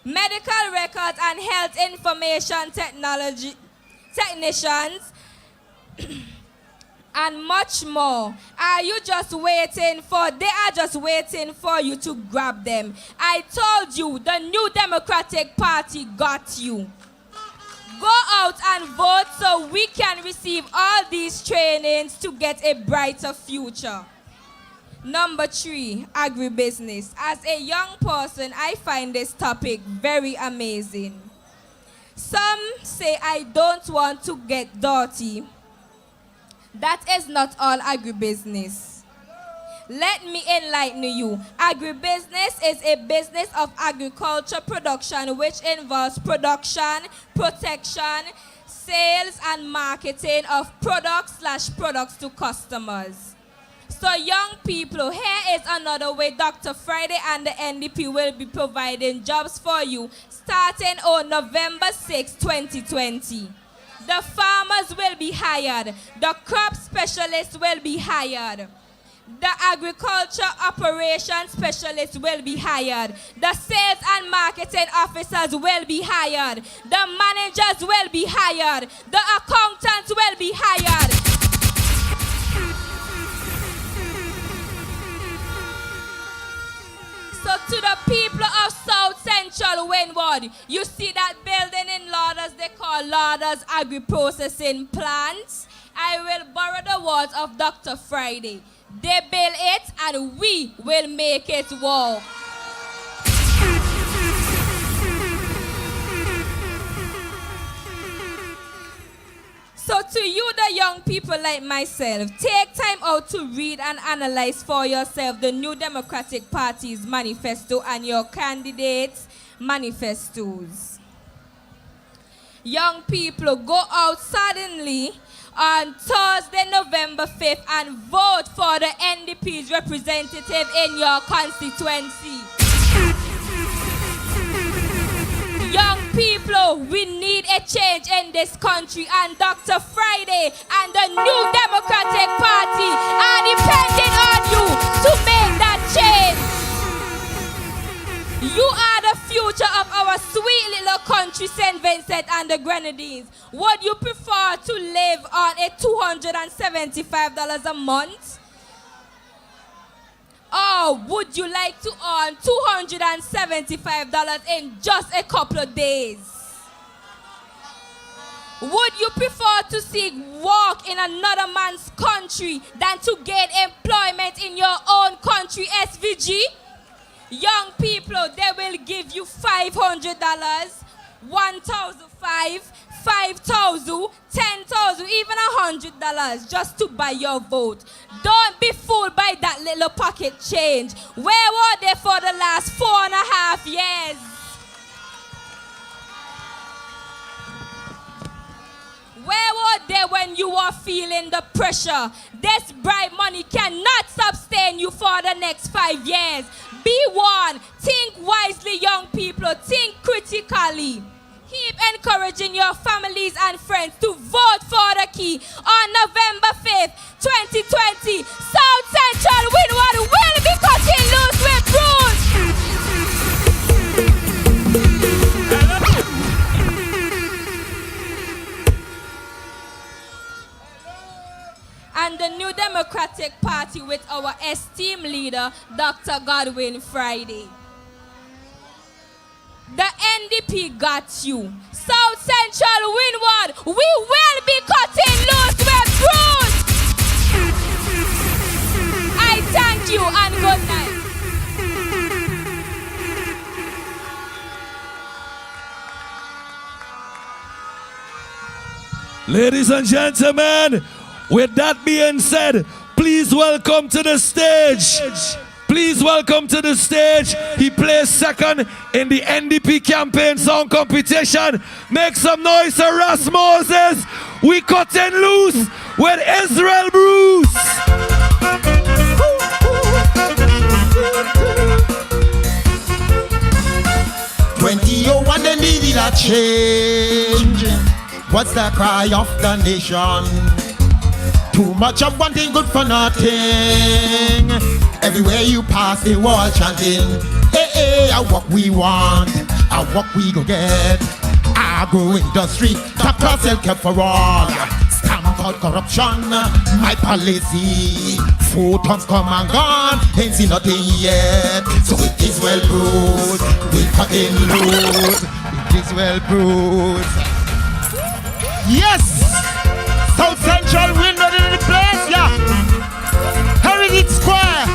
Medical records and health information technology technicians, and much more. Are you just waiting for, they are just waiting for you to grab them. I told you, the New Democratic Party got you. Go out and vote so we can receive all these trainings to get a brighter future. Number three, agribusiness. As a young person, I find this topic very amazing. Some say I don't want to get dirty. That is not all agribusiness. Let me enlighten you. Agribusiness is a business of agriculture production which involves production, protection, sales, and marketing of products to customers. So young people, here is another way Dr. Friday and the NDP will be providing jobs for you starting on November 6, 2020. The farmers will be hired. The crop specialists will be hired. The agriculture operations specialists will be hired. The sales and marketing officers will be hired. The managers will be hired. The accountants will be hired. So to the people of South Central Windward, you see that building in Lauders they call Lauders Agri-Processing Plants? I will borrow the words of Dr. Friday. They build it and we will make it work. So to you, the young people like myself, take time out to read and analyze for yourself the New Democratic Party's manifesto and your candidates' manifestos. Young people, go out suddenly on Thursday, November 5th and vote for the NDP's representative in your constituency. Young people, we need a change in this country, and Dr. Friday and the New Democratic Party are depending on you to make that change. You are the future. our sweet little country, St. Vincent and the Grenadines, would you prefer to live on a $275 a month? Or would you like to earn $275 in just a couple of days? Would you prefer to seek work in another man's country than to gain employment in your own country, SVG? Young people, they will give you $500, $1,500, $5,000, $10,000, even $100 just to buy your vote. Don't be fooled by that little pocket change. Where were they for the last 4.5 years? Where were they when you were feeling the pressure? This bribe money cannot sustain you for the next 5 years. Be one. Think wisely, young people. Think critically. Keep encouraging your families and friends to vote for the key on November 5th, 2020. South Central Windward will be cutting loose with Bruce. And the New Democratic Party with our esteemed leader, Dr. Godwin Friday. The NDP got you. South Central Windward, we will be cutting loose with Bruce. I thank you and good night. Ladies and gentlemen, with that being said, please welcome to the stage. Please welcome to the stage. He placed second in the NDP campaign song competition. Make some noise for Ras Moses. We cutting loose with Israel Bruce. 2001 they needed a change. What's the cry of the nation? Too much of one thing, good for nothing. Everywhere you pass, they all chanting, hey, hey, what we want, what we go get. Agro industry, top class healthcare for all. Stamp out corruption, my policy. 4 tons come and gone, ain't seen nothing yet. So it is well bruised, we fucking lose. It is well bruised. Yes! South Central Windward in the place, yeah. Heritage Square.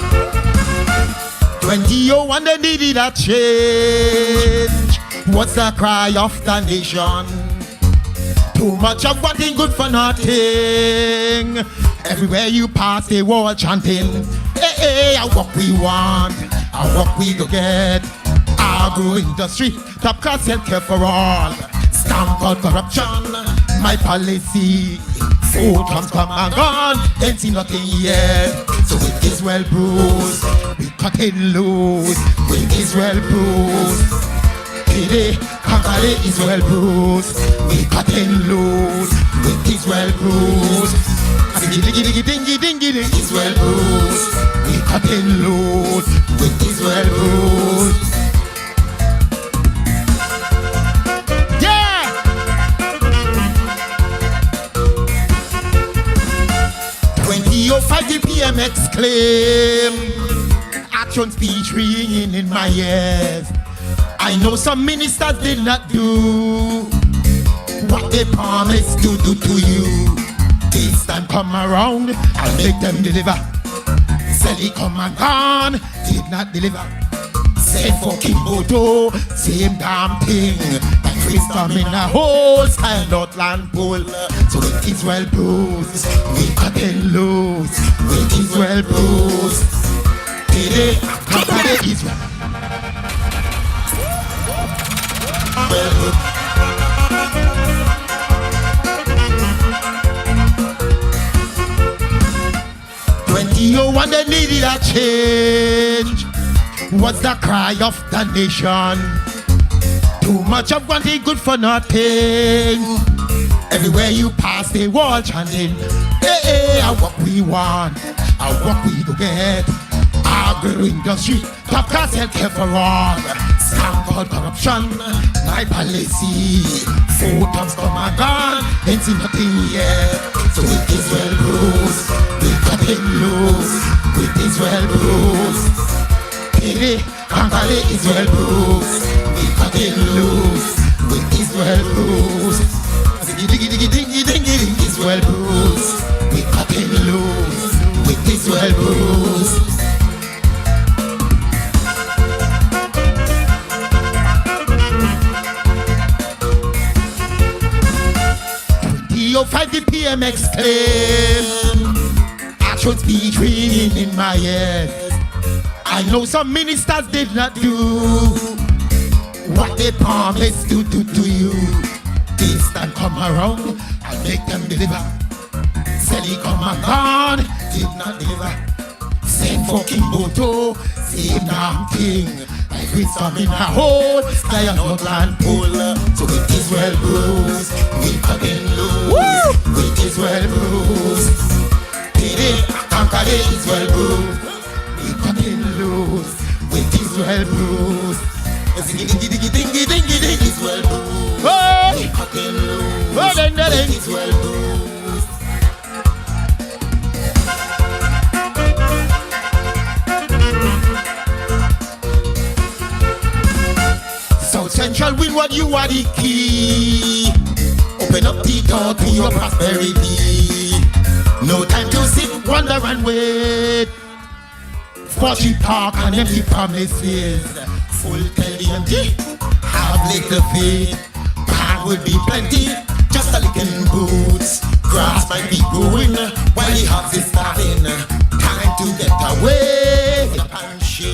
2001 they needed a change. What's the cry of the nation? Too much of one thing, good for nothing. Everywhere you pass, they all chanting, hey, hey, what we want, what we go get. Agro industry, top class healthcare for all. Stamp out corruption, my policy. 4 tons come and gone, ain't seen nothing yet. So it is well bruised, we cutting loose. It is well bruised. Today, Kankale is well bruised. We cutting loose. It is well bruised. Diggy diggy diggy dingy dingy ding is well bruised. We cutting loose. It is well bruised. 2005 the PMX claim. Action speech ringing in my ears. I know some ministers did not do what they promised to do to you. This time come around, I'll make them deliver. Sally come and gone, did not deliver. Say fucking Bodo, same damn thing. My face come in a whole style, not land pool. So it is well bruised, we cutting loose. It is well bruised. Today, company is well. When they needed a change, what's the cry of the nation? Too much of one thing, good for nothing. Everywhere you pass, they all chanting, hey, hey, what we want, what we go get. Agro industry, top class healthcare for all. conquer corruption, my policy. 4 times come and gone, ain't seen nothing yet. So with Israel rules, we cut him loose. With Israel rules, conquer the Israel rules. We cut him loose. With Israel rules, diggy, Israel rules. We cut him loose. With Israel rules. Yo, 5 the PM exclaim. Actual speech ringing in my head. I know some ministers did not do what they promised to do to you. This time come around, I'll make them deliver. Sally come and gone, did not deliver. Same fucking Boto, same damn thing. I quit some in a hole, sky on no land pole. So with Israel rules, we coming loose. With Israel rules, conquer the Israel rules. We coming loose. With Israel rules. Diggy, Israel rules. We coming loose. With Israel rules. Central win what you are the key. Open up the door to your prosperity. No time to sit, wonder and wait for the talk and empty promises. Full TLD, have little faith. Pan will be plenty, just a little boots. Grass might be growing while the house is starving. Time to get away.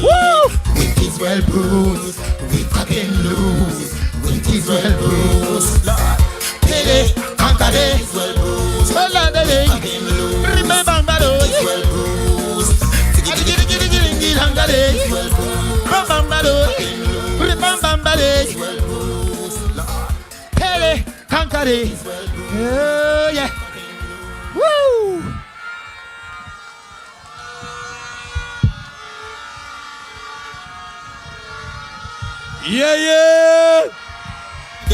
Woo! With Israel bruise, we fucking lose. With Israel bruise, Lord, Pele, conquer the Israel bruise. Fucking lose. Remember those Israel bruise. Diggy, conquer the Israel bruise. Remember those Israel bruise. Lord, Pele, conquer the Israel bruise. Oh yeah. Woo! Yeah.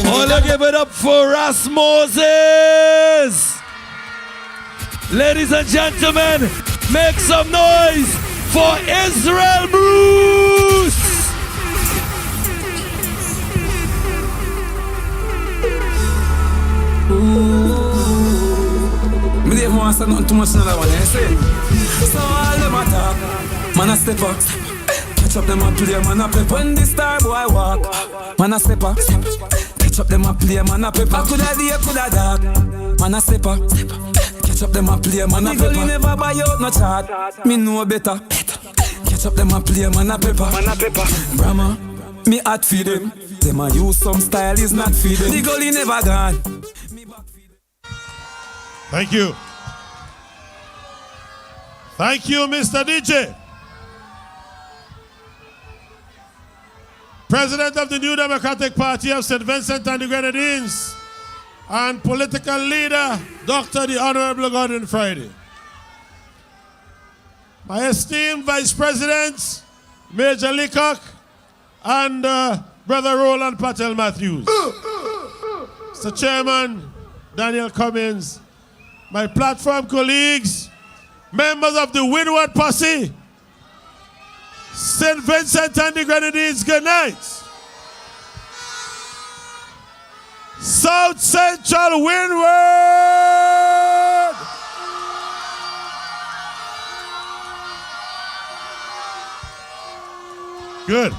Wanna give it up for Ras Moses. Ladies and gentlemen, make some noise for Israel Bruce. Me don't want to say nothing too much in that one, you see? So all them attack, man a step up. Catch up them a play, man a pep. When the star boy walk, man a step up. Catch up them a play, man a pep. Coulda day, coulda dark, man a step up. Catch up them a play, man a pep. Me never buy out no chart, me know better. Catch up them a play, man a pepper. Brahma, me hot feed them. Them a use some style is not feed them. The goalie never gone. Thank you. Thank you, Mr. DJ. President of the New Democratic Party of St. Vincent and the Grenadines, and political leader, Dr. the Honorable Gordon Friday. My esteemed Vice President, Major Leacock, and Brother Roland Patel Matthews. Mr. Chairman, Daniel Cummins, my platform colleagues, members of the Windward Posse, St. Vincent and the Grenadines, good night. South Central Windward. Good.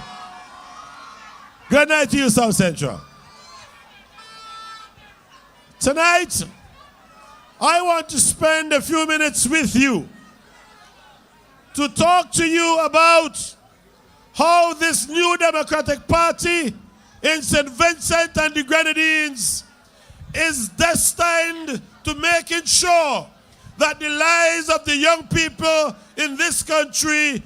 Good night to you, South Central. Tonight, I want to spend a few minutes with you to talk to you about how this new Democratic Party in St. Vincent and the Grenadines is destined to making sure that the lives of the young people in this country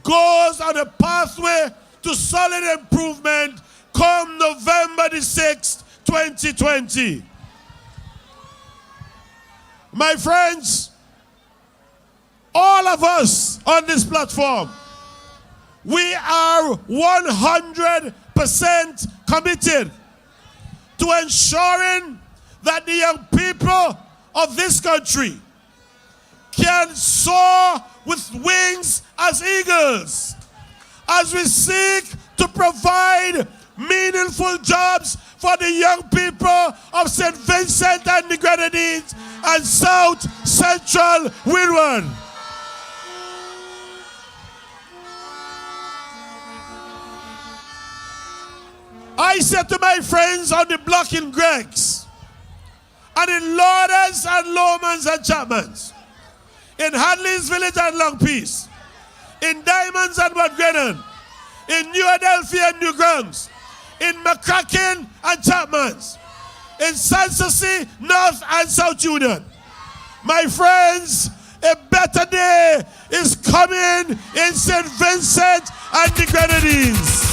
goes on a pathway to solid improvement come November the 6th, 2020. My friends, all of us on this platform, we are 100% 100% committed to ensuring that the young people of this country can soar with wings as eagles, as we seek to provide meaningful jobs for the young people of St. Vincent and the Grenadines and South Central Windward. I said to my friends on the block in Greg's, and in Lawrence and Lomans and Chapmans, in Hadley's Village and Long Peace, in Diamonds and Mudgrennan, in New Adelphi and New Grounds, in McCracken and Chapmans, in Sanssouci, North and South Union. My friends, a better day is coming in St. Vincent and the Grenadines.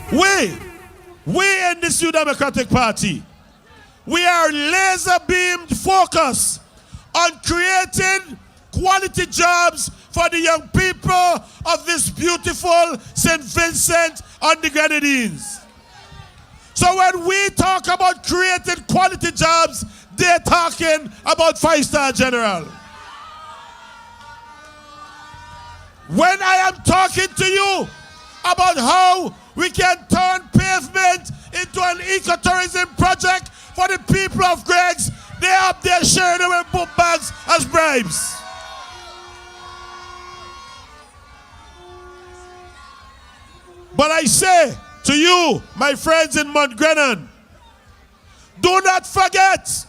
We in this New Democratic Party, we are laser beamed focused on creating quality jobs for the young people of this beautiful St. Vincent and the Grenadines. So when we talk about creating quality jobs, they're talking about 5-star general. When I am talking to you about how we can turn pavement into an ecotourism project for the people of Greg's, they're up there sharing away book bags as bribes. But I say to you, my friends in Mudgrennan, do not forget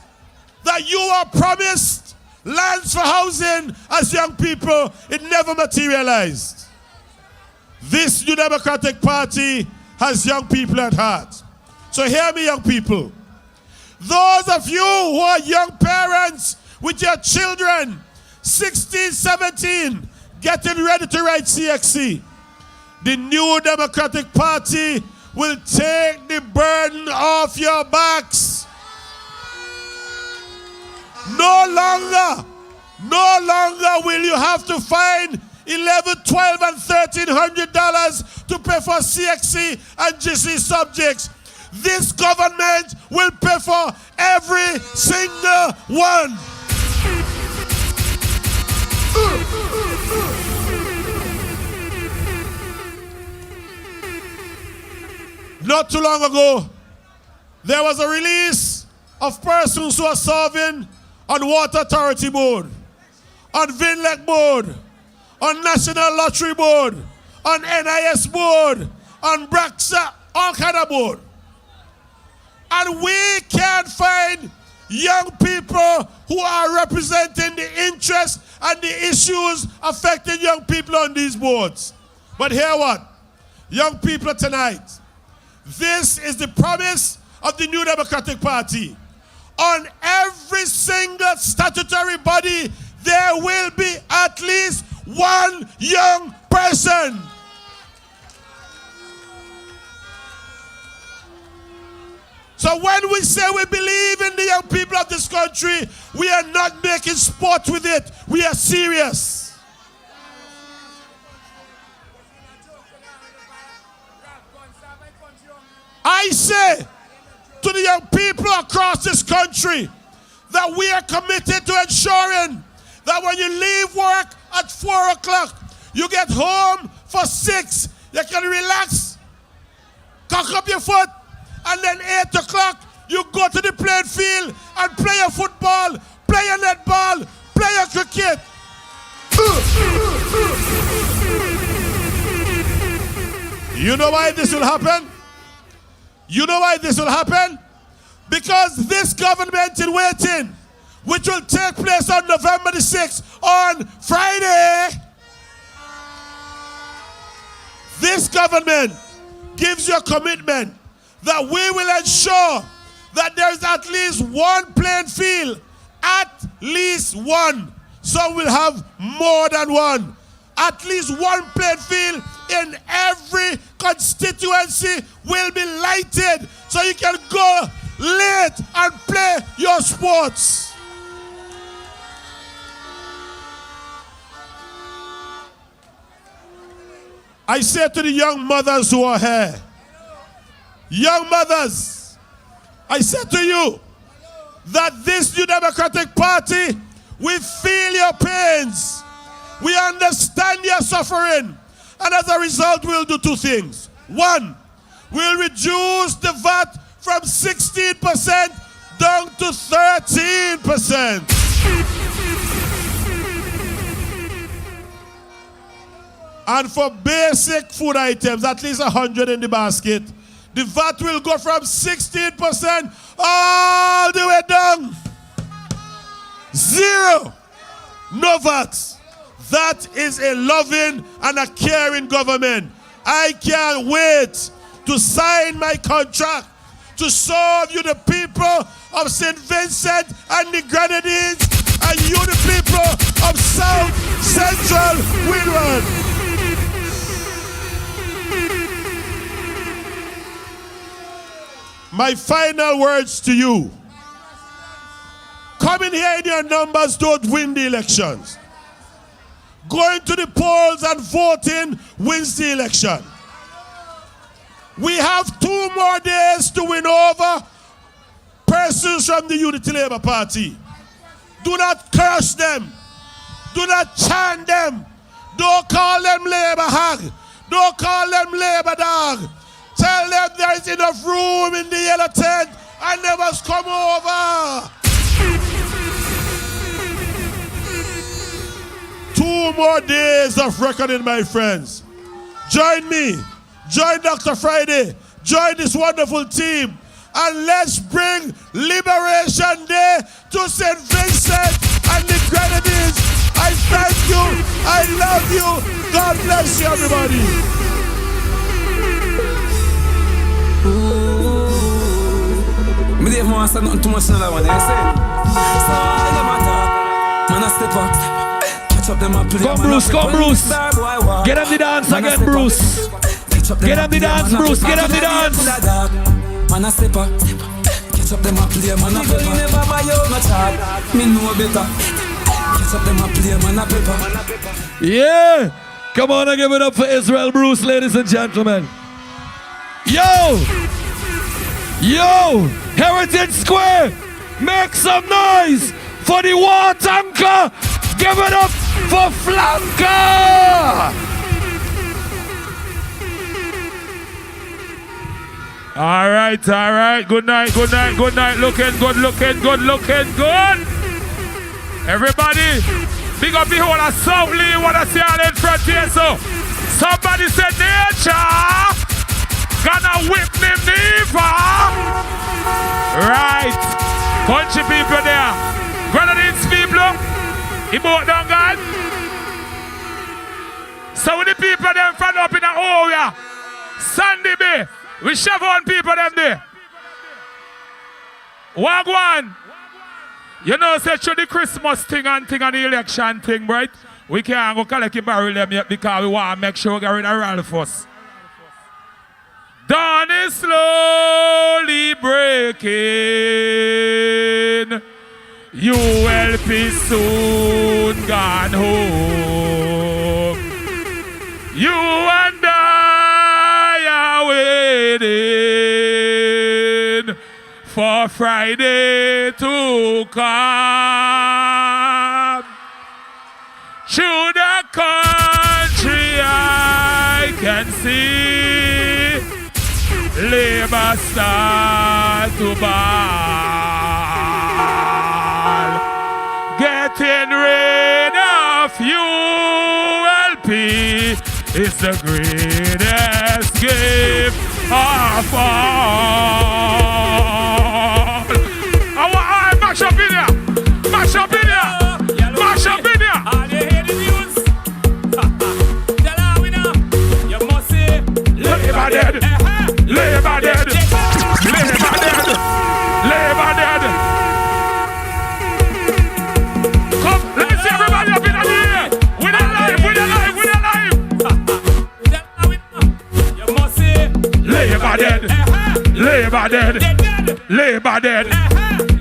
that you are promised lands for housing as young people. It never materialized. This New Democratic Party has young people at heart. So hear me, young people. Those of you who are young parents with your children, 16, 17, getting ready to write CXC, the New Democratic Party will take the burden off your backs. No longer will you have to find $11, $12, and $1,300 to pay for CXC and GC subjects. This government will pay for every single one. Not too long ago, there was a release of persons who are serving on Water Authority Board, on VINLEC Board, on National Lottery Board, on NIS Board, on BRAXA, all kind of board. And we can't find young people who are representing the interests and the issues affecting young people on these boards. But hear what? Young people tonight, this is the promise of the New Democratic Party. On every single statutory body, there will be at least one young person. So when we say we believe in the young people of this country, we are not making sport with it. We are serious. I say to the young people across this country that we are committed to ensuring that when you leave work at 4 o'clock, you get home for 6. You can relax, cock up your foot, and then 8 o'clock, you go to the playing field and play your football, play your netball, play your cricket. You know why this will happen? You know why this will happen? Because this government in waiting, which will take place on November the 6th, on Friday, this government gives you a commitment that we will ensure that there is at least one playing field, at least one. So we'll have more than one. At least one playing field in every constituency will be lighted so you can go late and play your sports. I say to the young mothers who are here, young mothers, I say to you that this New Democratic Party, we feel your pains. We understand your suffering. And as a result, we'll do two things. One, we'll reduce the VAT from 16% down to 13%. And for basic food items, at least 100 in the basket, the VAT will go from 16% all the way down. Zero. No VAT. That is a loving and a caring government. I can't wait to sign my contract to serve you, the people of St. Vincent and the Grenadines, and you, the people of South Central Windward. My final words to you. Coming here in your numbers don't win the elections. Going to the polls and voting wins the election. We have 2 more days to win over persons from the Unity Labour Party. Do not curse them. Do not chant them. Don't call them Labour hag. Don't call them Labour dog. Tell them there is enough room in the yellow tent and they must come over. 2 more days of reckoning, my friends. Join me. Join Dr. Friday. Join this wonderful team. And let's bring Liberation Day to St. Vincent and the Grenadines. I thank you. I love you. God bless you, everybody. Me Dave want say nothing too much in that one, you say? So all them attack, man a step up. Catch up them a play. Come Bruce, come Bruce. Get on the dance again, Bruce. Get on the dance, Bruce. Get on the dance. Man a step up. Catch up them a play, man a pepper. Never buy out no chat. Me know better. Catch up them a play, man a pepper. Yeah. Come on and give it up for Israel Bruce, ladies and gentlemen. Yo! Yo! Heritage Square! Make some noise for the war tanker! Give it up for Flanker! All right. Good night. Looking good. Everybody, big up the whole of South Lee. What I see all in front here, so. Somebody said nature gonna whip me never. Right. Country people there. Grenadines people. He bought down God. So with the people them front up in the area. Sandy Bay. We shove on people them there. Wagwan. You know, say through the Christmas thing and the election thing, right? We can't go collect the barrel them yet because we want to make sure we get rid of Ralph first. Dawn is slowly breaking. ULP soon gone home. You and I are waiting for Friday to come. Through the country I can see Labour start to ball. Getting rid of ULP is the greatest gift of all. I mash up in here. Mash up in here. Mash up in here. Are they hear the news? Tell her we know. You must say Labour dead. Labour dead. Labour dead. Labour dead. Come, let's see everybody up in the air. We're alive. you must say Labour dead. Labour dead. Labour dead.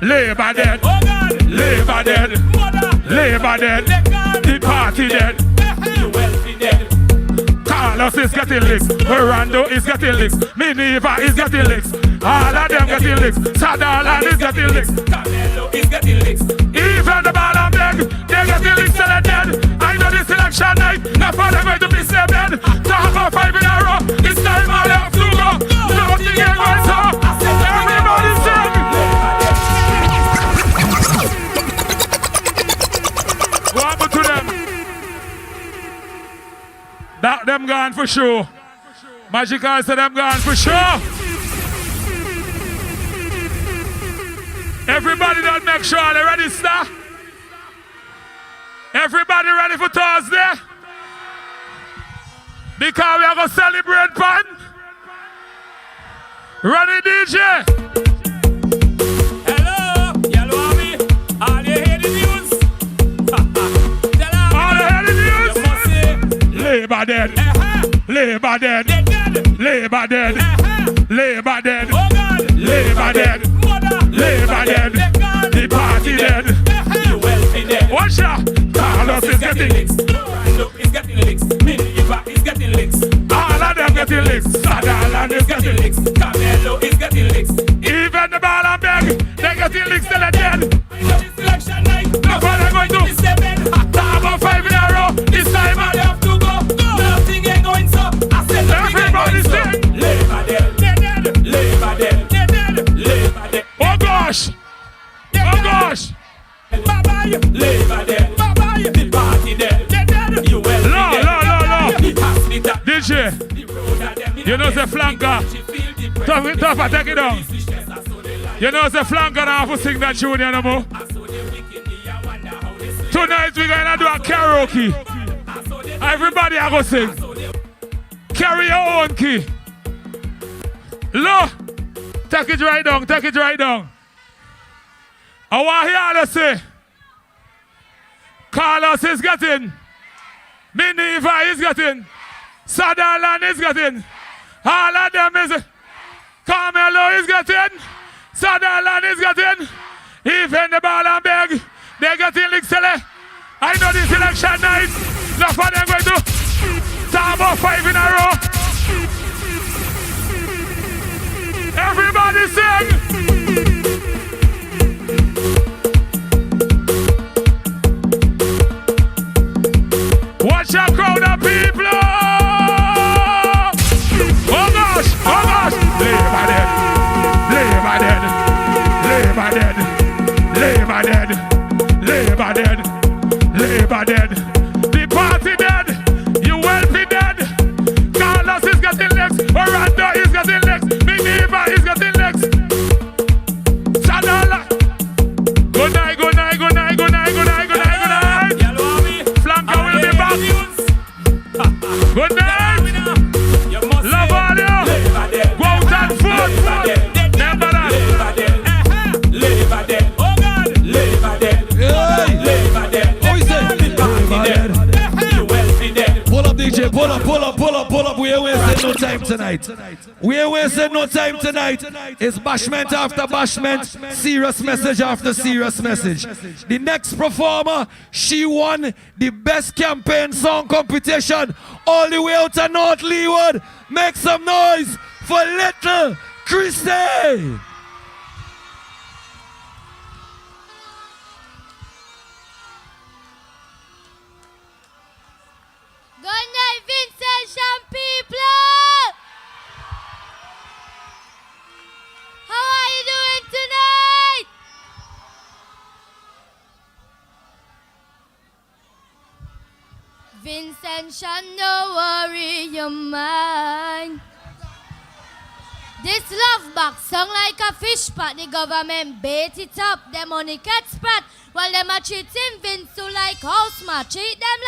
Labour dead. oh God, Labour dead. mother, Labour dead. The party dead. you wealthy dead. Call Carlos is getting licks. Mirando is getting licks. Miniva is getting licks. All of them getting licks. Sadalan is getting licks. Canelo is getting licks. Even the ball and beg, they're getting licks till they're dead. I know this election night, not for them going to be saved. Talk about 5 in a row. It's time I have to go. Nothing ain't going so. Everybody sing. What happened to them? That them gone for sure. Magical said them gone for sure. Everybody don't make sure they ready, sir. Everybody ready for Thursday? Because we are going to celebrate pan. Ready, DJ? Hello, Yellow Army. All you hear the news? All you hear the news? You must say, Labour dead. Labour dead. Labour dead. Labour dead. Labour dead. Labour dead. The party dead. You wealthy dead. Watch out. Carlos is getting licks. Rando is getting licks. Miniva is getting licks. All of them getting licks. Sadalan is getting licks. Canelo is getting licks. Even the ball and beg, they getting licks till they're dead. I know this election night. No further going to be 7. Talk about 5 in a row. This time I have to go. Nothing ain't going so. I said everybody sing. Labour dead. Labour dead. Labour dead. Oh gosh. Oh gosh. Bye-bye. Labour dead. Bye-bye. The party dead. You well dead. DJ, you know the flanker. Tough, take it down. You know the flanker now have to sing that tune no more. Tonight we're gonna do a karaoke. Everybody are gonna sing. Carry your own key. Look, take it right down, take it right down. I want here to say, Carlos is getting, Miniva is getting, Sadalan is getting, all of them is, Carmelo is getting, Sadalan is getting, even the ball and beg, they're getting licks. I know this election night, not for them going to talk about 5 in a row. Everybody sing. Watch a crowd of people. Oh gosh, oh gosh. Labour dead, Labour dead, Labour dead, Labour dead, Labour dead, Labour dead. The party dead, you wealthy dead. Carlos is getting legs, Orlando is getting legs, Miniva is getting legs. Sadala. Good night, good night, good night, good night, good night, good night, good night. Flanker will be back. Good night. Love all you. Go out and foot. Remember that. Labour dead. Oh God. Labour dead. Labour dead. How is it? You wealthy dead. Pull up, DJ. Pull up, pull up, pull up, pull up. We ain't wasting no time tonight. We ain't wasting no time tonight. It's bashment after bashment, serious message after serious message. The next performer, she won the best campaign song competition all the way out to North Leeward. Make some noise for Little Christy. Good night, Vincent people. How are you doing tonight? Vincent, don't worry your mind. This love box sung like a fish pot. The government bait it up. Them money get spread. While them a treating Vince like house match. Treat them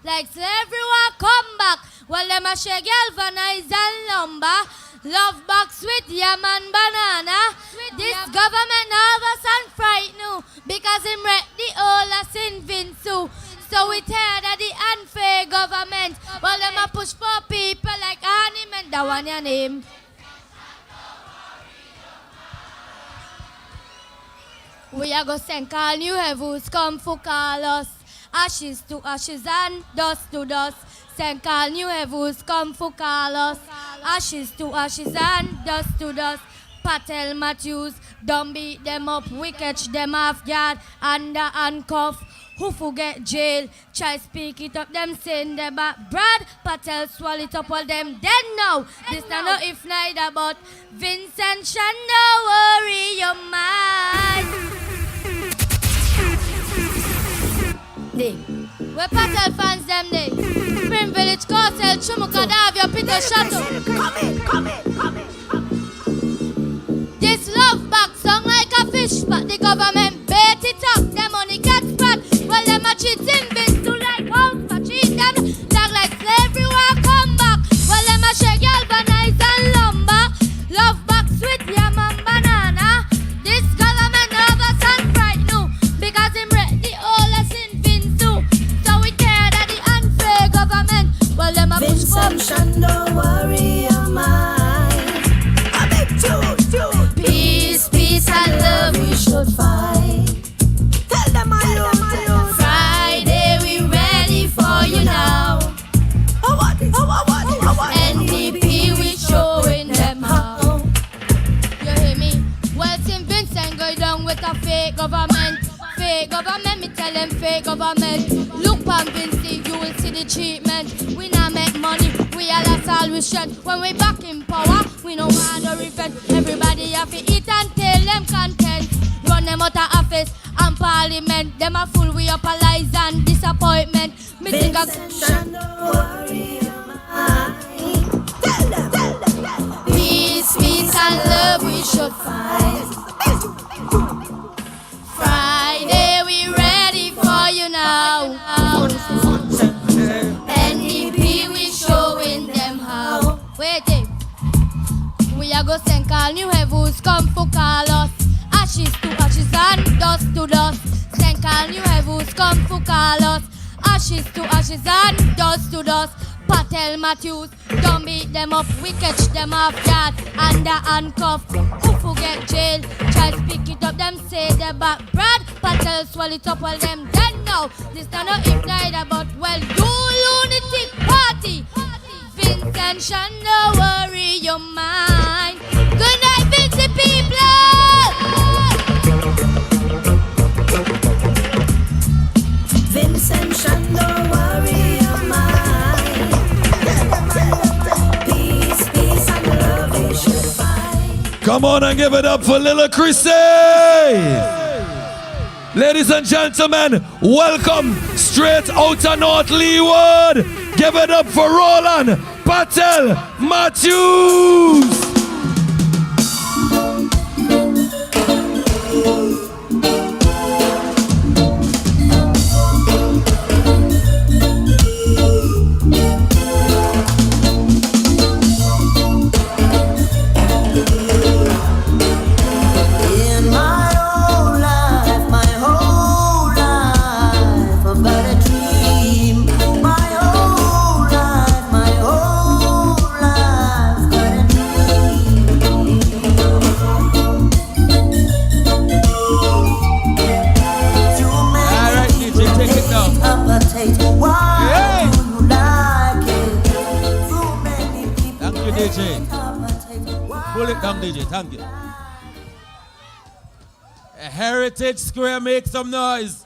like so everyone come back. While them a share galvanize and lumber. Love box with yam and banana. This government nervous and frightened because him wreck the whole us in Vinsu. So we tear that the unfair government. While them a push for people like Animan. That one your name. We are go send call new heavens come for call us. Ashes to ashes and dust to dust. Send call new heavens, come for call us. Ashes to ashes and dust to dust. Patel Matthews, don't beat them up, we catch them off guard, under handcuff. Who forget jail? Try speak it up, them saying them back. Brad Patel swallow it up, all them dead now. This not no if neither, but Vincent Shan, don't worry your mind. Day. Where Patel fans them day? Spring Village, Cartel, Chumuka, Davia, Peter Chateau. Come in. This love back song like a fish, but the government bait it up. Them money get spat. Well, them a cheating bitch to like house, but treat them like slavery will come back. Well, them a shake galvanize and lumber. Love back sweet yam and banana. This government nervous and frightened because him read the oldest in Vinsu. So we care that the unfair government. Well, them a push Vincent, don't worry your mind. I beg you. Peace and love we should find. Tell them I Friday we ready for you now. NDP we showing them how. You hear me? Well, Tim Vincent go down with a fake government. Fake government, me tell them fake government. Look on Vinci, you will see the treatment. We not make money, we all that's all we shed. When we back in power, we no want no revenge. Everybody have to eat and tell them content. Run them out of office and parliament. Them a fool, we up a lies and disappointment. Me think of peace and love we should find. Friday, we ready for you now. NDP we showing them how. Wait, we are go send call new heavens, come for call us. Ashes to ashes and dust to dust. Send call new heavens, come for call us. Ashes to ashes and dust to dust. Patel Matthews, don't beat them up, we catch them off guard, under handcuff. Who forget jail? Try speak it up, them say they back. Brad Patel swallow it up, while them dead now. This not no if neither, but well, you lunatic party. Vincent Shan, don't worry your mind. Good night, Vinci people. Vincent Shan, don't worry your mind. Peace and love we should find. Come on and give it up for Lil Chrissy. Ladies and gentlemen, welcome straight out of North Leeward. Give it up for Roland Patel Matthews. Pull it down, DJ. Thank you. Heritage Square, make some noise.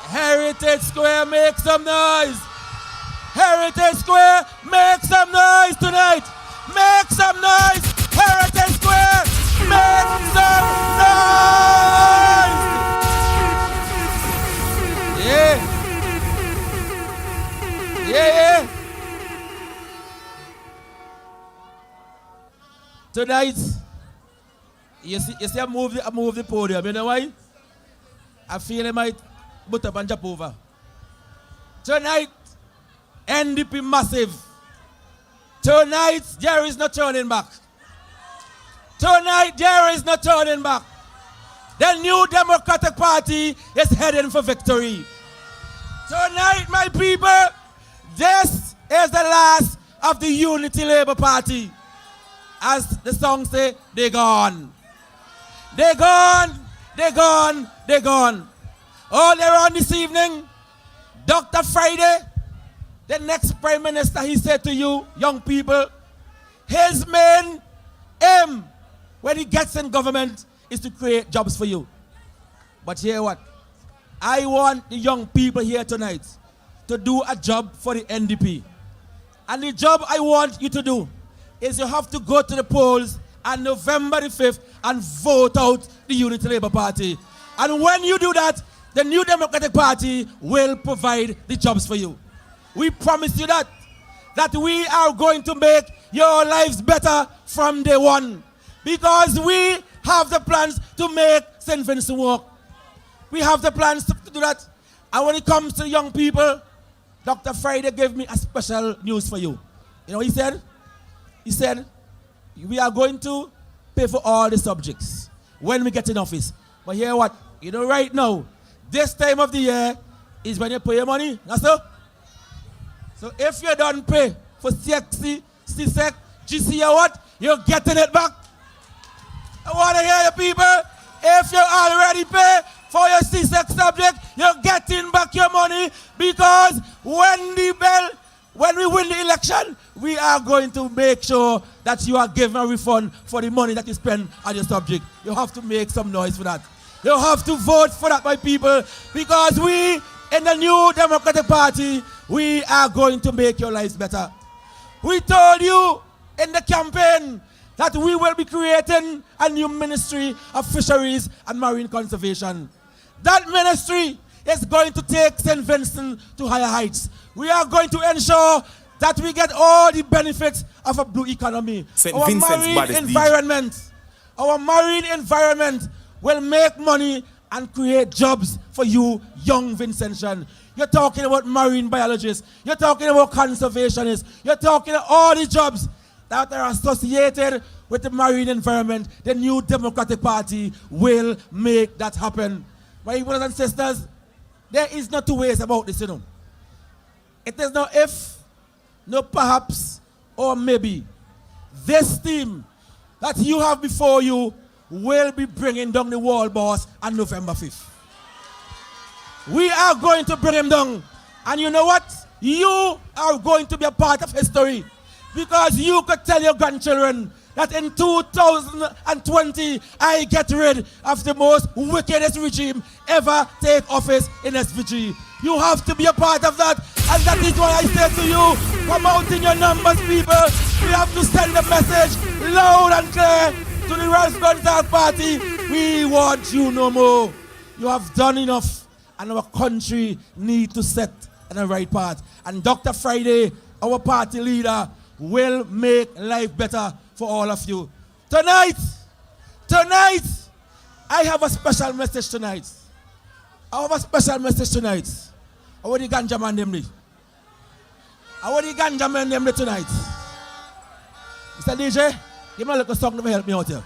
Heritage Square, make some noise. Heritage Square, make some noise tonight. Make some noise. Heritage Square, make some noise. Yeah. Yeah. Tonight, you see I move the podium. You know why? I feel I might put up and jump over. Tonight, NDP massive. Tonight, there is no turning back. Tonight, there is no turning back. The new Democratic Party is heading for victory. Tonight, my people, this is the last of the Unity Labour Party. As the song say, they gone. They gone, they gone, they gone. Earlier on this evening, Dr. Friday, the next Prime Minister, he said to you, young people, his main aim when he gets in government is to create jobs for you. But hear what? I want the young people here tonight to do a job for the NDP. And the job I want you to do is you have to go to the polls on November the 5th and vote out the Unity Labour Party. And when you do that, the New Democratic Party will provide the jobs for you. We promise you that we are going to make your lives better from day one. Because we have the plans to make St. Vincent work. We have the plans to do that. And when it comes to young people, Dr. Friday gave me a special news for you. You know what he said? He said, we are going to pay for all the subjects when we get in office. But hear what? You know, right now, this time of the year is when you pay your money. That's so? So if you don't pay for CSEC, CSEC, GC or what, you're getting it back. I want to hear you people. If you already pay for your CSEC subject, you're getting back your money, because when we win the election, we are going to make sure that you are given a refund for the money that you spend on your subject. You have to make some noise for that. You have to vote for that, my people, because we, in the New Democratic Party, we are going to make your lives better. We told you in the campaign that we will be creating a new Ministry of Fisheries and Marine Conservation. That ministry is going to take St. Vincent to higher heights. We are going to ensure that we get all the benefits of a blue economy. Our marine environment will make money and create jobs for you, young Vincentian. You're talking about marine biologists. You're talking about conservationists. You're talking about all the jobs that are associated with the marine environment. The New Democratic Party will make that happen. My brothers and sisters, there is no two ways about this, you know. It is no if, no perhaps, or maybe. This team that you have before you will be bringing down the wall boss on November 5th. We are going to bring him down. And you know what? You are going to be a part of history, because you could tell your grandchildren that in 2020, I get rid of the most wickedest regime ever take office in SVG. You have to be a part of that. And that is why I say to you, come out in your numbers, people. We have to send a message loud and clear to the Ralph Gonzalez Party. We want you no more. You have done enough. And our country needs to set on the right path. And Dr. Friday, our party leader, will make life better for all of you. Tonight, I have a special message tonight. I want the ganja man them tonight. Mr. DJ, give me a little song to help me out here.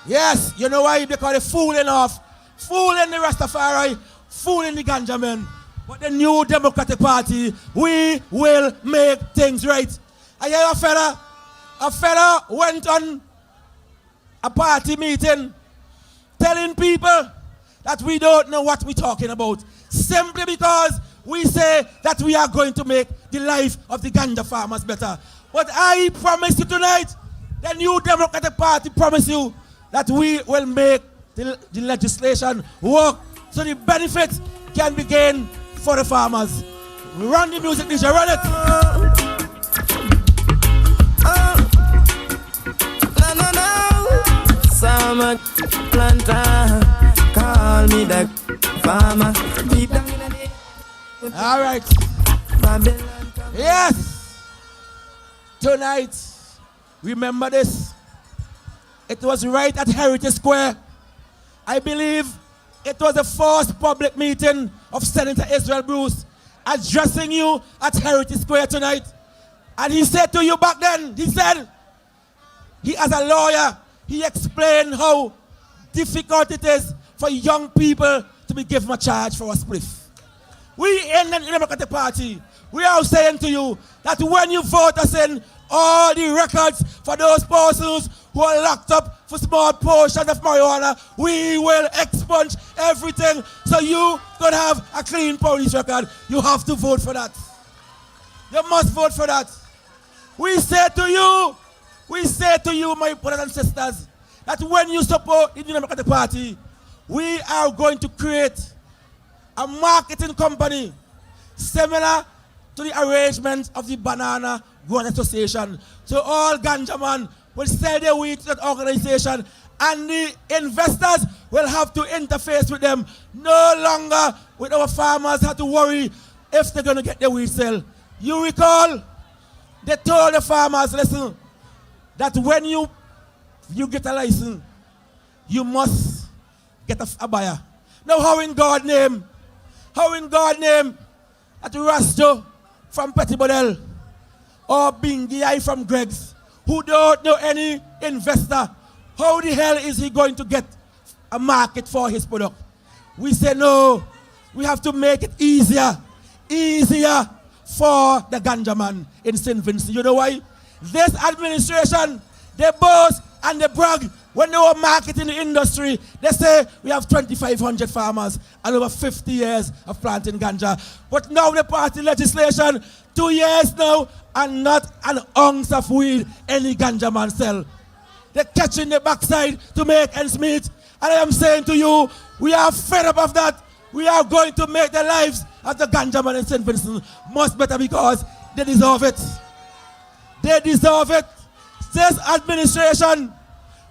Yes, you know why? Because they're fooling the Rastafari, fooling the ganja men. But the New Democratic Party, we will make things right. I hear a fella went on a party meeting telling people that we don't know what we're talking about, simply because we say that we are going to make the life of the ganja farmers better. But I promise you tonight, the New Democratic Party promise you that we will make the legislation work so the benefits can be gained for the farmers. Run the music, DJ, run it. Summer planter, call me the farmer. All right. Yes. Tonight, remember this. It was right at Heritage Square. I believe it was the first public meeting of Senator Israel Bruce addressing you at Heritage Square tonight. And he said to you back then, he said, he as a lawyer, he explained how difficult it is for young people to be given a charge for a spliff. We in the Democratic Party, we are saying to you that when you vote us in, all the records for those persons who are locked up for small portions of marijuana, we will expunge everything so you could have a clean police record. You have to vote for that. You must vote for that. We say to you, my brothers and sisters, that when you support the Democratic Party, we are going to create a marketing company similar to the arrangement of the Banana Growers Association. So all ganja man will sell their weed to that organization, and the investors will have to interface with them. No longer will our farmers have to worry if they're going to get their weed sale. You recall, they told the farmers, listen, that when you get a license, you must get a buyer. Now how in God's name, that Rasto from Pettibodell or Bingi from Greg's, who don't know any investor, how the hell is he going to get a market for his product? We say no, we have to make it easier for the ganja man in St. Vincent. You know why? This administration, they boast and they brag when they were marketing the industry. They say we have 2,500 farmers and over 50 years of planting ganja. But now the party legislation, 2 years now, and not an ounce of weed any ganja man sell. They're catching the backside to make ends meet. And I am saying to you, we are fed up of that. We are going to make the lives of the ganja man in St. Vincent much better because they deserve it. They deserve it. This administration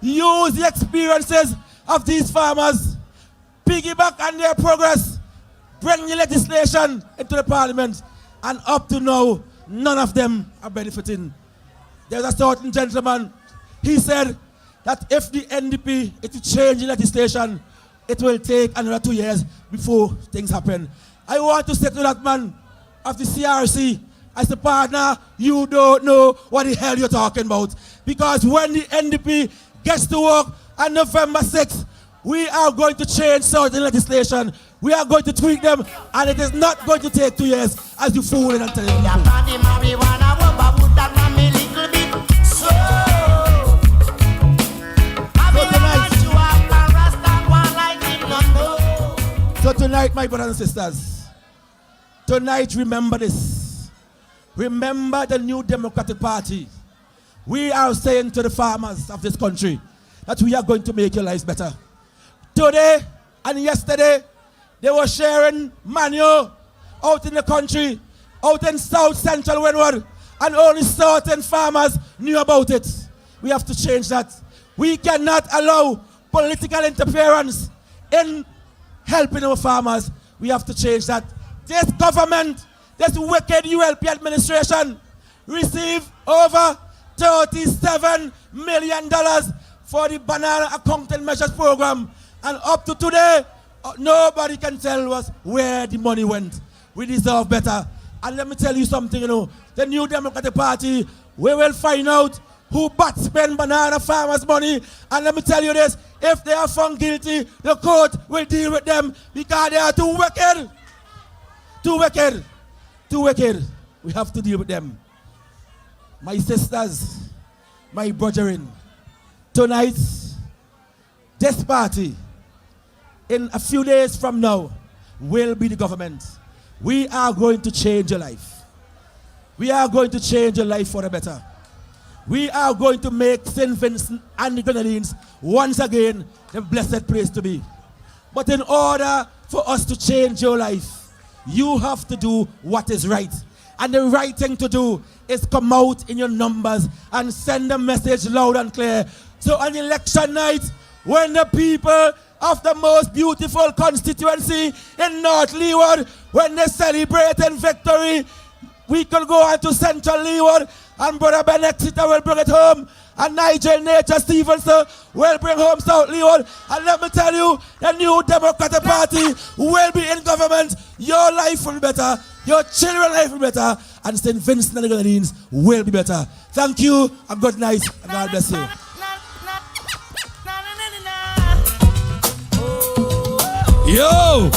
use the experiences of these farmers, piggyback on their progress, bring the legislation into the parliament, and up to now, none of them are benefiting. There's a certain gentleman, he said that if the NDP is to change the legislation, it will take another 2 years before things happen. I want to say to that man of the CRC, as a partner, you don't know what the hell you're talking about. Because when the NDP gets to work on November 6th, we are going to change certain legislation. We are going to tweak them, and it is not going to take 2 years, as you fool and tell So tonight, my brothers and sisters, tonight remember this. Remember the New Democratic Party. We are saying to the farmers of this country that we are going to make your lives better. Today and yesterday, they were sharing manure out in the country, out in South Central Windward, and only certain farmers knew about it. We have to change that. We cannot allow political interference in helping our farmers. We have to change that. This government, this wicked ULP administration, received over $37 million for the Banana Accounting Measures Program. And up to today, nobody can tell us where the money went. We deserve better. And let me tell you something, you know, the New Democratic Party, we will find out who but spend banana farmers' money. And let me tell you this, if they are found guilty, the court will deal with them because they are too wicked. Too wicked. Too wicked. We have to deal with them. My sisters, my brethren, tonight, this party, in a few days from now, will be the government. We are going to change your life. We are going to change your life for the better. We are going to make St. Vincent and the Grenadines once again the blessed place to be. But in order for us to change your life, you have to do what is right. And the right thing to do is come out in your numbers and send a message loud and clear. So on election night, when the people of the most beautiful constituency in North Leeward, when they celebrate in victory, we can go on to Central Leeward, and Brother Ben Exeter will bring it home, and Nigel Nature Stevenson will bring home South Leeward. And let me tell you, the New Democratic Party will be in government. Your life will be better, your children's life will be better, and St. Vincent and the Grenadines will be better. Thank you, and good night, and God bless you. Yo!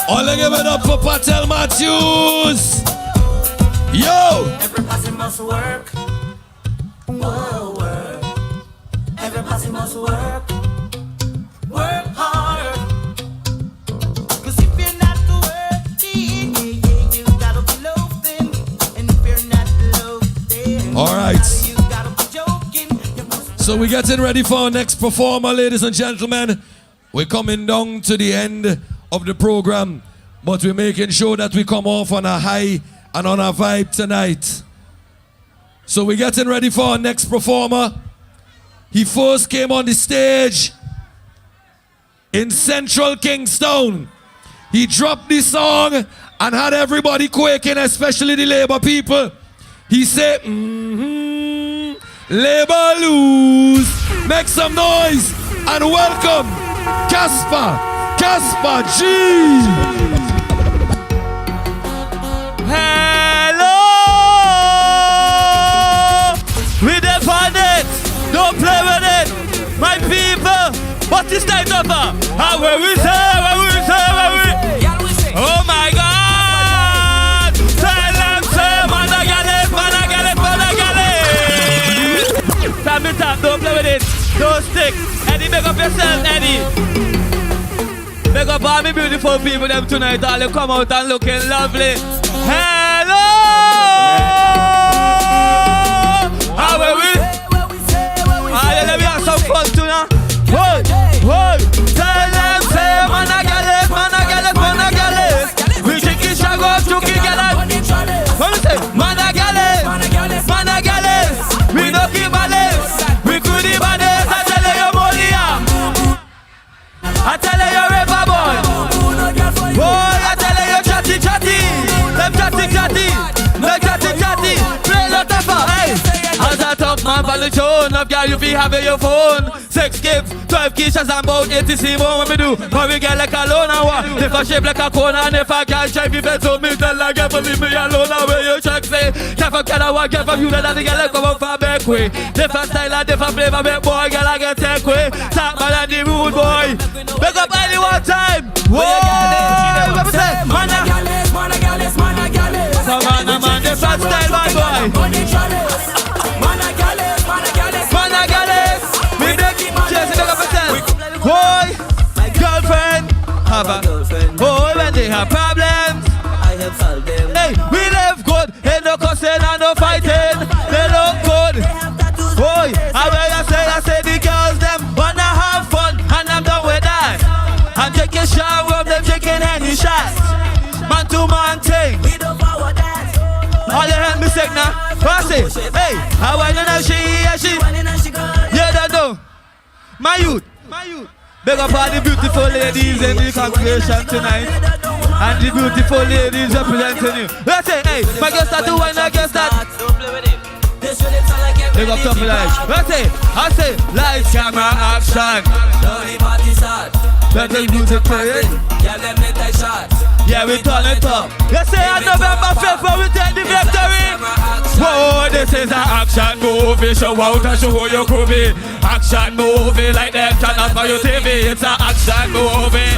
All give it up for Patel Matthews! Yo! Everybody must work. Whoa, work. Everybody must work. So we're getting ready for our next performer, ladies and gentlemen. We're coming down to the end of the program, but we're making sure that we come off on a high and on a vibe tonight. So we're getting ready for our next performer. He first came on the stage in Central Kingstown. He dropped this song and had everybody quaking, especially the Labour people. He said, Labour lose. Make some noise and welcome Casper G. Hello! We defend it. Don't play with it. My people, what is that number? How will we say? Oh my God! Silence, man, I get it. Time it up, don't play with it. Don't stick. Eddie, make up yourself, Eddie. Make up all me beautiful people them tonight. All you come out and looking lovely. Hello! How will we? Let me have some fun tonight. Whoa! Tell them, say, man, I get it. We think it's a go to kick it out. What do you say? Man, I get it. We no keep on this. We could even this. I tell you, money, I tell you, river boy. Boy, I tell you, chatty. Them chatty. Play the tougher, hey. As a top man for the tune of girl, you be having your phone. 6 gifts, 12 keys, and about 80 more when we do. But we get like a loan and what? If I shape like a corner, and if I can't shape, if it's so me, tell like if I leave me alone, where you check say. Can't forget I want, get from you, that the girl come up for back way. Different style and different flavor, make boy, girl, I get take way. Top man and the rude boy. Pick up any one time. Whoa! Man, different style, my boy. Boy, girlfriend, have a boy when they have problems. I have solved them. Hey, we live good, ain't no cussing and no fighting. They look good. Boy, I say the girls them wanna have fun, and I'm done with that. I'm taking shower of them taking any shots. Man to man thing. All you help me sick now. What's it? Hey, how I know she? Yeah, that do. My youth. Big up all the beautiful ladies in the congregation tonight. And the beautiful ladies representing you. Let's say, hey, my girls start to wine, I guess that. Big up tough life. Let's say, I say, lights, camera, action. Now the party start. Let the music play. Yeah, let me take shots. Yeah, we turn it up. You say on November 5th when we take the victory. Whoa, this is an action movie. Show out and show you groovy. Action movie like them channels for your TV. It's an action movie.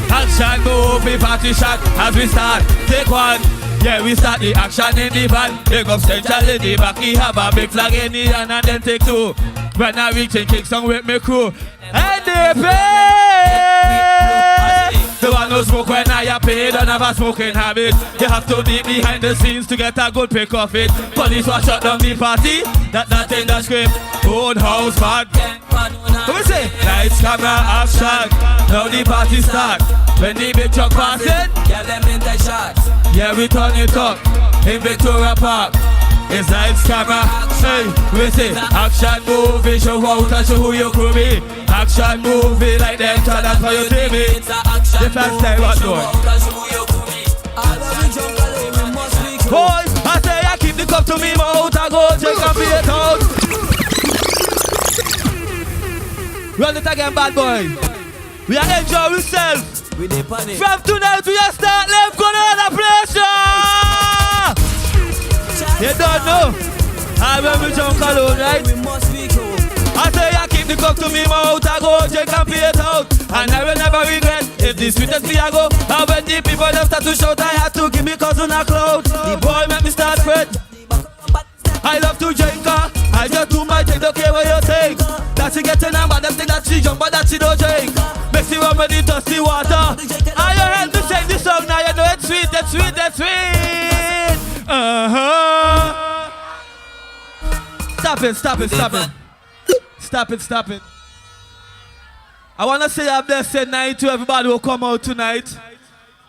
Action movie, party shot as we start. Take one. Yeah, we start the action in the van. Big up Central in the back. He have a big flag in the hand and then take 2. When I reach in Kingstown with me crew. NDP! The one who smoke when I paid and have a smoking habit. You have to be behind the scenes to get a good pick of it. Police will shut down the party. That in the script. Own house bad. What we say? Lights, camera, action. Now the party start. When the big truck passing, yeah, them in the shots. Yeah, we turn it up in Victoria Park. It's lights, camera, hey, we say action movie, show out and show who you could be. Action movie like them channels for your TV. Different style, what doing? Boys, I say I keep the cup to me mouth, I go check and feel it out. Run it again, bad boy. We are enjoying ourselves. From tonight we are start left going on the pressure. You don't know. I remember John Cologne, right? I say I keep the cup to me mouth, I go check and pay it out. And I will never regret if the sweetest me I go. And when the people them start to shout, I had to give me cousin a clout. The boy make me start fret. I love to drink, I just do my thing, don't care what you think. That she getting a man, them think that she jump, but that she don't drink. Make she run with the dusty water. I you help me sing this song now, you know it's sweet, it's sweet, it's sweet. Stop it. I want to say a blessed night to everybody who come out tonight.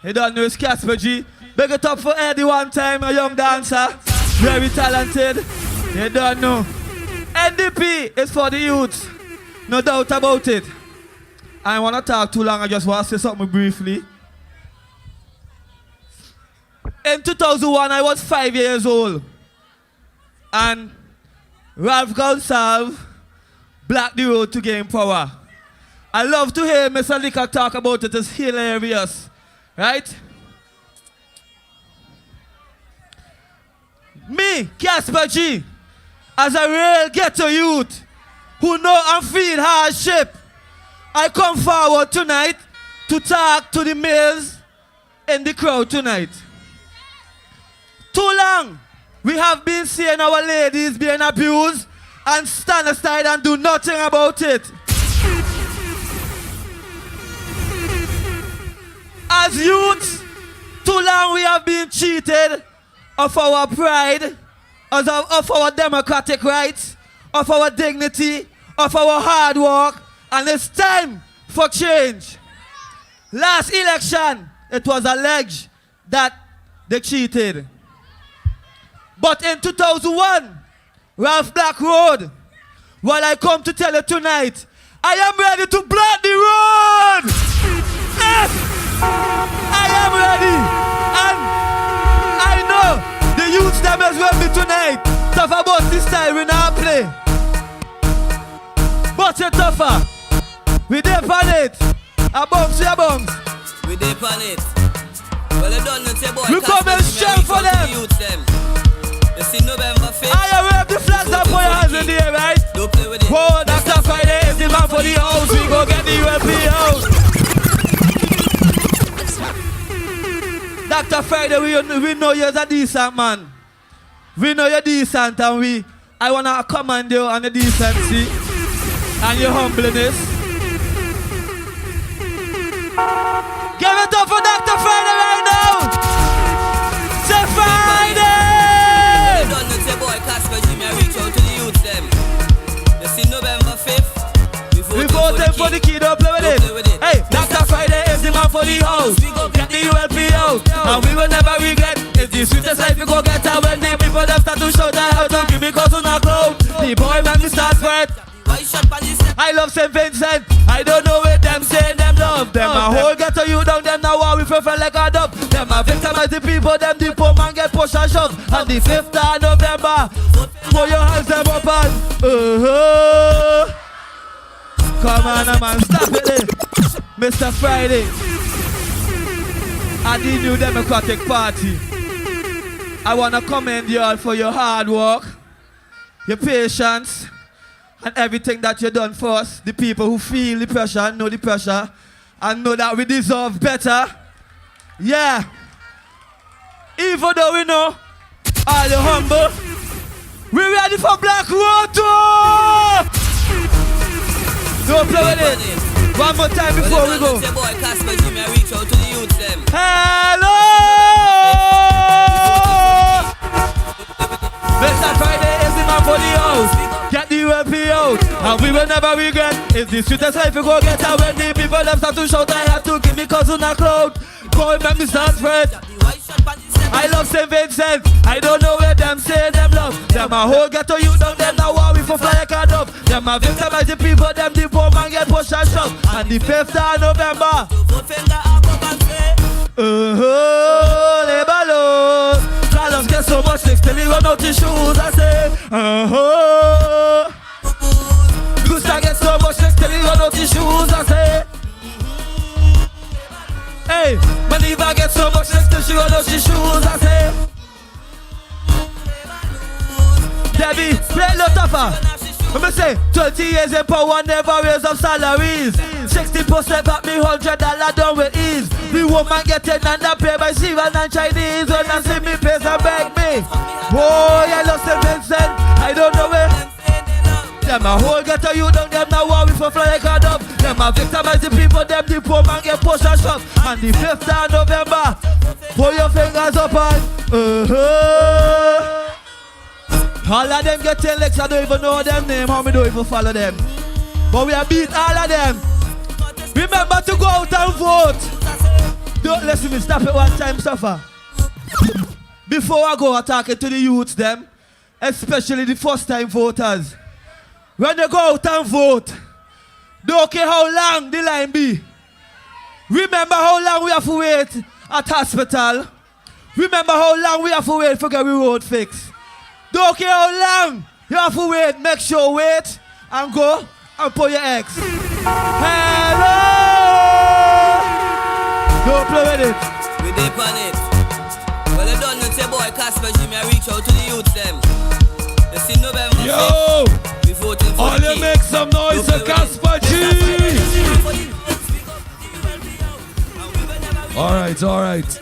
You don't know it's Casper G. Big it up for Eddie one time, a young dancer. Very talented. You don't know. NDP is for the youth. No doubt about it. I don't want to talk too long. I just want to say something briefly. In 2001, I was 5 years old. And Ralph Gonsalves blocked the road to gain power. I love to hear Mr. Licker talk about it. It's hilarious. Right? Me, Casper G, as a real ghetto youth who know and feel hardship, I come forward tonight to talk to the males in the crowd tonight. Too long we have been seeing our ladies being abused and stand aside and do nothing about it. As youths, too long we have been cheated of our pride, of our democratic rights, of our dignity, of our hard work, and it's time for change. Last election, it was alleged that they cheated. But in 2001, Ralph Black Road, well, I come to tell you tonight, I am ready to block the road! Yes! I am ready! And I know the youths them as well me tonight. Tough about this style, we now play. But you tougher. We dip on it. A bumps, we a bumps. We dip on it. Well, I don't know, say boy. We come and strength for them. You see November 5th. I wave the flags up for your hands in the air, right? Don't play with it. Whoa, Dr. Friday is the man for the house. We go get the ULP out. Dr. Friday, we know you're a decent man. We know you're decent, and I want to commend you on your decency and your humbleness. Give it up for Dr. Friday right now. Say Friday! You don't know, say boy, Casper Jimmy, I reach out to the youth them. You see November 5th. We voting for the key, don't play with it. Hey, Dr. Friday is the man for the house. We go get the ULP out, and we will never regret. It's the sweetest life we go get out when the people them start to show that how to give me cause on a cloud. The boy man we start spread. I love St. Vincent. I don't know what them say, them love them. A whole ghetto you down them now while we prefer like a dub. Them a victimize the people, them the poor man get push and shove. And the 5th of November, put your hands them up and come on, man, stop it, Mr. Friday. And the New Democratic Party. I want to commend you all for your hard work, your patience, and everything that you done for us. The people who feel the pressure, know the pressure, and know that we deserve better. Yeah. Even though we know all the humble, we ready for Black Road Tour! Don't play with it. One more time before we go. Hello! Mr. Friday is the man for the house. Get the ULP out, and we will never regret. It's the sweetest life we go get out when the people them start to shout. I have to give me cause on a cloud. Go and make me start spread. I love St. Vincent. I don't know where them say them love. Them a whole ghetto you down them now while we for fly like a dove. Them a victimize the people, them the poor man get pushed and shoved. And the 5th of November, labor load. Carlos get so much sticks till he run out his shoes. I say, Gusta get so much sticks till he run out his shoes. I say, hey, Maniva get so much sticks till she run out his shoes. I say, Debbie, play a lot tougher. Let me say, 20 years in power, never raise up salaries. 60% got me $100 done with ease. The woman getting underpaid by Sivan and Chinese. When I see me face and beg me. Oh, I love St. Vincent. I don't know where. Them a whole ghetto you down them now while we for fly like a dove. Them a victimize the people, them the poor man get pushed and shoved. And the 5th of November, put your fingers up and All of them get 10 legs, I don't even know them name, how me don't even follow them. But we have beat all of them. Remember to go out and vote. Don't listen me, stop it one time, suffer. Before I go attacking to the youths them, especially the first time voters, when they go out and vote, don't care how long the line be. Remember how long we have to wait at hospital. Remember how long we have to wait for get we road fixed. Don't care how long you have to wait, make sure wait and go and put your eggs. Hello! Don't play with it. We dip on it. Well, I don't know, say boy, Casper, Jimmy, I reach out to the youth them. You see November 5th, we voting for all the you make some noise for Casper G. All right.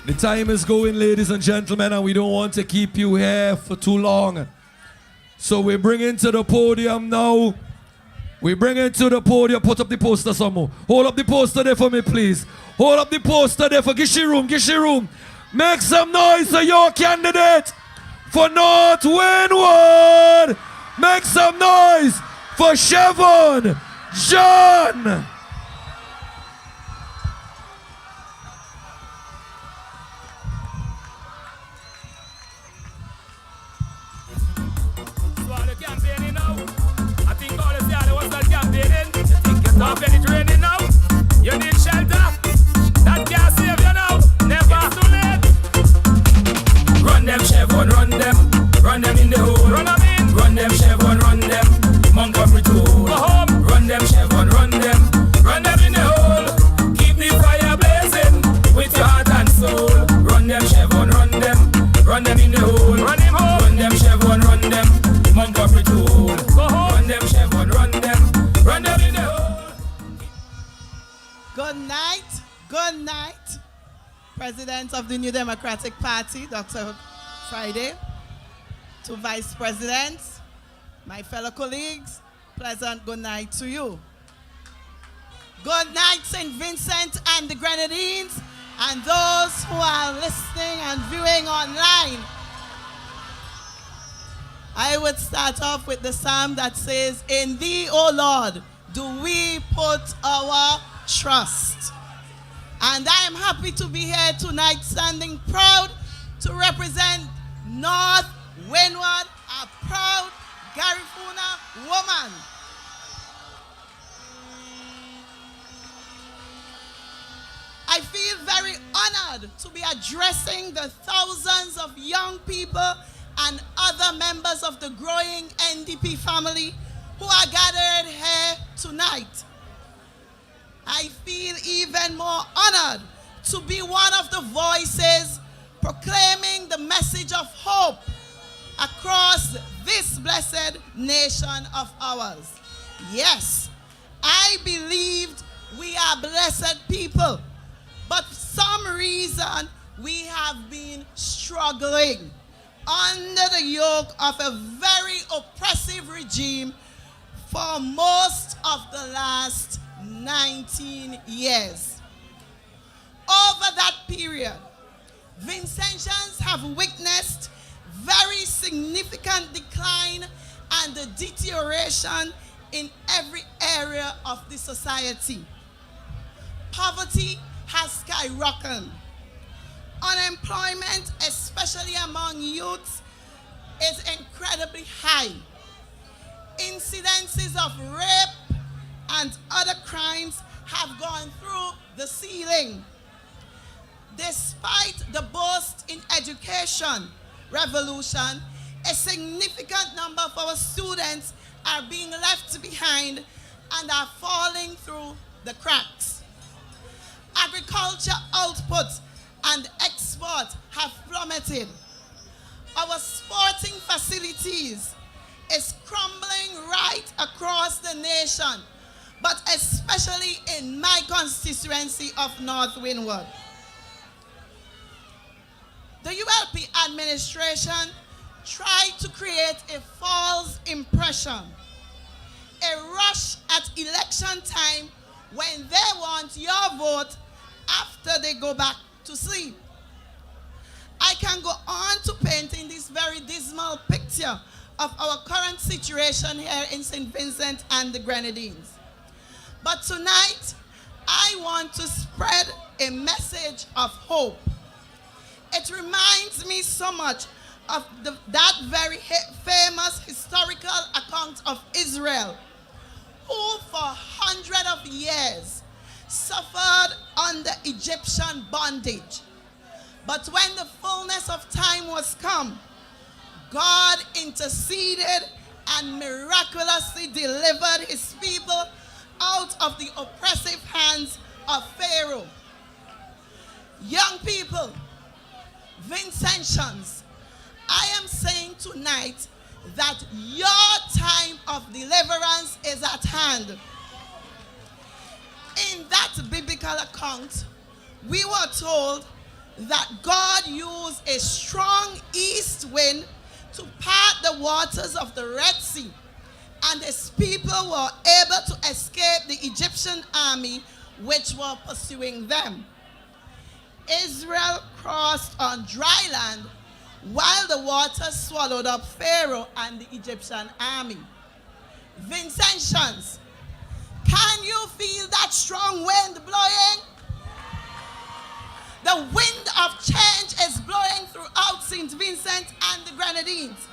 The time is going, ladies and gentlemen, and we don't want to keep you here for too long. So we bring into the podium now. We bring into the podium. Put up the poster some more. Hold up the poster there for me, please. Hold up the poster there for Gishi Room. Make some noise for your candidate for North Windward. Make some noise for Chevon John. When it's raining now, you need shelter. That can't save you now. Never too late. Run them Chevon, run them in the hole. Run them in. Run them Chevon, run them. Montgomery to go home. Run them Chevon, run them in the hole. Keep the fire blazing with your heart and soul. Run them Chevon, run them in the hole. Run them home. Run them Chevon, run them. Montgomery to go home. Run them Chevon, run them in the hole. Good night, President of the New Democratic Party, Dr. Friday, to Vice Presidents, my fellow colleagues, pleasant good night to you. Good night, St. Vincent and the Grenadines, and those who are listening and viewing online. I would start off with the psalm that says, "In thee, O Lord, do we put our trust." And I am happy to be here tonight, standing proud to represent North Windward, a proud Garifuna woman. I feel very honored to be addressing the thousands of young people and other members of the growing NDP family who are gathered here tonight. I feel even more honored to be one of the voices proclaiming the message of hope across this blessed nation of ours. Yes, I believed we are blessed people, but for some reason we have been struggling under the yoke of a very oppressive regime for most of the last 19 years. Over that period, Vincentians have witnessed very significant decline and the deterioration in every area of the society. Poverty has skyrocketed. Unemployment, especially among youths, is incredibly high. Incidences of rape and other crimes have gone through the ceiling. Despite the boost in education revolution, a significant number of our students are being left behind and are falling through the cracks. Agriculture output and export have plummeted. Our sporting facilities is crumbling right across the nation, but especially in my constituency of North Windward. The ULP administration tried to create a false impression, a rush at election time when they want your vote after they go back to sleep. I can go on to painting this very dismal picture of our current situation here in St. Vincent and the Grenadines. But tonight, I want to spread a message of hope. It reminds me so much of that very famous historical account of Israel, who for hundreds of years suffered under Egyptian bondage. But when the fullness of time was come, God interceded and miraculously delivered his people out of the oppressive hands of Pharaoh. Young people, Vincentians, I am saying tonight that your time of deliverance is at hand. In that biblical account, we were told that God used a strong east wind to part the waters of the Red Sea, and his people were able to escape the Egyptian army which were pursuing them. Israel crossed on dry land while the waters swallowed up Pharaoh and the Egyptian army. Vincentians, can you feel that strong wind blowing? The wind of change is blowing throughout St. Vincent and the Grenadines.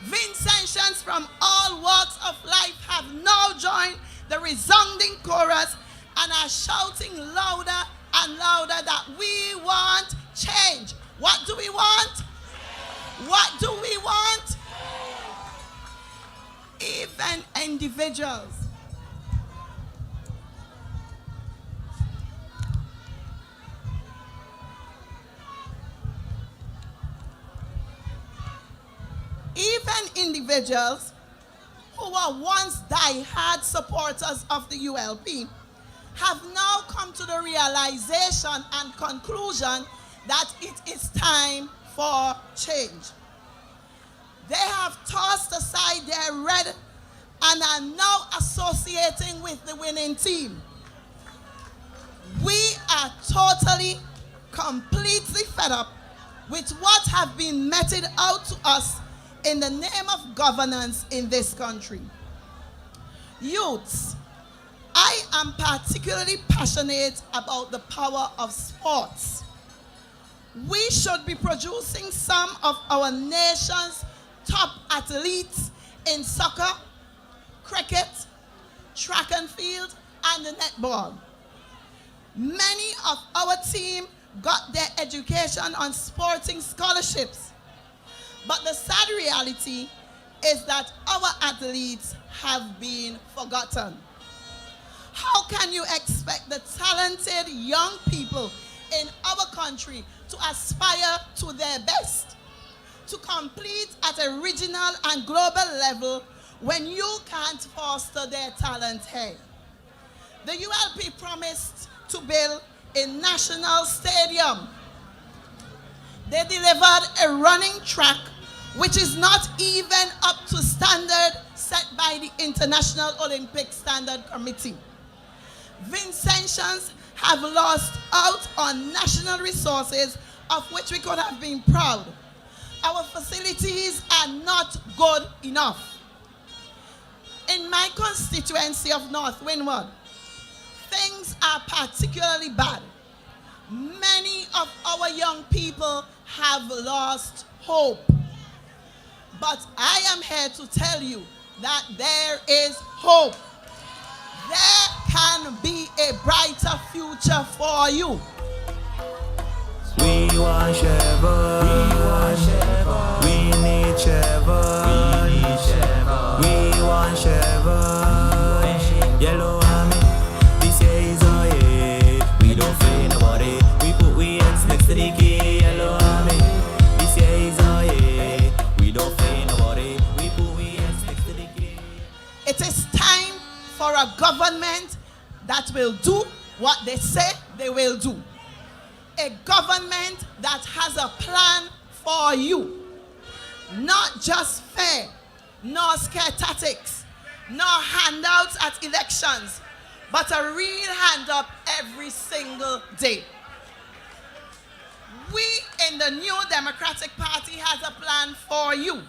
Vincentians from all walks of life have now joined the resounding chorus and are shouting louder and louder that we want change. What do we want? What do we want? Even individuals. Even individuals who were once die-hard supporters of the ULP have now come to the realization and conclusion that it is time for change. They have tossed aside their red and are now associating with the winning team. We are totally, completely fed up with what have been meted out to us in the name of governance in this country. Youths, I am particularly passionate about the power of sports. We should be producing some of our nation's top athletes in soccer, cricket, track and field, and the netball. Many of our team got their education on sporting scholarships. But the sad reality is that our athletes have been forgotten. How can you expect the talented young people in our country to aspire to their best, to compete at a regional and global level when you can't foster their talent here? The ULP promised to build a national stadium. They delivered a running track which is not even up to standard set by the International Olympic Standard Committee. Vincentians have lost out on national resources of which we could have been proud. Our facilities are not good enough. In my constituency of North Windward, things are particularly bad. Many of our young people have lost hope. But I am here to tell you that there is hope. There can be a brighter future for you. We want Chevron. We want Chevron. We need Chevron. We need Chevron. We want Chevron. Yellow army. This year is our year. We don't fear nobody. We put we hands next to the key. Yellow army. This year is our year. We don't fear nobody. We put we hands next to the key. It is time for a government that will do what they say they will do. A government that has a plan for you. Not just fair, nor scare tactics, nor handouts at elections, but a real hand up every single day. We in the New Democratic Party has a plan for you.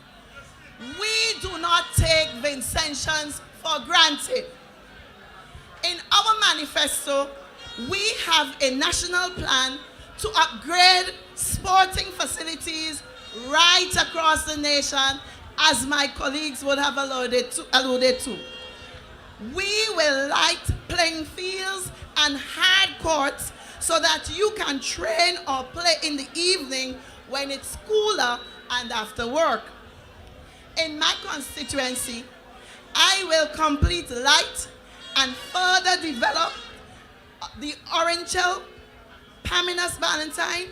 We do not take Vincentians for granted. In our manifesto, we have a national plan to upgrade sporting facilities right across the nation, as my colleagues would have alluded to. We will light playing fields and hard courts so that you can train or play in the evening when it's cooler and after work. In my constituency, I will complete light and further develop the Orange Hill, Paminas Valentine,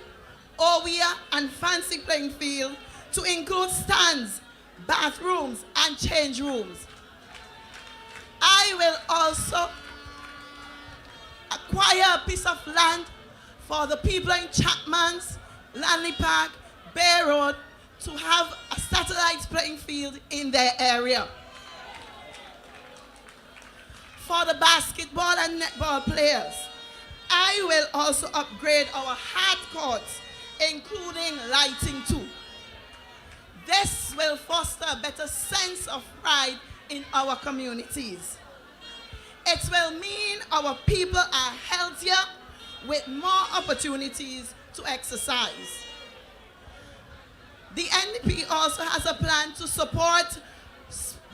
Owia, and Fancy playing field to include stands, bathrooms, and change rooms. I will also acquire a piece of land for the people in Chapman's, Lanley Park, Bay Road to have a satellite playing field in their area. For the basketball and netball players, I will also upgrade our hard courts, including lighting too. This will foster a better sense of pride in our communities. It will mean our people are healthier with more opportunities to exercise. The NDP also has a plan to support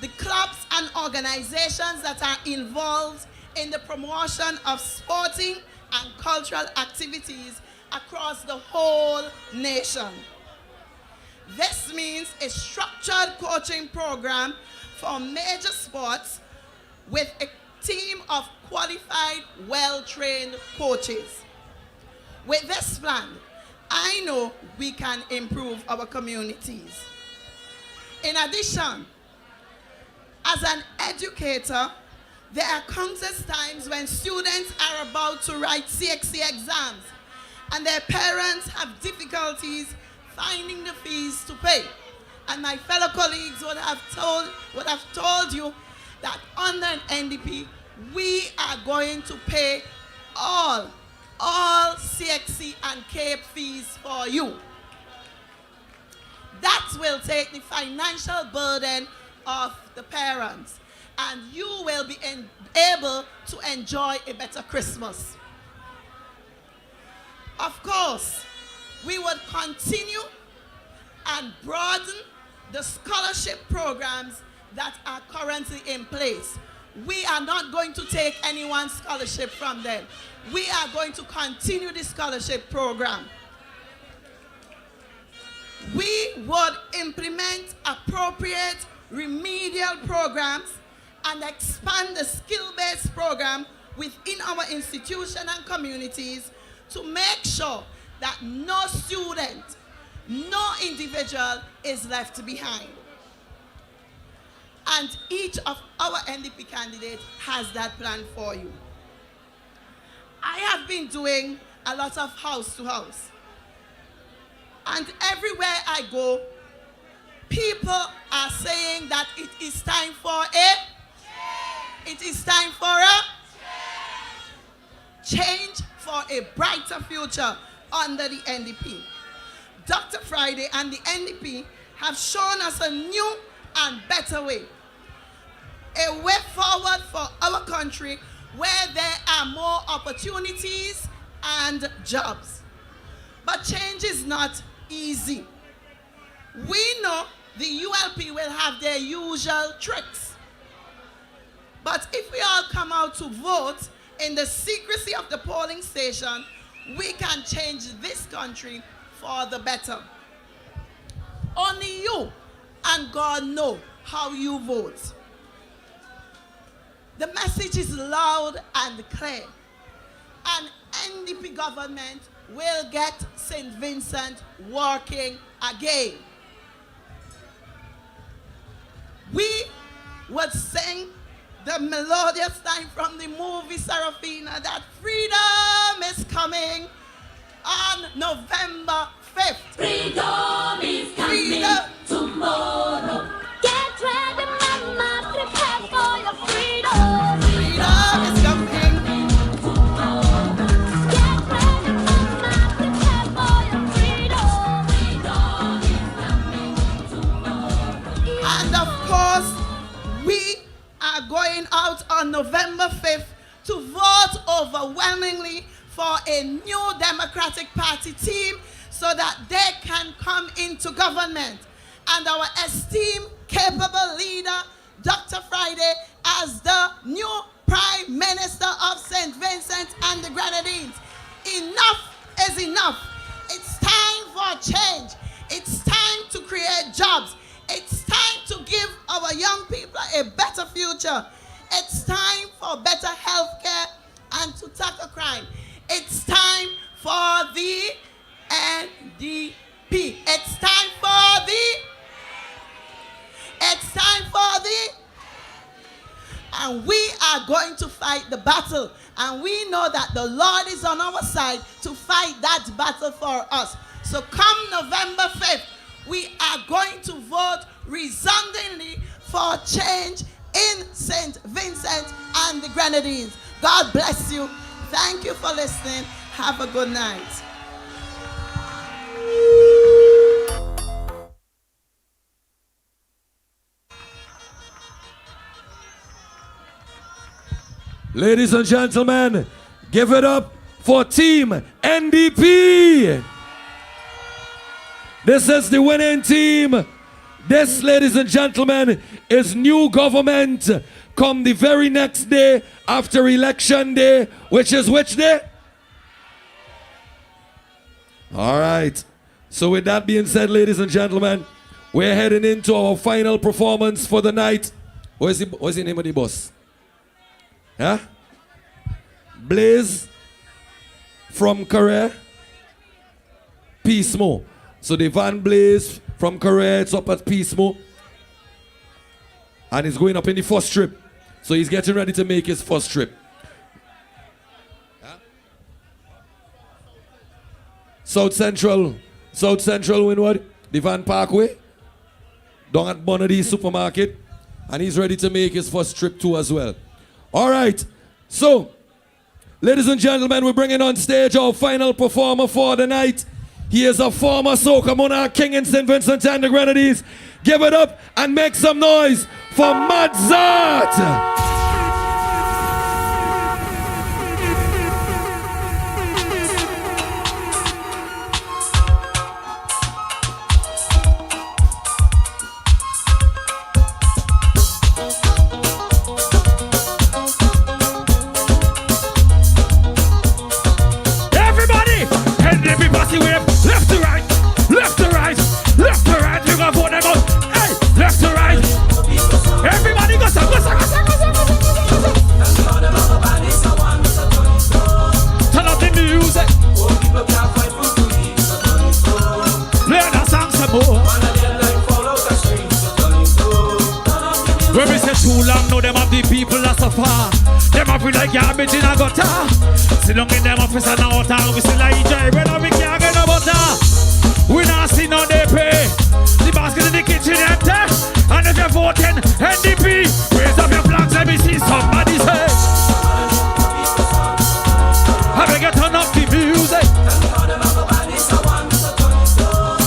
the clubs and organizations that are involved in the promotion of sporting and cultural activities across the whole nation. This means a structured coaching program for major sports with a team of qualified, well-trained coaches. With this plan, I know we can improve our communities. In addition, as an educator, there are countless times when students are about to write CXC exams and their parents have difficulties finding the fees to pay. And my fellow colleagues would have told you that under an NDP, we are going to pay all CXC and CAPE fees for you. That will take the financial burden of the parents, and you will be able to enjoy a better Christmas. Of course, we would continue and broaden the scholarship programs that are currently in place. We are not going to take anyone's scholarship from them. We are going to continue the scholarship program. We would implement appropriate remedial programs and expand the skill-based program within our institution and communities to make sure that no student, no individual is left behind. And each of our NDP candidates has that plan for you. I have been doing a lot of house to house. And everywhere I go, people are saying that it is time for change for a brighter future under the NDP. Dr. Friday and the NDP have shown us a new and better way. A way forward for our country where there are more opportunities and jobs. But change is not easy. We know the ULP will have their usual tricks. But if we all come out to vote in the secrecy of the polling station, we can change this country for the better. Only you and God know how you vote. The message is loud and clear. An NDP government will get St. Vincent working again. We would sing the melodious line from the movie Serafina that freedom is coming on November 5th. Freedom is coming tomorrow. Get ready, mama, prepare for your freedom. Freedom is coming tomorrow. Get ready, mama, prepare for your freedom. going out on November 5th to vote overwhelmingly for a new Democratic Party team so that they can come into government. And our esteemed, capable leader, Dr. Friday, as the new Prime Minister of St. Vincent and the Grenadines. Enough is enough. It's time for change. It's time to create jobs. It's time to give our young people a better future. It's time for better health care and to tackle crime. It's time for the NDP. It's time for the... It's time for the... And we are going to fight the battle. And we know that the Lord is on our side to fight that battle for us. So come November 5th, we are going to vote resoundingly for change in St. Vincent and the Grenadines. God bless you. Thank you for listening. Have a good night. Ladies and gentlemen, give it up for Team NDP. This is the winning team. This, ladies and gentlemen, is new government come the very next day after election day, which is which day? All right. So with that being said, ladies and gentlemen, we're heading into our final performance for the night. What's the name of the boss? Huh? Blaze from Korea. Peacemo. So the van Blaze from Korea, it's up at Peacemo. And he's going up in the first trip. So he's getting ready to make his first trip. Huh? South Central Windward, the Van Parkway, down at Bonady Supermarket. And he's ready to make his first trip too as well. All right, so, ladies and gentlemen, we're bringing on stage our final performer for the night. He is a former soca monarch king in St. Vincent and the Grenadines. Give it up and make some noise for Madzart. Too long now them have the people that suffer. Them have feel like garbage in a gutter. Sit down in them office and out and we still like enjoy bread and we can't get no butter. We not see no they pay. The basket in the kitchen empty. And if you're voting NDP, raise up your flags, let me see somebody say. I beg you turn up the music.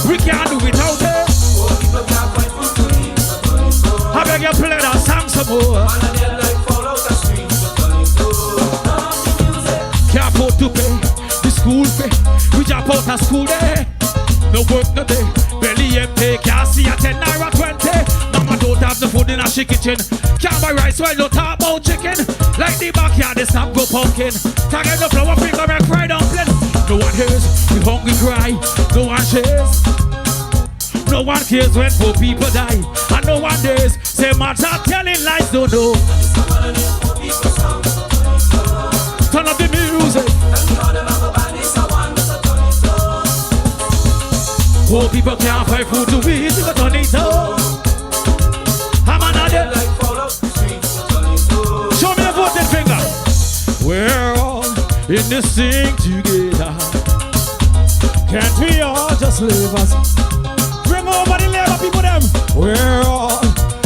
We can't do without it. I beg you play that song some more. Can't afford to pay the school fee. We jump out of school day. No work no day. Belly empty. Can't see a 10 naira 20. Mama don't have the food in her kitchen. Can't buy rice while no talk about chicken. Like the backyard they stop go pumpkin. Can't get no flour finger and fry dumpling. No one hears we hungry cry. No one shares. No one cares when poor people die. And no one dares say man's are telling lies, no, no. Turn up the music. Poor people can't find food to eat, but turn it up. I'm another. Show me a voting finger. We're all in this thing together. Can't we all just live as bring over the labor people them. We're all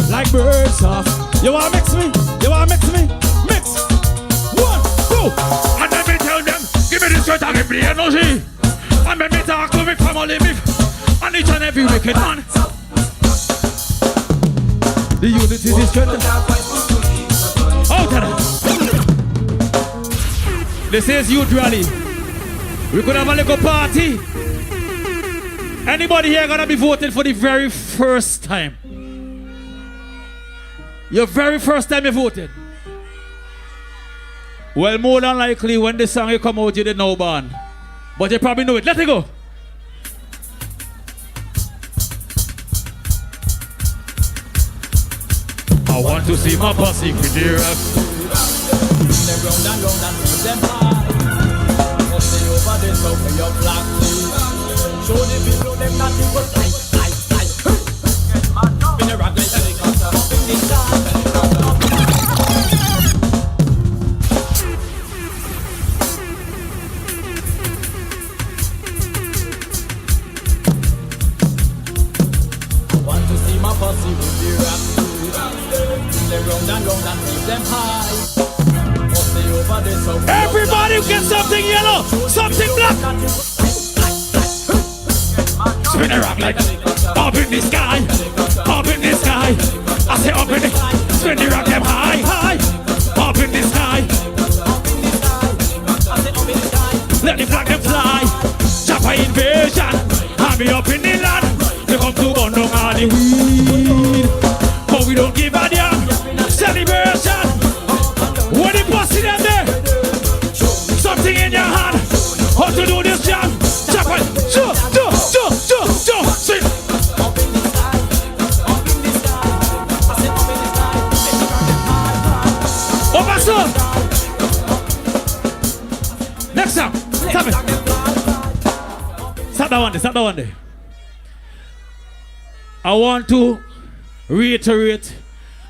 like birds off. You wanna mix me? You wanna mix me? Mix. 1, 2. And let me tell them, give me the strength and give me the energy. And let me talk to me family, me and each and every wicked man. The unity is strength. This is Youth Rally. We could have a little party. Anybody here gonna be voting for the very first time? Your very first time you voted? Well, more than likely when the song you come out, you didn't know born. But you probably know it. Let it go. I want to see my posse with the rock. Them round and round and keep them high. Must stay over this over your black teeth. Show the people them not people fly. In the rock like helicopter, up in the sky. Want to see my posse with the rock. Them round and round and keep them high. Must stay over this over. Everybody get something yellow, something black. Spin a rock like up in the sky, up in the sky. I say up in the, spin the rock them high, high, up in the sky. Let the flag them fly. Chopper invasion, and me up in the land. They come to burn down all the weed, but we don't give a damn. Celebration, when the posse them there, something in your hand. How to do this jam? Chopper, jump, sing. Over so. Next song, stop it. Stop that one there. I want to reiterate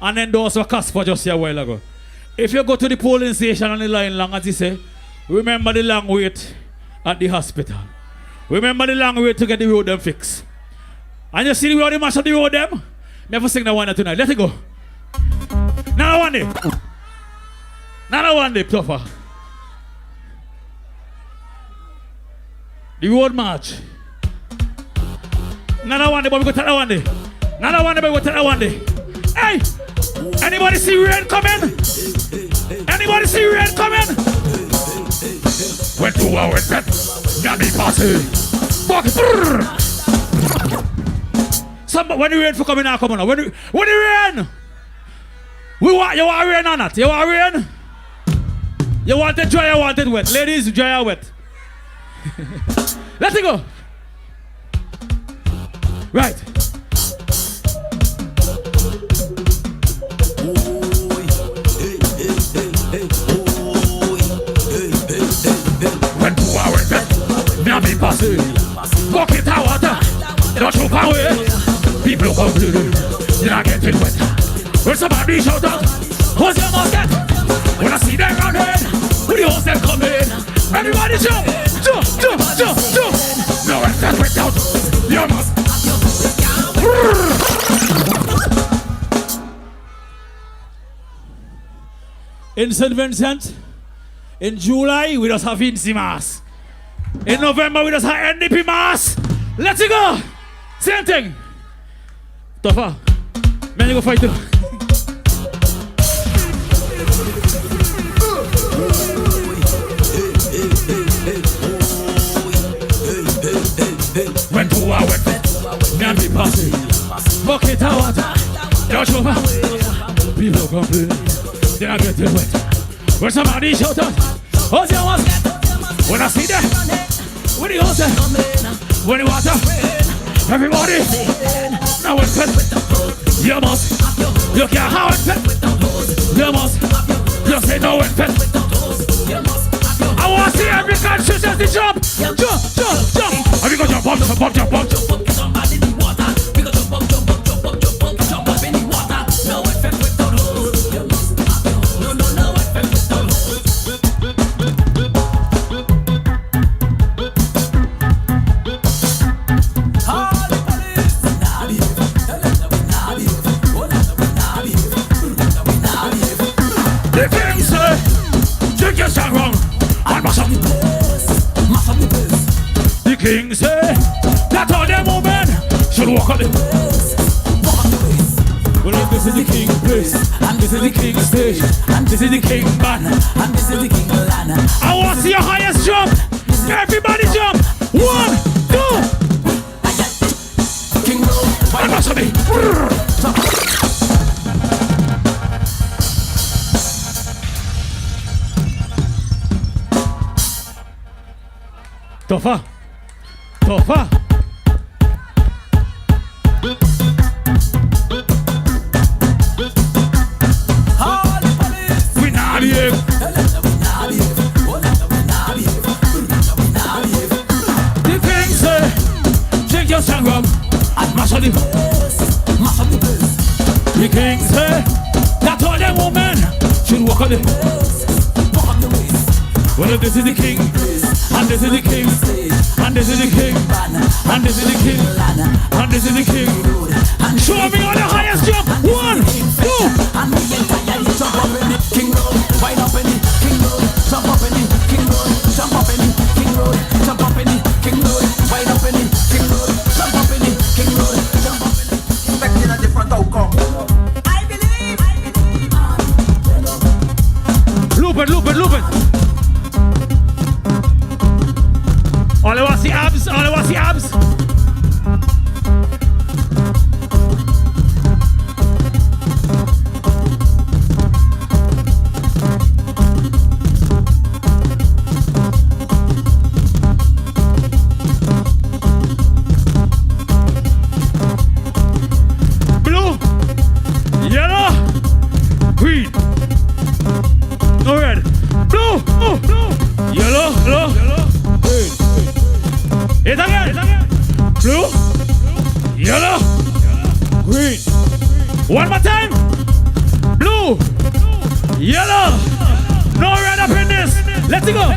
and endorse what Casper just said a while ago. If you go to the polling station and the line long, as he say, remember the long wait at the hospital. Remember the long wait to get the road them fixed. And you see the way they mash up the road them? Never sing that one tonight. Let it go. Now one day, tougher. The road march. Another one day, but we go tell that one day. Another one day, but we go tell that one day. Hey! Anybody see rain coming? Anybody see rain coming? When 2 hours back, got me party. When the rain for coming now, come on. When the rain! You want rain or not? You want rain? You want it dry or want it wet? Ladies, dry or wet? Let it go. Right. When 2 hours back, now be passing. Walk it out water. Don't choke away. People complaining. You're not getting wet. When somebody shout out, what's your musket? When I see them round head, when the horse them come in, everybody jump. No one can wet out. You must. In St. Vincent, in July, we just have Vinci Mass. In November, we just have NDP Mass. Let's go. Same thing. Tougher. Man, you go fight too. When 2 hours, man be passing. Bucket of water. Don't show up. People complain. Then I get it wet. When somebody shout out, what's your was? When I see that, when the water, when the water, everybody, now it's wet. You must, you can't have it wet. You must, you say no it's wet. I want to see every country just the jump. And we go jump up. Somebody in the water. We go jump up in the water. No it's wet with the hose. No it's wet with the hose. The king say, drink your stand wrong and mash up the place. The king say, that all them women should walk up the place. Well, if this this is the king place, and this is the king stage, and this is the king band, and this is the king land. I want to see your highest jump. Everybody jump. 1, 2. King roll. Why not me? Tougher. Tougher. We not behave. The king say, drink your strong rum and mash up the place. Mash up the place. The king say, that all the women should walk on the waist. Walk on the waist. Well, this is the king, and this is the king, and this is the king, and this is the king, and this is the king. Show me on the highest jump. 1, 2. And we get tired, you jump up in the king road, wind up in the king road, jump up in the king road, jump up in the king road, jump up in the king road, wind up in the king road, jump up in the king road, jump up in the. Expecting a different outcome. I believe. Loop it. All I want to see abs. Blue, yellow, green, no red. Blue, yellow, green. It again. Blue, yellow, green. One more time. Blue, yellow. No red up in this. Let's go.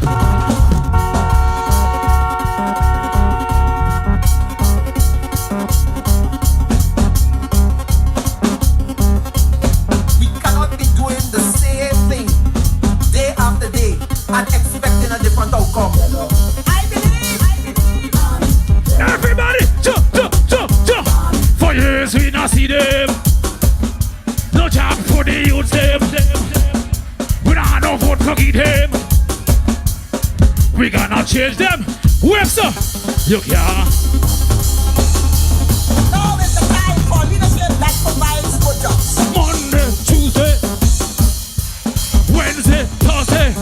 We cannot be doing the same thing day after day and expecting a different outcome. Everybody, jump. For years we not see them. No job for the youth them. We don't have no vote for them. We gonna change them. Webster, you can't. Now is the time for leadership that provides good jobs. Monday, Tuesday, Wednesday, Thursday.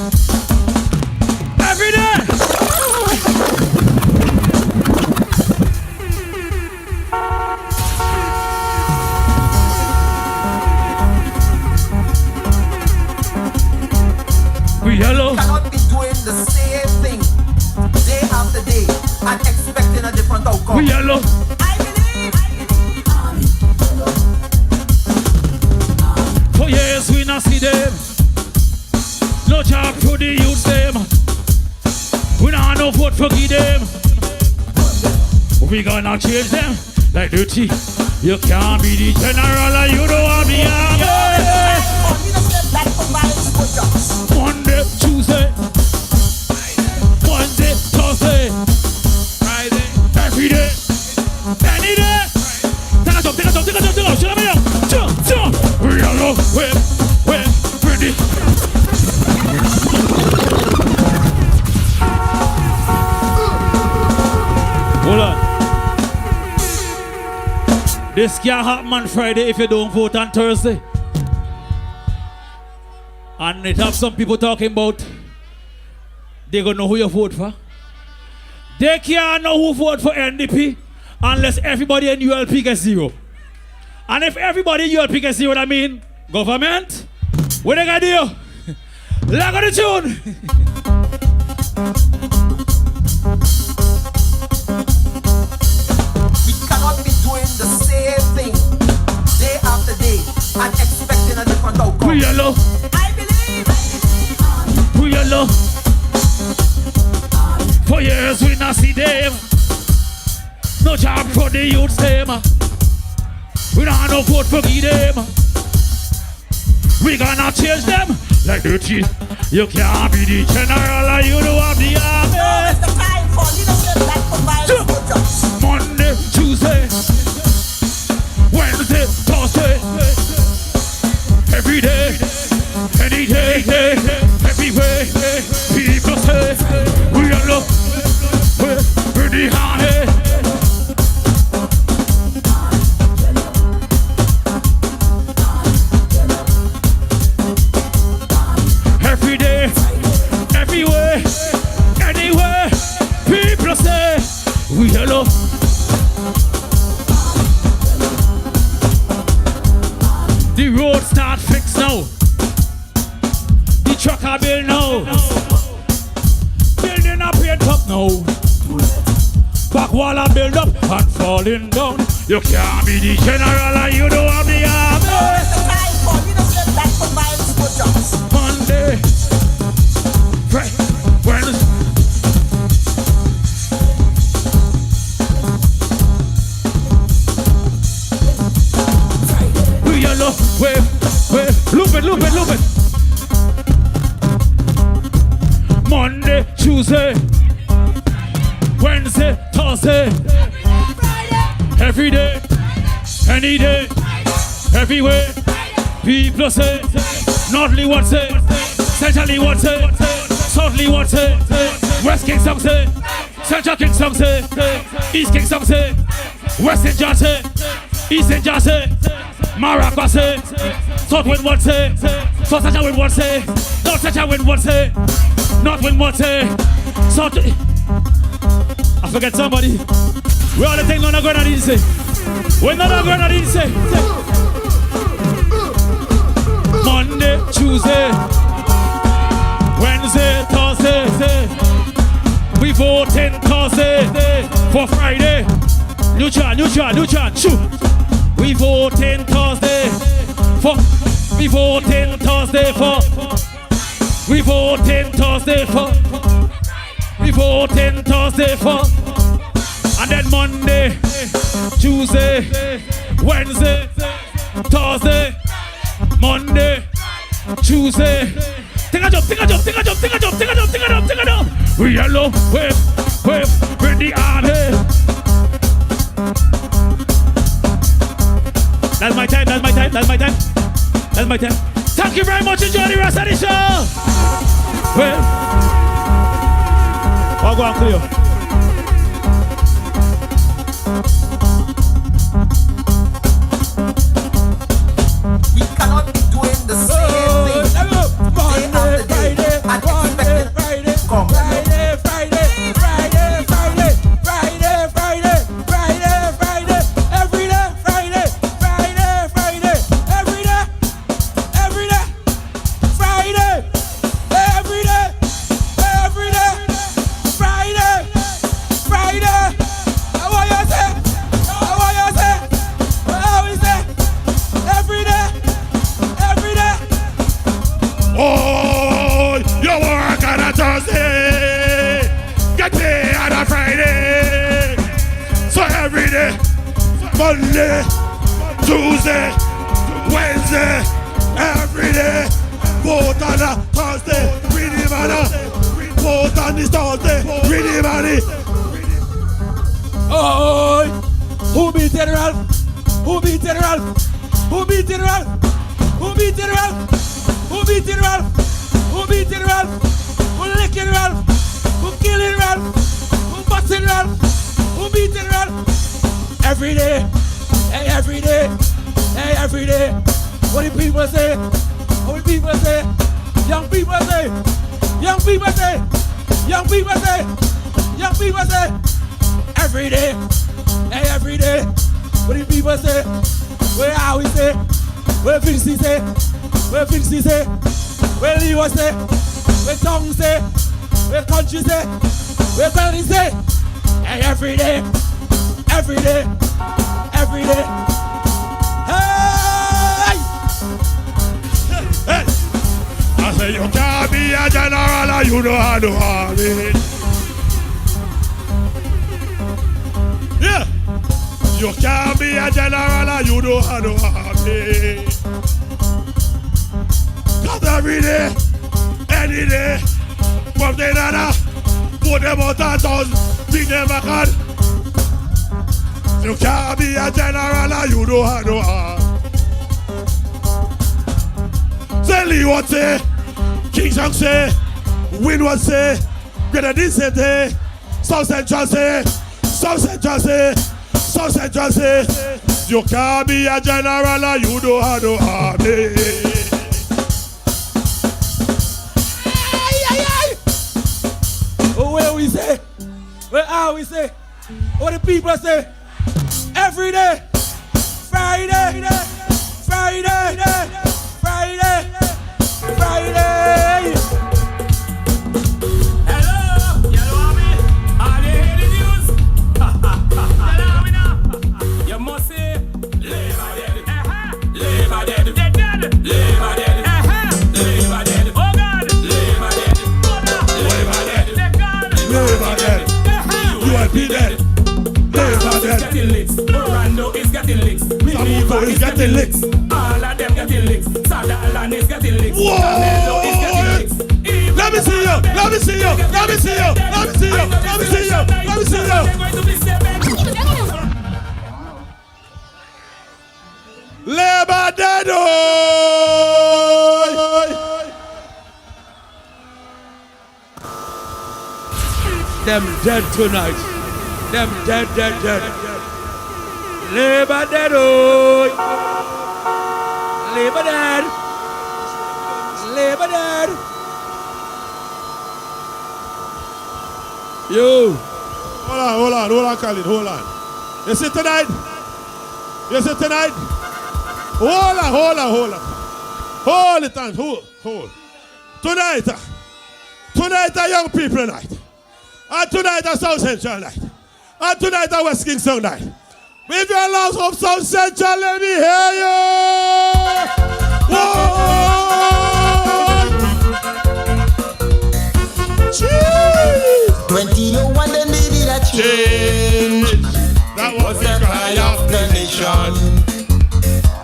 Every day. Yellow. We cannot be doing the same thing day after day and expecting a different outcome. We yellow. For years we not see them. No job for the youth them. We not have no vote for give them. We gonna change them like dirty. You can't be the general and you don't want the army. Monday, Tuesday, Wednesday, Thursday, Friday, every day, any day. Take a jump. Jump. We are low, we're ready. Hold on. This can't happen on Friday if you don't vote on Thursday. And it have some people talking about they gonna know who you vote for. They can't know who vote for NDP unless everybody in ULP gets 0. And if everybody in ULP gets 0, that mean government, what they gonna do? Lock on the tune. We cannot be doing the same thing day after day and expecting a different outcome. We yellow. We yellow. For years we not see them. No job for the youth them. We don't have no vote for them. We gonna change them like dirty. You can't be the general and you don't have the army. Now is the time for leadership that provides good jobs. Monday, Tuesday, Wednesday, Thursday. Every day, any day, everywhere. People say we are love, we're pretty high. Every day, everywhere, anywhere. People say we are love. The road start fixed now. The truck I build now. Building up paint up now. Back wall I build up and falling down. You can't be the general and you don't have the army. Monday, Wednesday. Wave, loop it. Monday, Tuesday, Wednesday, Thursday, every day, any day, everywhere. People say, Northly what say, Centrally what say, Southerly what say, West Kingstown say, Central Kingstown say, East Kingstown say, Western John say, Eastern John say, Maracas say, South Wind what say, South Central Wind what say, North Central Wind what say, North Wind what say, South. I forget somebody. We all the thing on the ground I didn't say. When on the ground I didn't say. Monday, Tuesday, Wednesday, Thursday. We voting Thursday for Friday. New chant, shoot. We voting Thursday for. We voting Thursday for. We voting Thursday for. We voting Thursday for. And then Monday, Tuesday, Wednesday, Thursday, Monday, Tuesday. Think a jump. We yellow, wave, bring the army. That's my time. Thank you very much. Enjoy the rest of the show. Well, I'll go on clear. We cannot be doing the same thing day after day and expecting Friday, come. Monday, Tuesday, Wednesday, every day. Vote on a Thursday, ready money. Vote on this Thursday, ready money. Oh, who beat General? Who beat General? Who beat General? Who beat General? Who beat General? Who beat General? Who lick General? Who kill General? Who bust General? Who beat General? Every day, hey, every day, hey, every day. What do people say? What do people say? Young people say. Young people say. Young people say. Young people say. Every day, hey, every day. What do people say? Where are we say? Where Vinci say? Where Vinci say? Where Leo say? Where Tongue say? Where Country say? Where Belly say? Hey, every day. Every day, every day. Hey! Hey! I say you can't be a general and you know how to have it. Yeah! You can't be a general and you know how to have it. Cause every day, any day, from the nana, put them out of town, bring them back on. You can't be a general and you know how to have. Say Leeward say, Kingstown say, Windward say, Grenadine say, South Central say, South Central say, South Central say, you can't be a general and you don't have no army. Oh, where we say? Where are we say? What the people say? Every day, Friday, Friday, Friday, Friday. Hello, yellow army. Are they hear the news? Yellow army now. You must say, Labor dead. Labor dead. They dead. Labor dead. Labor dead. Oh God. Labor dead. Labor dead. They gone. Labor dead. You are be dead. Labor dead. Getting licks. Orlando is getting licks. Samuto is getting licks. All of them getting licks. Sutherland is getting licks. Whoa! Canelo is getting licks. Let me see you. Let me see you. Let me see you. Let me see you. Let me see you. Let me see you. Labor dead. Them dead tonight. Them dead. Labor dead, oh. Labor dead. Labor dead. Yo. Hold on, Khalid, hold on. You see tonight? Hold on. Hold it on, hold. Tonight a young people night. And tonight a South Central night. And tonight a West Kingstown night. If you're lost of South Central, let me hear you. Whoa! Jeez. 2001 they needed a change. That was the cry of the nation.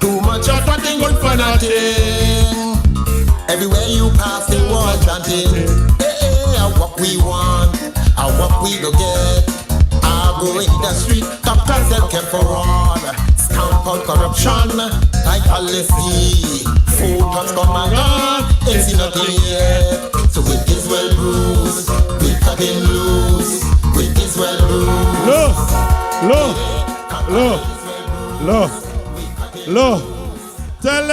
Too much of nothing good for nothing. Everywhere you pass they want chanting. Hey, what we want, and what we go get. I go in the street, doctors them care for all. Stamp out corruption, like policy. Food has come and gone, ain't seen nothing yet. So it is well bruised, we cutting loose. It is well bruised. Look. Tell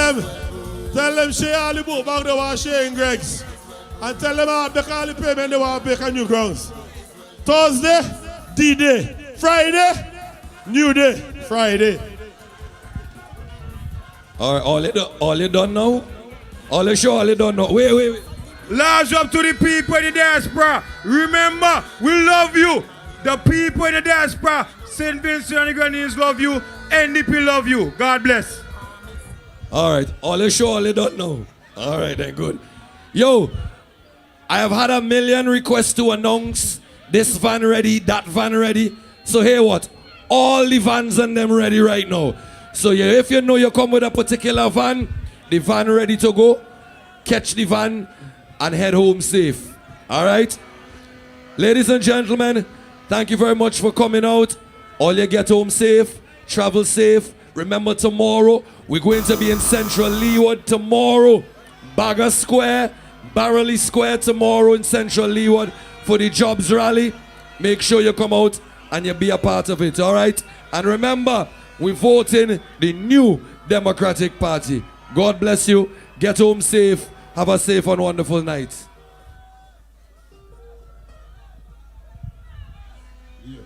them share all the book back they want sharing Greg's. And tell them how to call the payment they want to pay on new grounds. Thursday, D-Day. Friday, New Day. Friday. All right, all you done now? All you done now? Wait. Large up to the people in the diaspora. Remember, we love you. The people in the diaspora, St. Vincent and the Grenadines love you. NDP love you. God bless. All right, all you done now? All right, then good. Yo, I have had 1 million requests to announce this van ready, that van ready. So hear what? All the vans and them ready right now. So yeah, if you know you come with a particular van, the van ready to go, catch the van and head home safe. All right? Ladies and gentlemen, thank you very much for coming out. All you get home safe, travel safe. Remember tomorrow, we're going to be in Central Leeward tomorrow. Bagger Square, Barrelly Square tomorrow in Central Leeward for the Jobs Rally. Make sure you come out and you be a part of it, all right? And remember, we're voting the new Democratic Party. God bless you. Get home safe. Have a safe and wonderful night. Yeah.